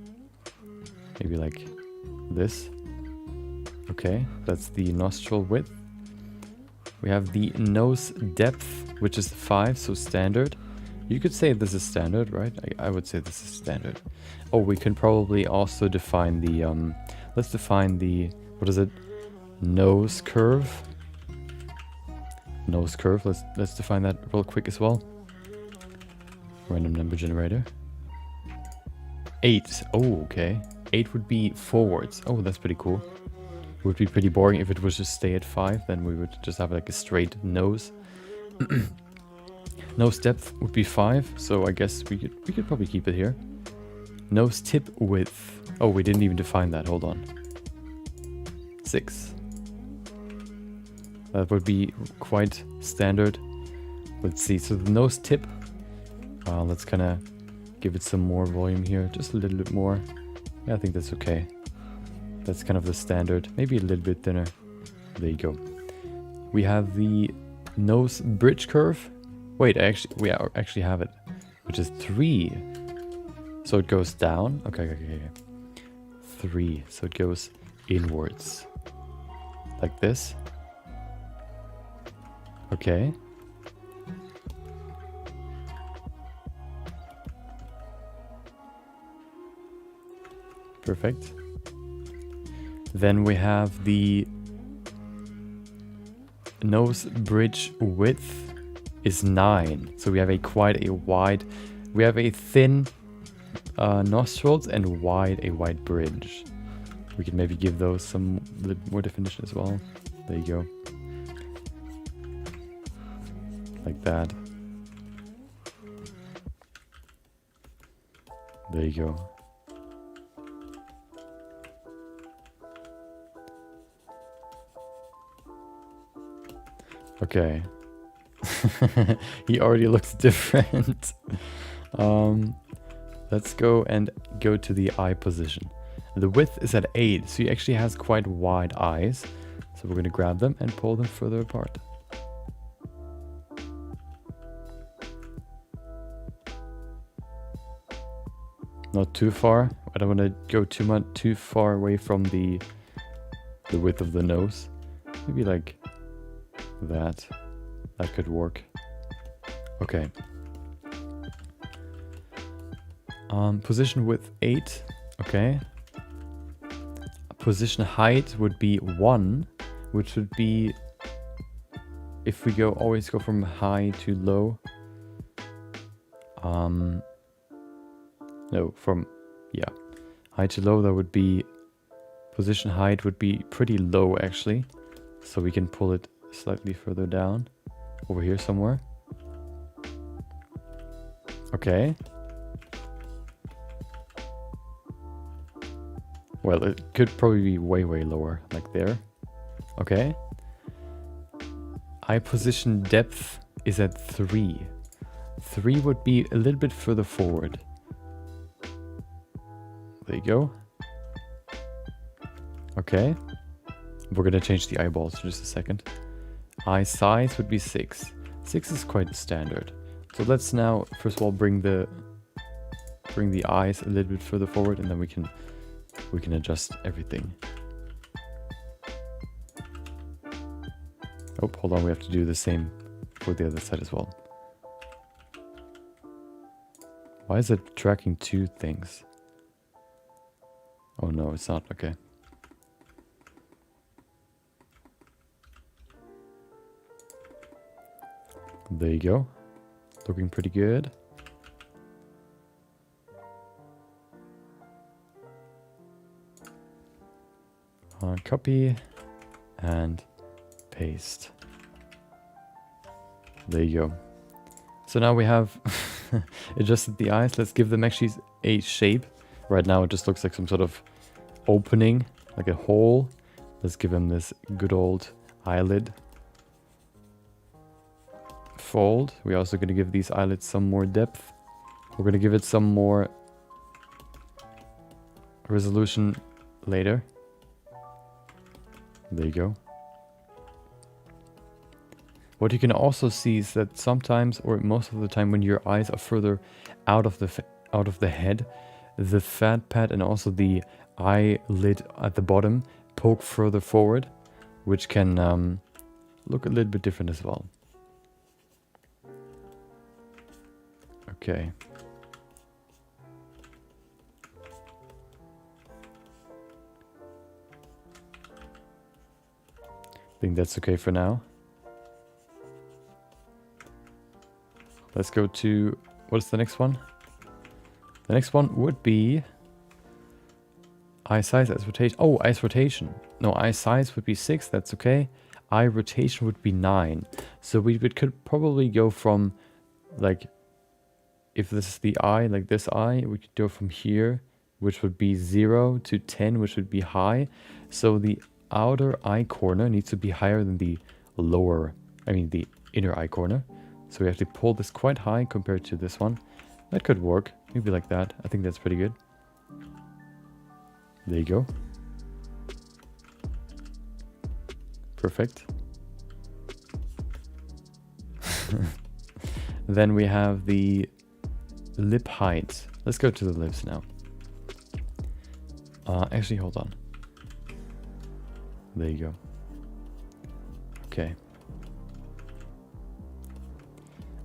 Maybe like this. Okay, that's the nostril width. We have the nose depth, which is 5, so standard. You could say this is standard, right? I would say this is standard. Oh, we can probably also define the, let's define the, what is it? Nose curve. Nose curve, let's define that real quick as well. Random number generator. 8, oh, okay. 8 would be forwards. Oh, that's pretty cool. It would be pretty boring if it was just stay at 5, then we would just have like a straight nose. Nose depth would be 5, so I guess we could probably keep it here. Nose tip width. Oh, we didn't even define that. Hold on. 6. That would be quite standard. Let's see. So the nose tip. Let's kind of give it some more volume here, just a little bit more. Yeah, I think that's okay. That's kind of the standard. Maybe a little bit thinner. There you go. We have the nose bridge curve. Wait, we actually have it, which is 3. So it goes down. Okay. 3. So it goes inwards. Like this. Okay. Perfect. Then we have the nose bridge width is 9. So we have we have a thin nostrils and a wide bridge. We can maybe give those some little more definition as well. There you go. Like that. There you go. Okay. He already looks different. Let's go to the eye position. The width is at 8, so he actually has quite wide eyes. So we're going to grab them and pull them further apart. Not too far. I don't want to go too far away from the width of the nose. Maybe like that. That could work. Okay. Position width 8. Okay. position height would be 1, which would be, if we always go from high to low, no, from, yeah, high to low, that would be, position height would be pretty low actually. So we can pull it slightly further down, over here somewhere. Okay. Well, it could probably be way, way lower, like there. Okay. Eye position depth is at 3. 3 would be a little bit further forward. There you go. Okay. We're gonna change the eyeballs for just a second. Eye size would be 6. 6 is quite standard. So let's now, first of all, bring the eyes a little bit further forward, and then we can adjust everything. Oh, hold on, we have to do the same for the other side as well. Why is it tracking 2 things? Oh no, it's not. Okay. There you go. Looking pretty good. Copy and paste. There you go. So now we have adjusted the eyes. Let's give them actually a shape. Right now it just looks like some sort of opening, like a hole. Let's give them this good old eyelid fold. We're also going to give these eyelids some more depth. We're going to give it some more resolution later. There you go. What you can also see is that sometimes, or most of the time, when your eyes are further out of the head, the fat pad and also the eyelid at the bottom poke further forward, which can look a little bit different as well. Okay. I think that's okay for now. Let's go to, what's the next one? The next one would be eye size, eyes rotation. Oh, eyes rotation. No, eye size would be 6, that's okay. Eye rotation would be 9. So we could probably go from, like, if this is the eye, like this eye, we could go from here, which would be 0 to 10, which would be high. So the outer eye corner needs to be higher than the the inner eye corner. So we have to pull this quite high compared to this one. That could work, maybe like that. I think that's pretty good. There you go. Perfect. Then we have the lip height. Let's go to the lips now. Actually, hold on. There you go. Okay.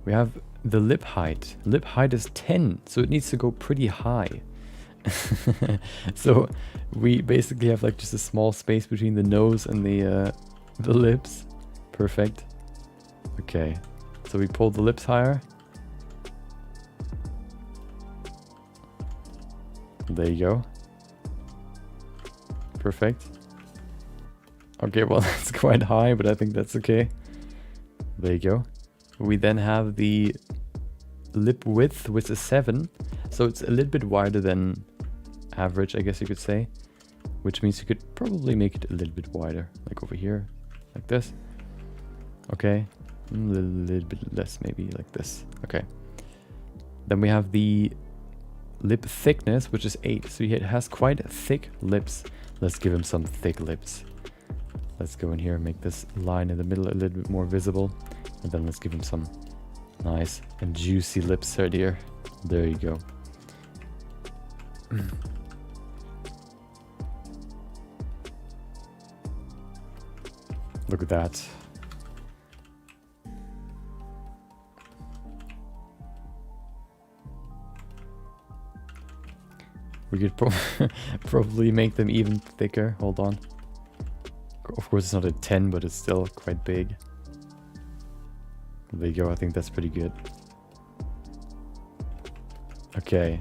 We have the lip height. Lip height is 10, so it needs to go pretty high. So we basically have like just a small space between the nose and the lips. Perfect. Okay. So we pull the lips higher. There you go. Perfect. Okay, well, that's quite high, but I think that's okay. There you go. We then have the lip width, which is 7. So it's a little bit wider than average, I guess you could say. Which means you could probably make it a little bit wider. Like over here, like this. Okay. A little bit less, maybe like this. Okay. Then we have the lip thickness, which is 8. So it has quite thick lips. Let's give him some thick lips. Let's go in here and make this line in the middle a little bit more visible. And then let's give him some nice and juicy lips right here. There you go. Look at that. We could probably make them even thicker. Hold on. Of course, it's not a 10, but it's still quite big. There you go. I think that's pretty good. Okay.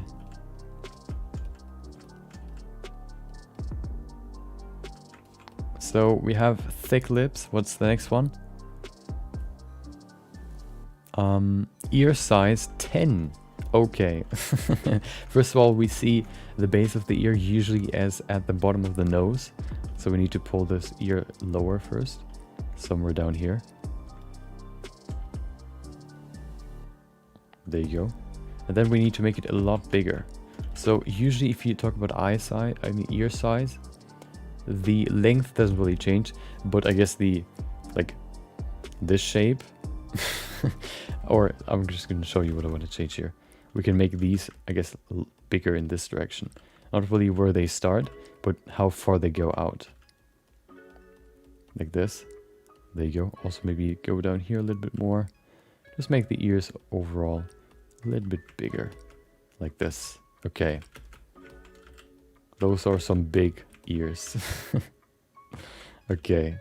So we have thick lips. What's the next one? Ear size 10. Okay. First of all, we see the base of the ear usually as at the bottom of the nose. So we need to pull this ear lower first. Somewhere down here. There you go. And then we need to make it a lot bigger. So usually if you talk about ear size, the length doesn't really change, but I guess this shape, or I'm just going to show you what I want to change here. We can make these, I guess, bigger in this direction. Not really where they start, but how far they go out. Like this. There you go. Also maybe go down here a little bit more. Just make the ears overall a little bit bigger. Like this. Okay. Those are some big ears. Okay.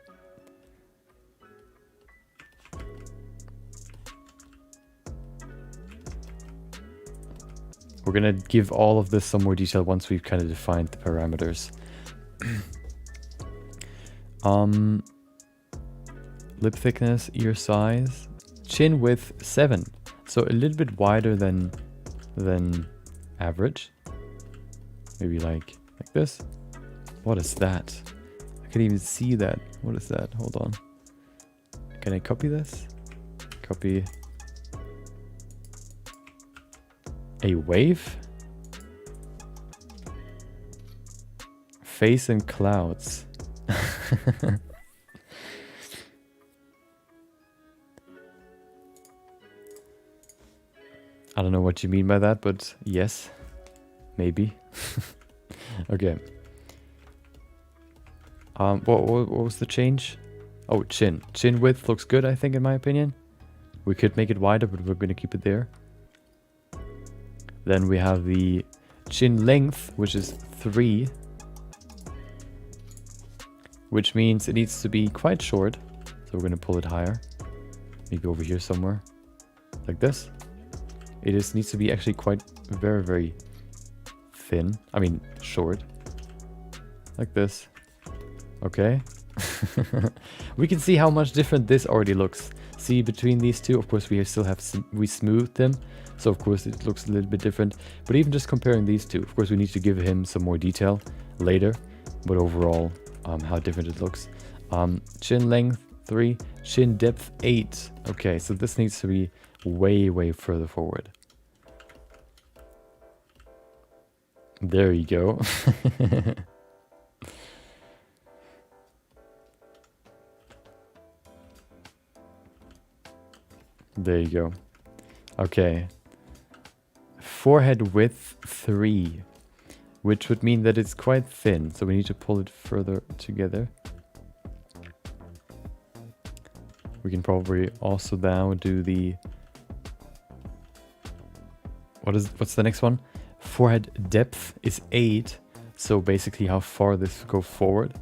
We're gonna give all of this some more detail once we've kind of defined the parameters. Lip thickness, ear size, chin width 7. So a little bit wider than average. Maybe like this. What is that? I can't even see that. What is that? Hold on. Can I copy this? Copy. A wave? Face and clouds. I don't know what you mean by that, but yes. Maybe. Okay. What was the change? Oh, chin. Chin width looks good, I think, in my opinion. We could make it wider, but we're going to keep it there. Then we have the chin length, which is 3. Which means it needs to be quite short. So we're going to pull it higher. Maybe over here somewhere. Like this. It needs to be actually quite very, very thin. I mean, short. Like this. Okay. We can see how much different this already looks. See, between these two, of course, we still have we smoothed them. So, of course, it looks a little bit different. But even just comparing these two, of course, we need to give him some more detail later. But overall, how different it looks. Chin length 3, chin depth 8. Okay, so this needs to be way, way further forward. There you go. There you go. Okay. Forehead width 3, which would mean that it's quite thin, so we need to pull it further together. We can probably also now do the... What's the next one? Forehead depth is 8, so basically how far this go forward.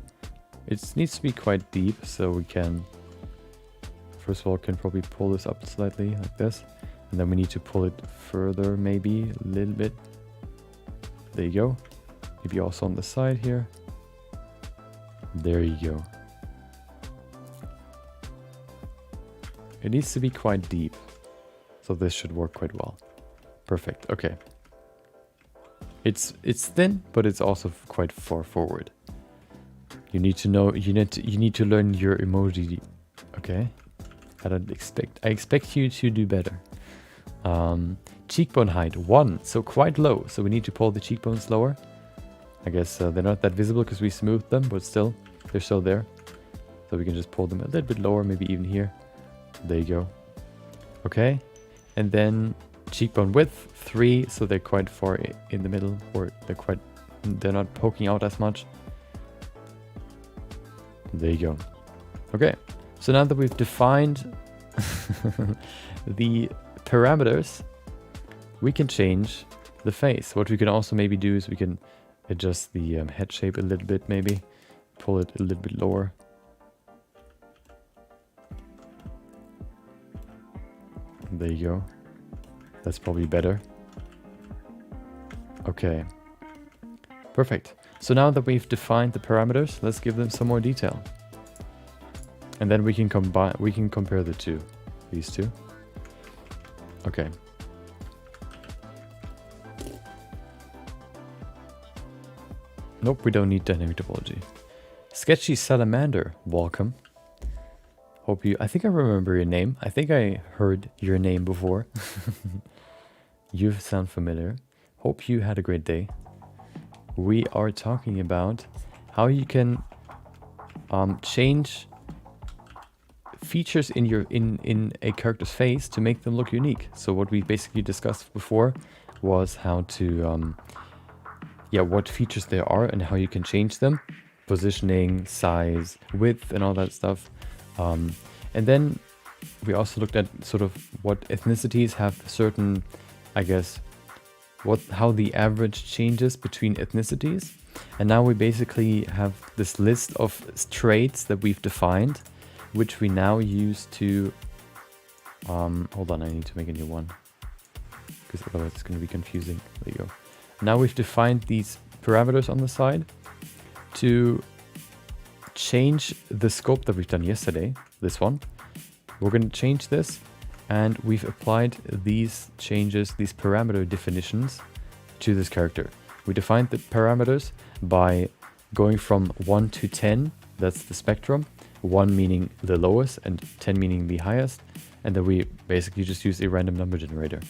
It needs to be quite deep, so we can... First of all, can probably pull this up slightly, like this. And then we need to pull it further, maybe, a little bit. There you go. Maybe also on the side here. There you go. It needs to be quite deep. So this should work quite well. Perfect, okay. It's thin, but it's also quite far forward. You need to know, you need to learn your emoji. Okay. I expect you to do better. Cheekbone height 1, so quite low. So we need to pull the cheekbones lower. I guess they're not that visible because we smoothed them, but still, they're still there. So we can just pull them a little bit lower, maybe even here. There you go. Okay, and then cheekbone width 3, so they're quite far in the middle, or they're not poking out as much. There you go. Okay, so now that we've defined the parameters, we can change the face. What we can also maybe do is we can adjust the head shape a little bit, maybe. Pull it a little bit lower. There you go. That's probably better. Okay. Perfect. So now that we've defined the parameters, let's give them some more detail. And then we can compare the two. These two. Okay. Nope, we don't need dynamic topology. Sketchy Salamander, welcome. Hope you... I think I remember your name. I think I heard your name before. You sound familiar. Hope you had a great day. We are talking about how you can change features in a character's face to make them look unique. So what we basically discussed before was how to what features there are and how you can change them, positioning, size, width, and all that stuff. And then we also looked at sort of what ethnicities have certain, I guess, how the average changes between ethnicities. And now we basically have this list of traits that we've defined, which we now use to hold on, I need to make a new one because otherwise it's going to be confusing. There you go. Now we've defined these parameters on the side to change the scope that we've done yesterday, this one. We're going to change this, and we've applied these changes, these parameter definitions to this character. We defined the parameters by going from 1 to 10, that's the spectrum, 1 meaning the lowest and 10 meaning the highest, and then we basically just use a random number generator.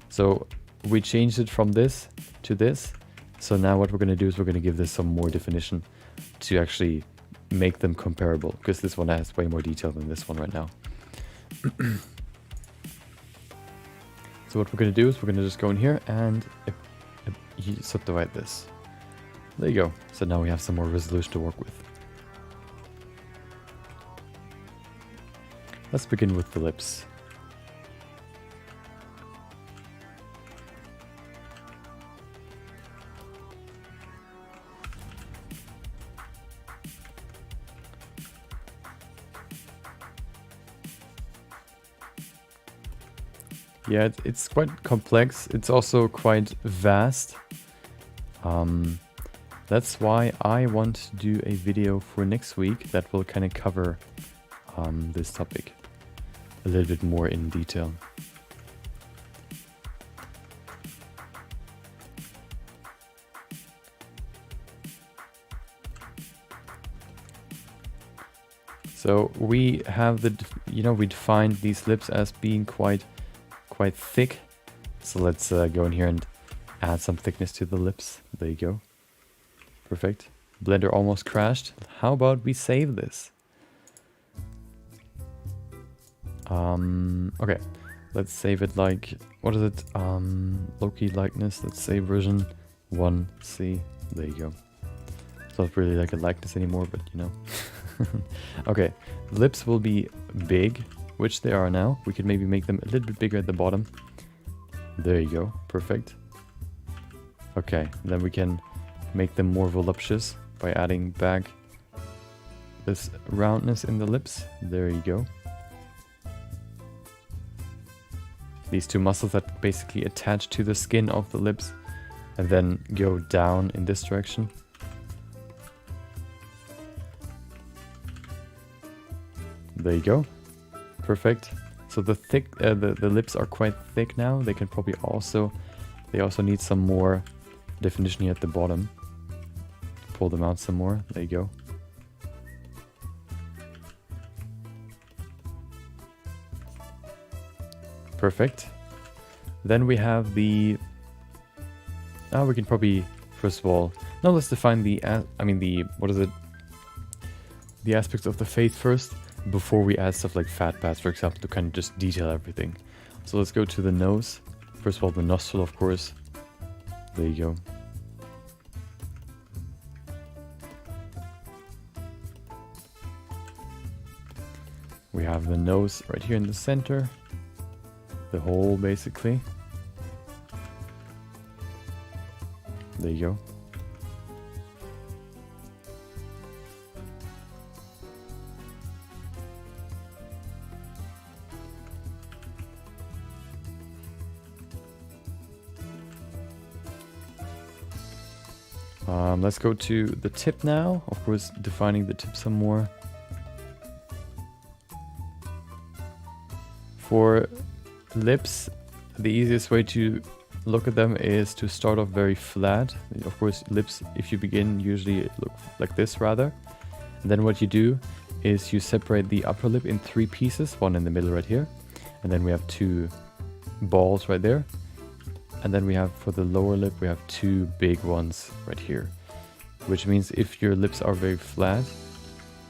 So we changed it from this to this. So now what we're going to do is we're going to give this some more definition to actually make them comparable, because this one has way more detail than this one right now. So what we're going to do is we're going to just go in here and subdivide this. There you go. So now we have some more resolution to work with. Let's begin with the lips. Yeah, it's quite complex. It's also quite vast. That's why I want to do a video for next week that will kind of cover this topic a little bit more in detail. So we have we defined these lips as being quite thick. So let's go in here and add some thickness to the lips. There you go. Perfect. Blender almost crashed. How about we save this? Okay. Let's save it like, what is it? Loki likeness. Let's say version 1C. There you go. It's not really like a likeness anymore, but you know. Okay. Lips will be big, which they are now. We could maybe make them a little bit bigger at the bottom. There you go. Perfect. Okay, then we can make them more voluptuous by adding back this roundness in the lips. There you go. These two muscles that basically attach to the skin of the lips and then go down in this direction. There you go. Perfect. So the lips are quite thick now. They can probably also need some more definition here at the bottom. Pull them out some more. There you go. Perfect. Then we have the... we can probably, first of all... Now let's define the aspects of the face first, before we add stuff like fat pads, for example, to kind of just detail everything. So let's go to the nose. First of all, the nostril, of course. There you go. We have the nose right here in the center. The hole, basically. There you go. Let's go to the tip now. Of course, defining the tip some more. For lips, the easiest way to look at them is to start off very flat. Of course, lips, if you begin, usually look like this rather. And then what you do is you separate the upper lip in 3 pieces, one in the middle right here. And then we have 2 balls right there. And then we have, for the lower lip, we have 2 big ones right here. Which means if your lips are very flat,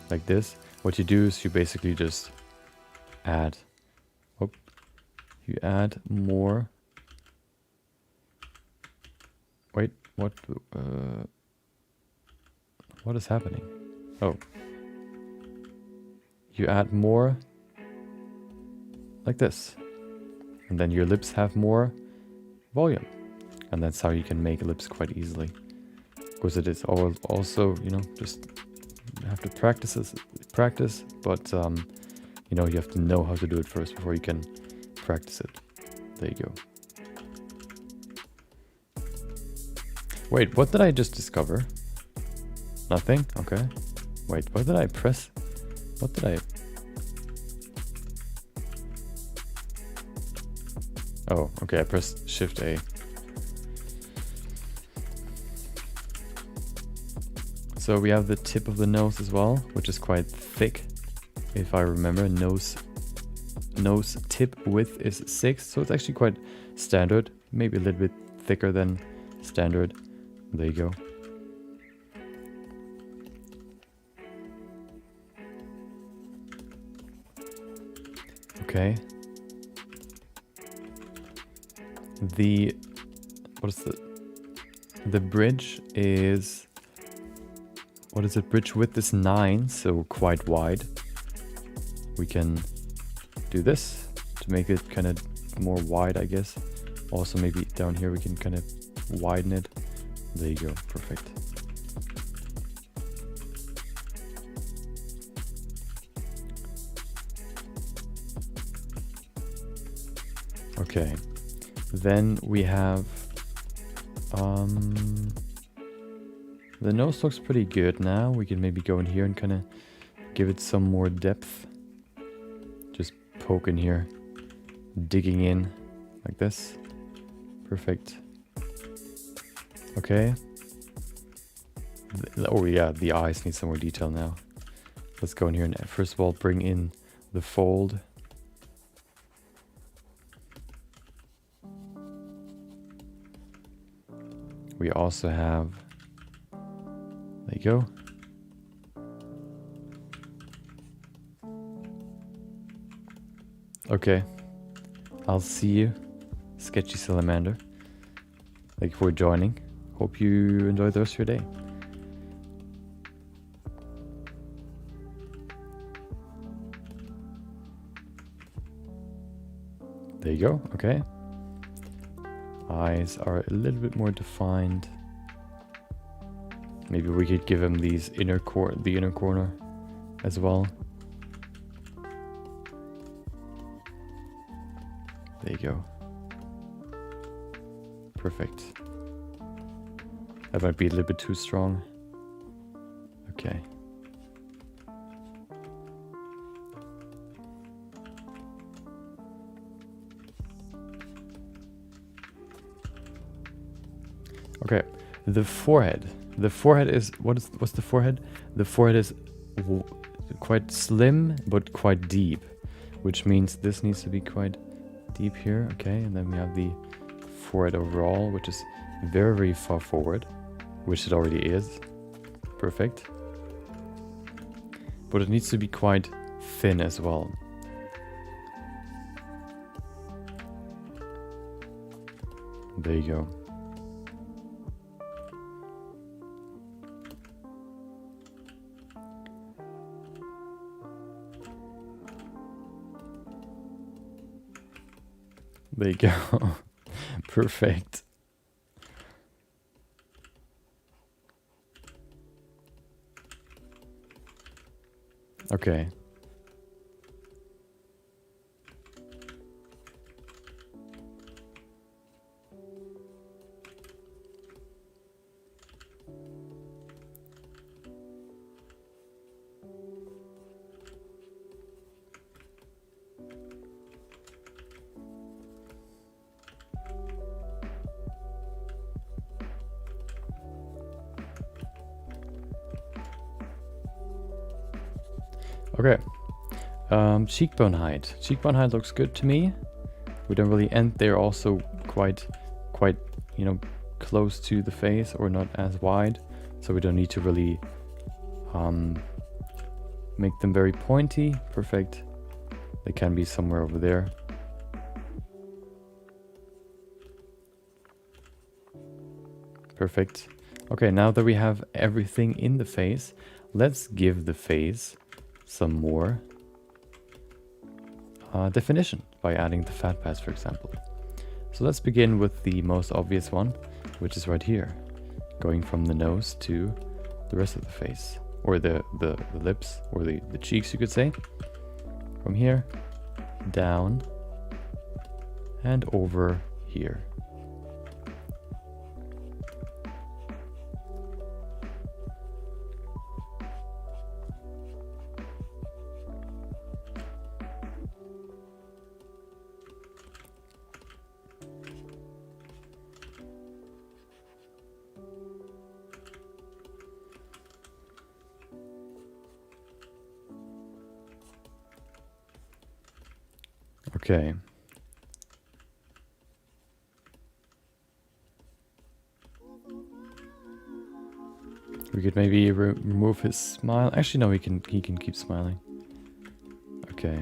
like this, what you do is you basically just add. Oh, you add more. Wait, what is happening? Oh. You add more like this. And then your lips have more volume. And that's how you can make lips quite easily. Of course, it is also, you know, just have to practice, but you know, you have to know how to do it first before you can practice it. There you go. Wait, what did I just discover? Nothing? Okay. Wait, what did I press? What did I... Oh, okay, I pressed Shift A. So we have the tip of the nose as well, which is quite thick. If I remember, nose tip width is 6, so it's actually quite standard. Maybe a little bit thicker than standard. There you go. Okay. The bridge is... What is it? Bridge width is 9, so quite wide. We can do this to make it kind of more wide, I guess. Also, maybe down here we can kind of widen it. There you go, perfect. Okay, then we have the nose looks pretty good now. We can maybe go in here and kind of give it some more depth. Just poke in here, digging in like this. Perfect. Okay. Oh yeah, the eyes need some more detail now. Let's go in here and first of all bring in the fold. We also have... There you go. Okay. I'll see you, Sketchy Salamander. Thank you for joining. Hope you enjoy the rest of your day. There you go. Okay. Eyes are a little bit more defined. Maybe we could give him these the inner corner as well. There you go. Perfect. That might be a little bit too strong. Okay. Okay, the forehead. The forehead is what's the forehead? The forehead is quite slim but quite deep, which means this needs to be quite deep here. Okay, and then we have the forehead overall, which is very, very far forward, which it already is. Perfect. But it needs to be quite thin as well. There you go. There you go. Perfect. Okay. Okay. Cheekbone height. Cheekbone height looks good to me. We don't really end there. Also quite, you know, close to the face or not as wide. So we don't need to really make them very pointy. Perfect. They can be somewhere over there. Perfect. Okay, now that we have everything in the face, let's give the face some more definition by adding the fat pads, for example. So let's begin with the most obvious one, which is right here, going from the nose to the rest of the face, or the lips, or the cheeks, you could say. From here, down, and over here. Okay. We could maybe remove his smile. Actually, no, he can keep smiling. Okay.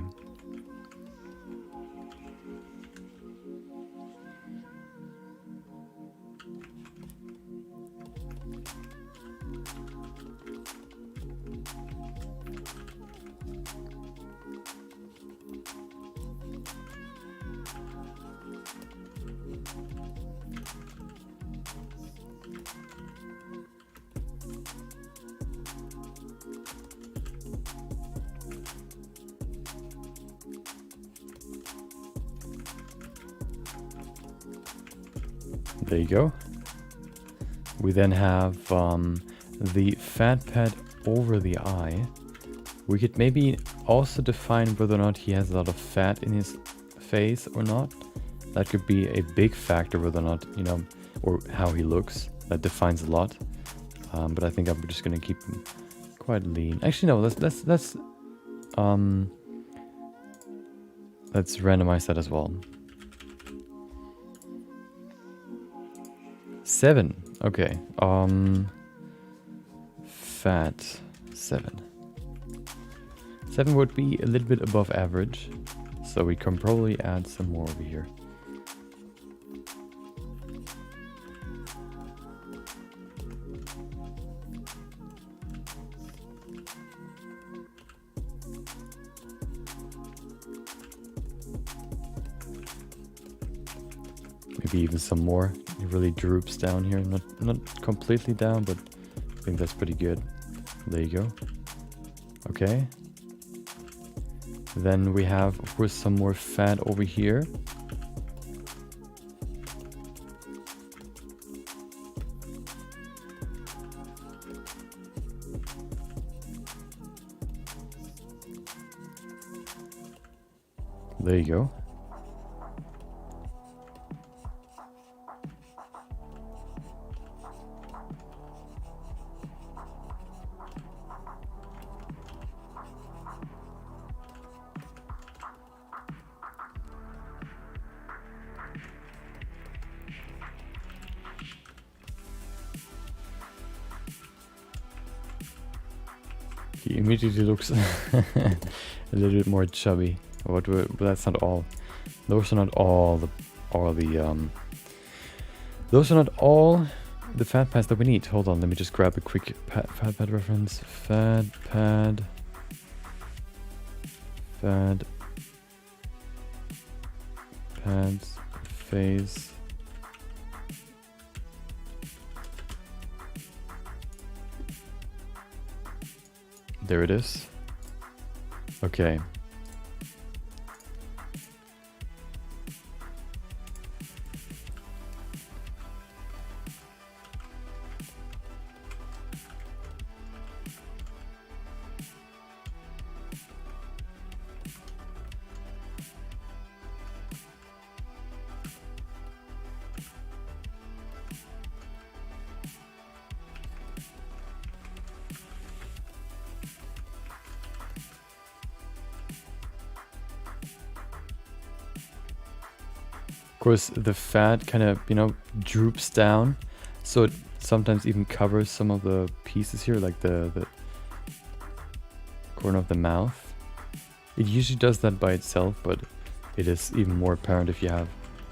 There you go. We then have the fat pad over the eye. We could maybe also define whether or not he has a lot of fat in his face or not. That could be a big factor whether or not, you know, or how he looks. That defines a lot. But I think I'm just gonna keep him quite lean. Actually, no. Let's randomize that as well. 7. Okay. Fat 7. 7 would be a little bit above average, so we can probably add some more over here. Maybe even some more. It really droops down here. Not completely down, but I think that's pretty good. There you go. Okay. Then we have, of course, some more fat over here. There you go. He immediately looks a little bit more chubby. But that's not all. Those are not all the those are not all the fat pads that we need. Hold on, let me just grab a quick fat pad reference. Fat pads face. There it is. Okay. course, the fat kind of, you know, droops down, so it sometimes even covers some of the pieces here, like the corner of the mouth. It usually does that by itself, but it is even more apparent if you have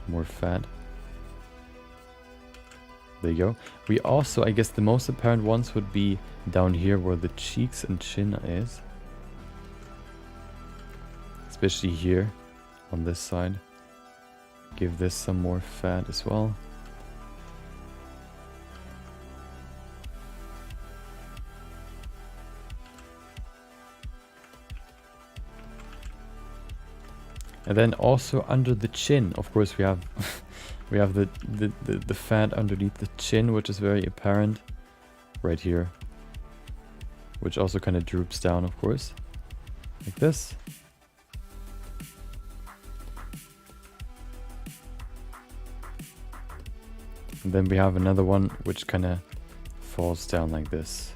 more fat. There you go. We also, I guess the most apparent ones would be down here where the cheeks and chin is. Especially here on this side. Give this some more fat as well. And then also under the chin, of course, we have we have the fat underneath the chin, which is very apparent right here, which also kind of droops down, of course, like this. And then we have another one which kind of falls down like this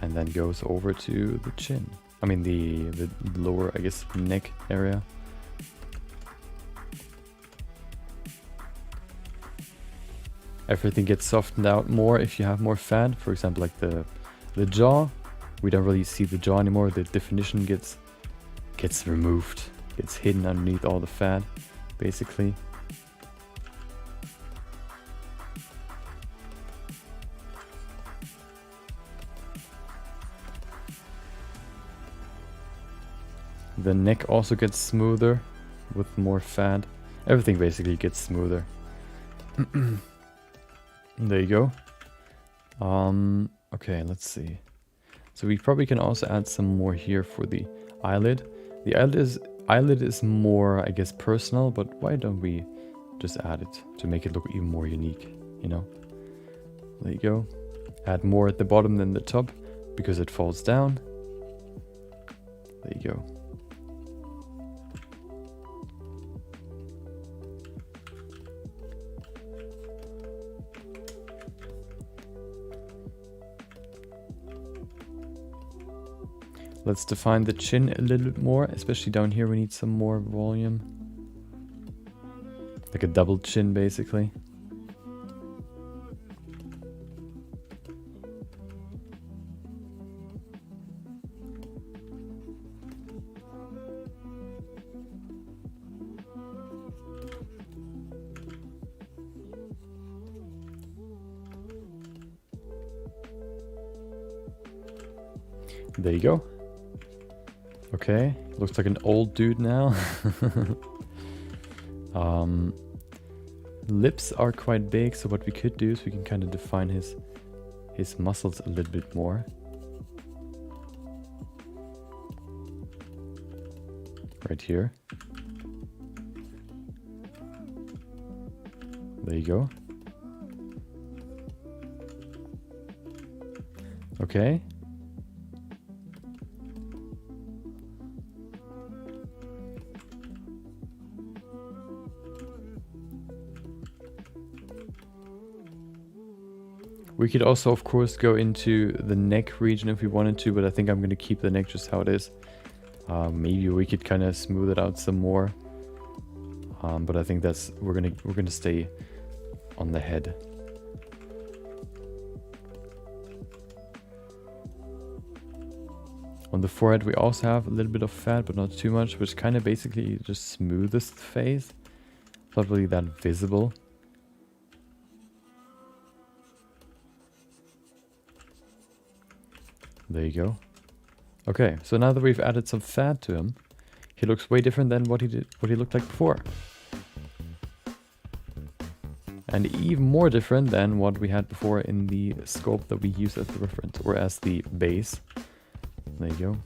and then goes over to the chin. I mean the lower, I guess, neck area. Everything gets softened out more if you have more fat. For example, like the jaw, we don't really see the jaw anymore. The definition gets removed, gets hidden underneath all the fat, basically. The neck also gets smoother with more fat. Everything basically gets smoother. There you go. Okay, let's see. So we probably can also add some more here for the eyelid. The eyelid is more, I guess, personal, but why don't we just add it to make it look even more unique, you know? There you go. Add more at the bottom than the top because it falls down. There you go. Let's define the chin a little bit more, especially down here we need some more volume. Like a double chin, basically. There you go. Okay, looks like an old dude now. Lips are quite big, so what we could do is we can kind of define his muscles a little bit more. Right here. There you go. Okay. We could also, of course, go into the neck region if we wanted to, but I think I'm going to keep the neck just how it is. Maybe we could kind of smooth it out some more, but I think that's we're gonna stay on the head. On the forehead, we also have a little bit of fat, but not too much, which kind of basically just smoothest the face. Not really that visible. There you go. Okay, so now that we've added some fat to him, he looks way different than what he looked like before. And even more different than what we had before in the sculpt that we use as the reference, or as the base. There you go.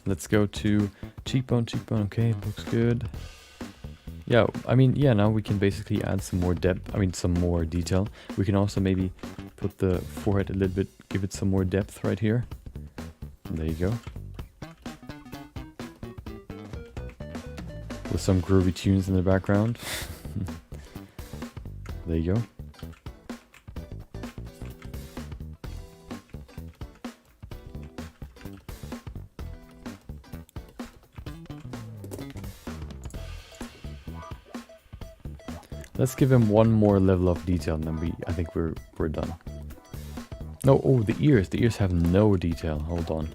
Let's go to cheekbone, okay, looks good. Yeah, I mean, yeah, now we can basically add some more depth, some more detail. We can also maybe put the forehead a little bit, give it some more depth right here. And there you go. With some groovy tunes in the background. There you go. Let's give him one more level of detail, and then I think we're done. No, oh, the ears. The ears have no detail. Hold on.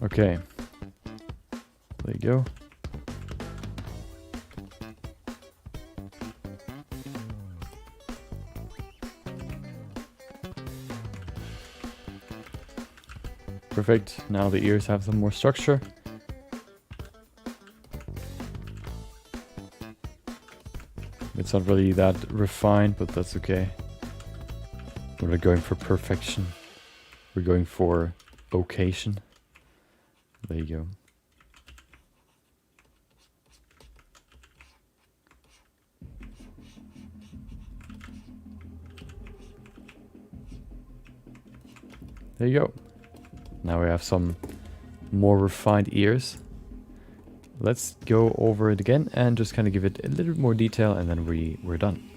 Okay. There you go. Perfect. Now the ears have some more structure. It's not really that refined, but that's okay. We're not going for perfection. We're going for occasion. There you go. There you go. Now we have some more refined ears. Let's go over it again and just kind of give it a little bit more detail, and then we're done.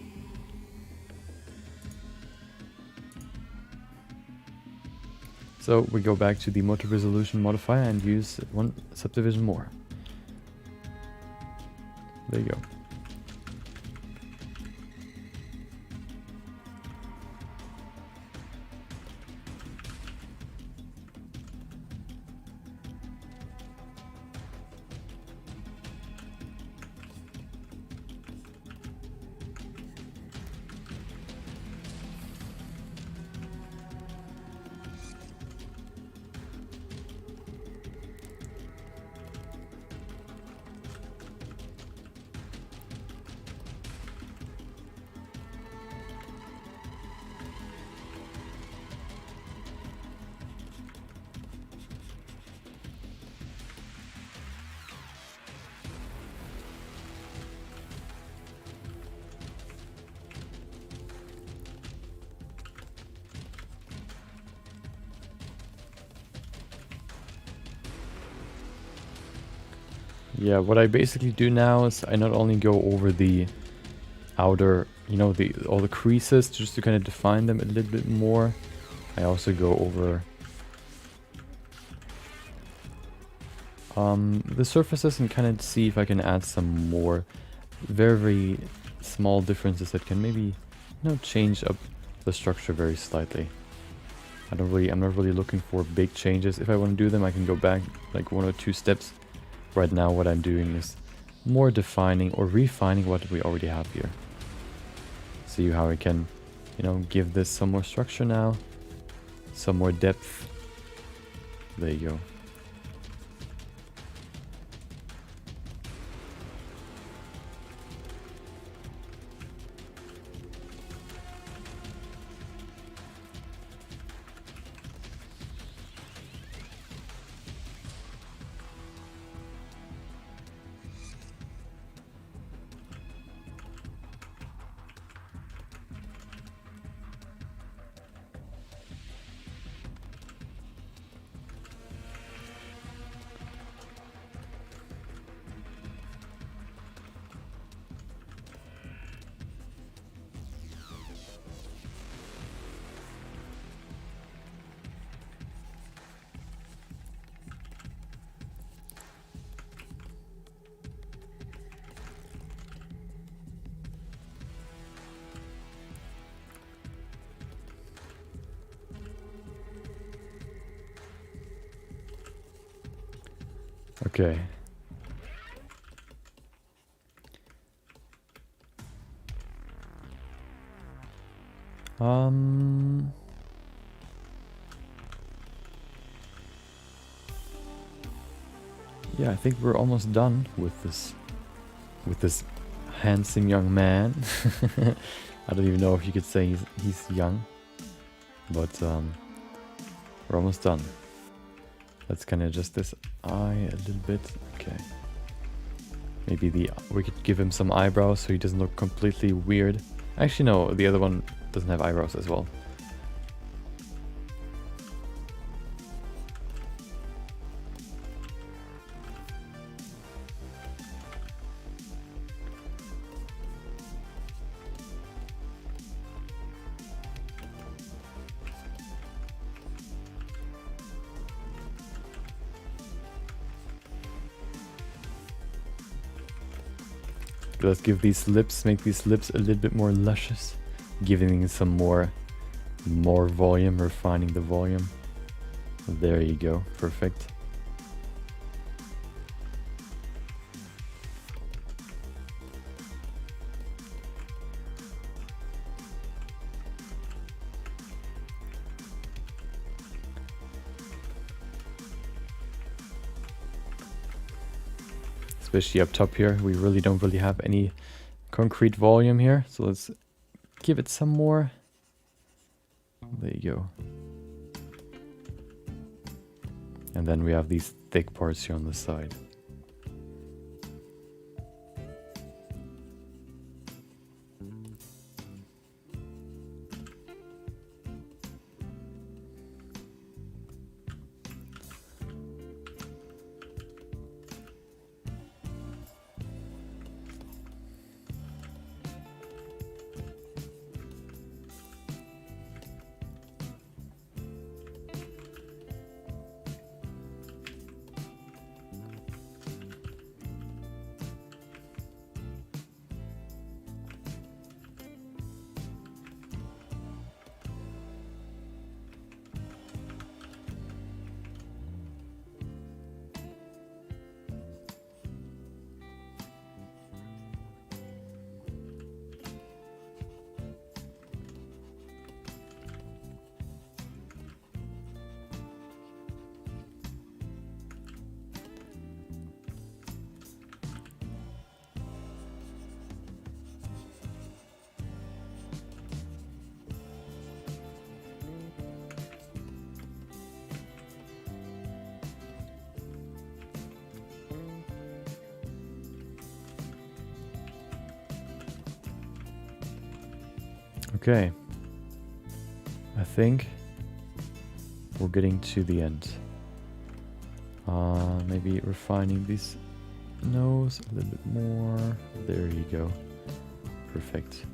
So we go back to the multi-resolution modifier and use one subdivision more. There you go. Yeah, what I basically do now is I not only go over the outer, you know, all the creases just to kind of define them a little bit more. I also go over the surfaces and kind of see if I can add some more very small differences that can maybe, you know, change up the structure very slightly. I'm not really looking for big changes. If I want to do them, I can go back like 1 or 2 steps. Right now what I'm doing is more defining or refining what we already have here. See how I can, you know, give this some more structure now, some more depth. There you go. Okay. Yeah, I think we're almost done with this handsome young man. I don't even know if you could say he's young, but we're almost done. Let's kind of adjust this eye a little bit. Okay. Maybe we could give him some eyebrows so he doesn't look completely weird. Actually, no, the other one doesn't have eyebrows as well. Let's give these lips, make these lips a little bit more luscious, giving some more volume, refining the volume. There you go, perfect. Especially up top here, we really don't have any concrete volume here. So let's give it some more. There you go. And then we have these thick parts here on the side. Okay, I think we're getting to the end. Maybe refining this nose a little bit more. There you go. Perfect.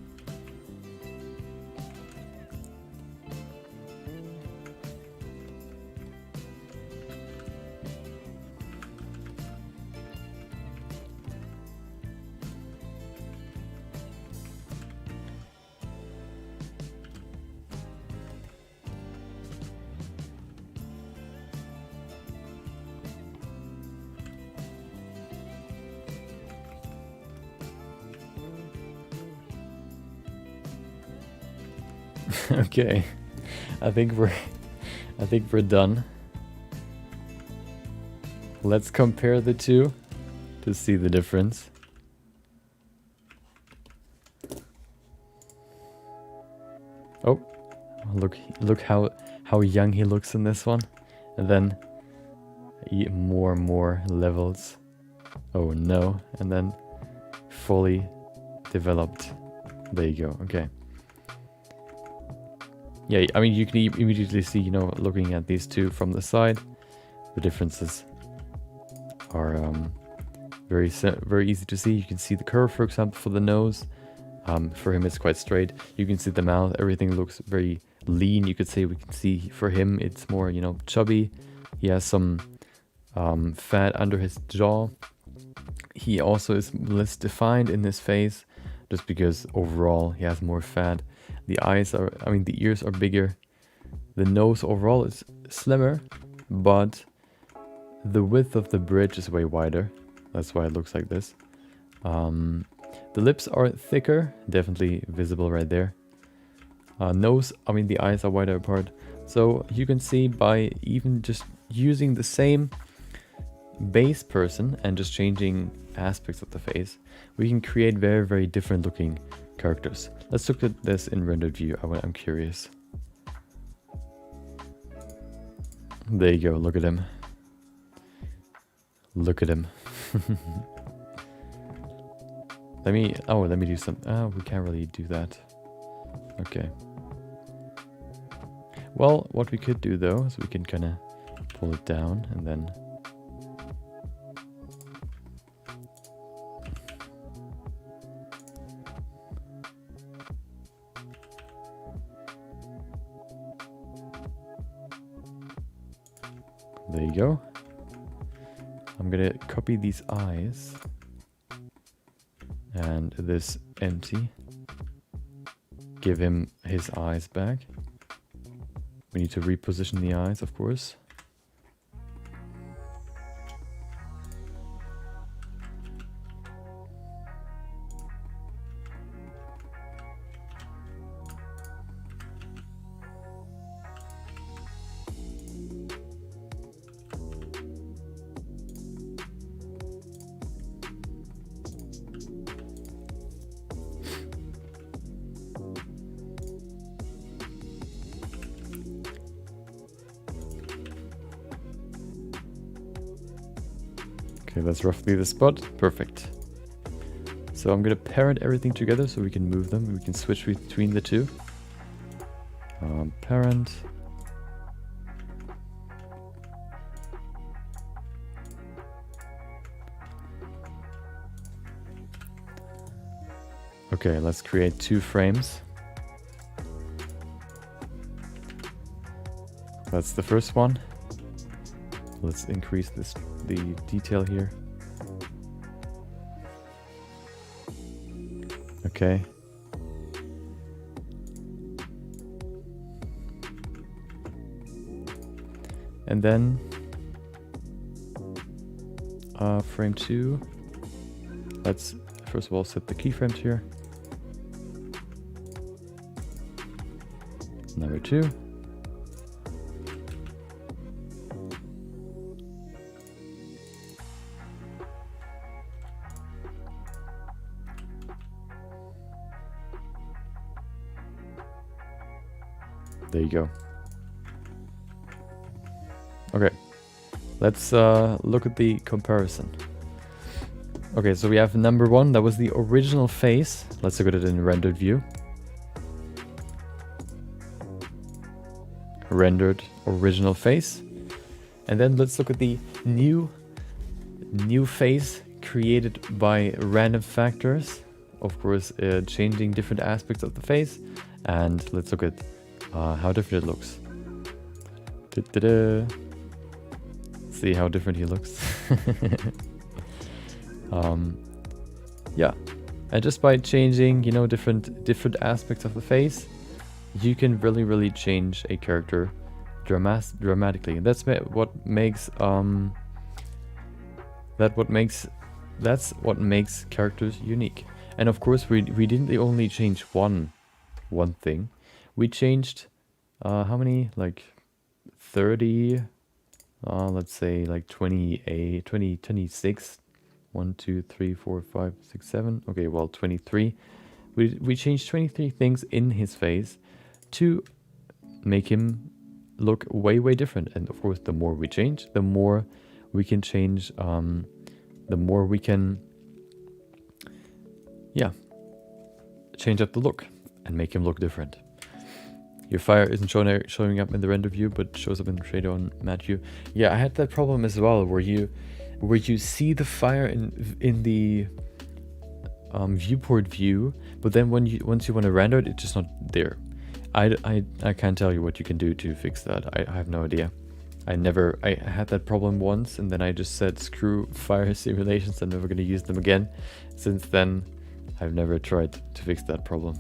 Okay, I think we're done. Let's compare the two to see the difference. Oh, look how young he looks in this one, and then more and more levels. Oh no, and then fully developed. There you go. Okay. Yeah, I mean, you can immediately see, you know, looking at these two from the side, the differences are very easy to see. You can see the curve, for example, for the nose. For him, it's quite straight. You can see the mouth. Everything looks very lean. You could say we can see for him, it's more, you know, chubby. He has some fat under his jaw. He also is less defined in his face, just because overall he has more fat. The eyes are, I mean, the ears are bigger. The nose overall is slimmer, but the width of the bridge is way wider. That's why it looks like this. The lips are thicker, definitely visible right there. Nose, I mean the eyes are wider apart. So you can see by even just using the same base person and just changing aspects of the face, we can create very, very different looking characters. Let's look at this in rendered view. I'm curious. There you go, look at him. Look at him. let me do some, we can't really do that. Okay. Well, what we could do though, is we can kind of pull it down and then there you go. I'm gonna copy these eyes and this empty. Give him his eyes back. We need to reposition the eyes, of course. Okay, that's roughly the spot. Perfect. So I'm gonna parent everything together so we can move them. We can switch between the two. Parent. Okay, let's create 2 frames. That's the first one. Let's increase the detail here. Okay. And then frame 2. Let's first of all set the keyframes here. Number 2. There you go. Okay, let's look at the comparison. Okay, so we have number 1, that was the original face. Let's look at it in rendered view. Rendered original face. And then let's look at the new face created by random factors. Of course, changing different aspects of the face. And let's look at how different it looks. See how different he looks. Yeah, and just by changing, you know, different aspects of the face, you can really change a character dramatically. That's what makes characters unique. And of course, we didn't only change one thing. We changed how many? Like 30, let's say like 28, 20, 26. 1, 2, 3, 4, 5, 6, 7. Okay, well, 23. We changed 23 things in his face to make him look way different. And of course, the more we change, the more we can change. The more we can, yeah, change up the look and make him look different. Your fire isn't showing up in the render view, but shows up in the shader on matte view. Yeah, I had that problem as well, where you see the fire in the viewport view, but then once you want to render it, it's just not there. I can't tell you what you can do to fix that. I have no idea. I had that problem once, and then I just said screw fire simulations. I'm never going to use them again. Since then, I've never tried to fix that problem.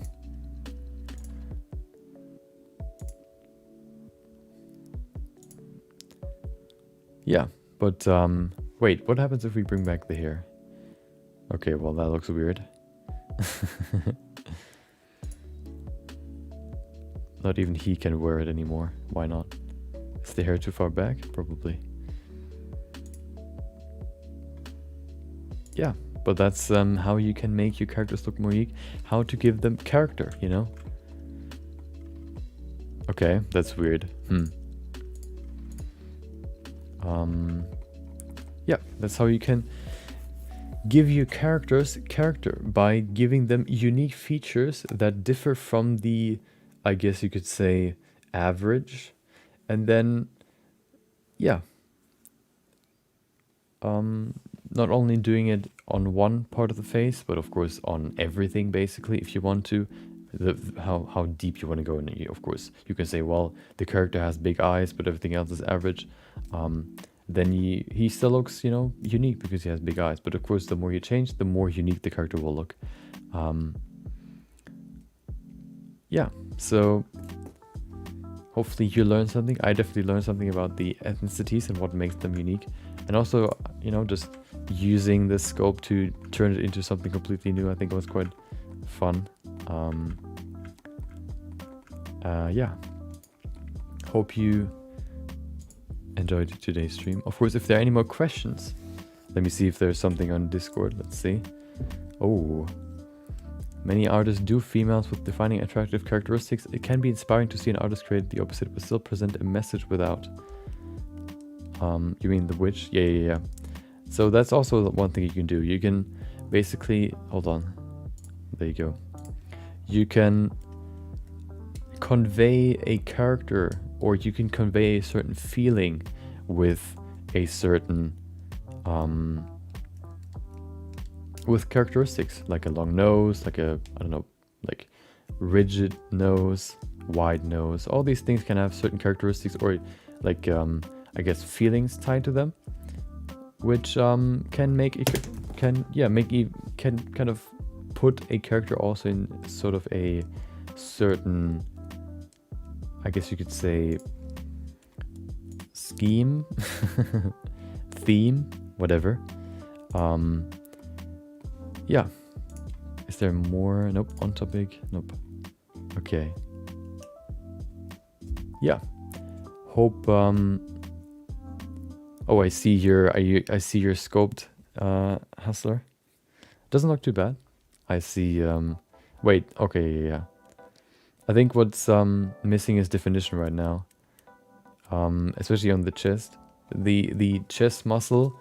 Yeah, But, wait, what happens if we bring back the hair? Okay, well, that looks weird. Not even he can wear it anymore. Why not? Is the hair too far back? Probably. Yeah, but that's how you can make your characters look more unique. How to give them character, you know? Okay, that's weird. Yeah, that's how you can give your characters character, by giving them unique features that differ from the, I guess you could say, average. And then, yeah, not only doing it on one part of the face, but of course on everything, basically, if you want to. How deep you want to go in it. Of course, you can say, well, the character has big eyes, but everything else is average. Then he still looks, you know, unique because he has big eyes. But of course, the more you change, the more unique the character will look. Yeah, so hopefully you learned something. I definitely learned something about the ethnicities and what makes them unique. And also, you know, just using the scope to turn it into something completely new, I think it was quite fun. Yeah, hope you enjoyed today's stream. Of course, if there are any more questions, let me see if there's something on Discord. Let's see. Oh, many artists do females with defining attractive characteristics. It can be inspiring to see an artist create the opposite but still present a message without. You mean the witch? Yeah. So that's also one thing you can do. You can basically, hold on, there you go. You can convey a character, or you can convey a certain feeling with a certain with characteristics, like a long nose, like a, I don't know, like rigid nose, wide nose. All these things can have certain characteristics, or like I guess feelings tied to them, which can make it can kind of put a character also in sort of a certain, I guess you could say, scheme, theme, whatever. Yeah. Is there more? Nope. On topic? Nope. Okay. Yeah. Hope. Oh, I see your. I see your scoped hustler. Doesn't look too bad. I see. Wait. Okay. Yeah. I think what's missing is definition right now. Especially on the chest. The chest muscle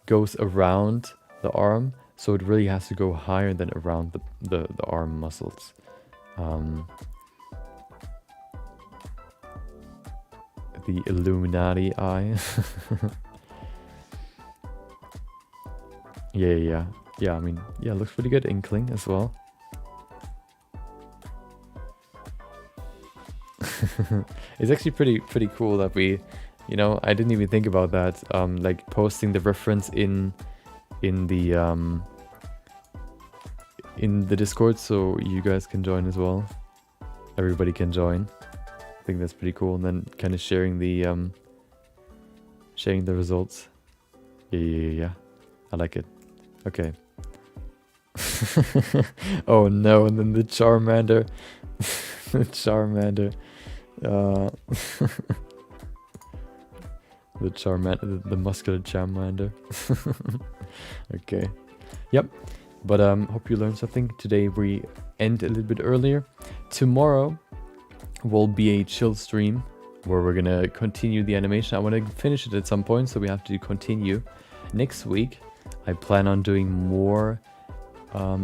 goes around the arm, so it really has to go higher than around the arm muscles. The Illuminati eye. Yeah. I mean, yeah, looks pretty good. Inkling as well. It's actually pretty cool that we, you know, I didn't even think about that. Like posting the reference in the Discord, so you guys can join as well. Everybody can join. I think that's pretty cool. And then kind of sharing the results. Yeah. I like it. Okay. Oh no! And then the Charmander. The Charmander. The Charmander, the muscular Charmander. Okay. Yep. But hope you learned something. Today we end a little bit earlier. Tomorrow will be a chill stream where we're gonna continue the animation. I want to finish it at some point, so we have to continue. Next week, I plan on doing more.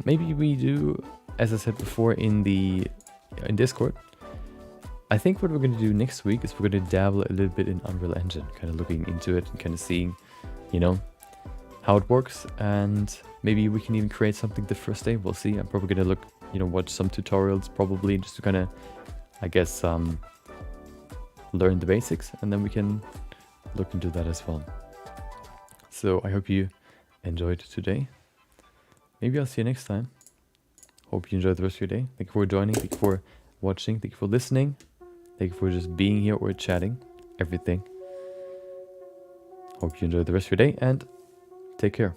Maybe we do, as I said before, in Discord. I think what we're going to do next week is we're going to dabble a little bit in Unreal Engine, kind of looking into it and kind of seeing, you know, how it works. And maybe we can even create something the first day. We'll see. I'm probably going to watch some tutorials probably, just to kind of, I guess, learn the basics, and then we can look into that as well. So I hope you enjoyed today. Maybe I'll see you next time. Hope you enjoyed the rest of your day. Thank you for joining. Thank you for watching. Thank you for listening. Thank you for just being here or chatting. Everything. Hope you enjoy the rest of your day and take care.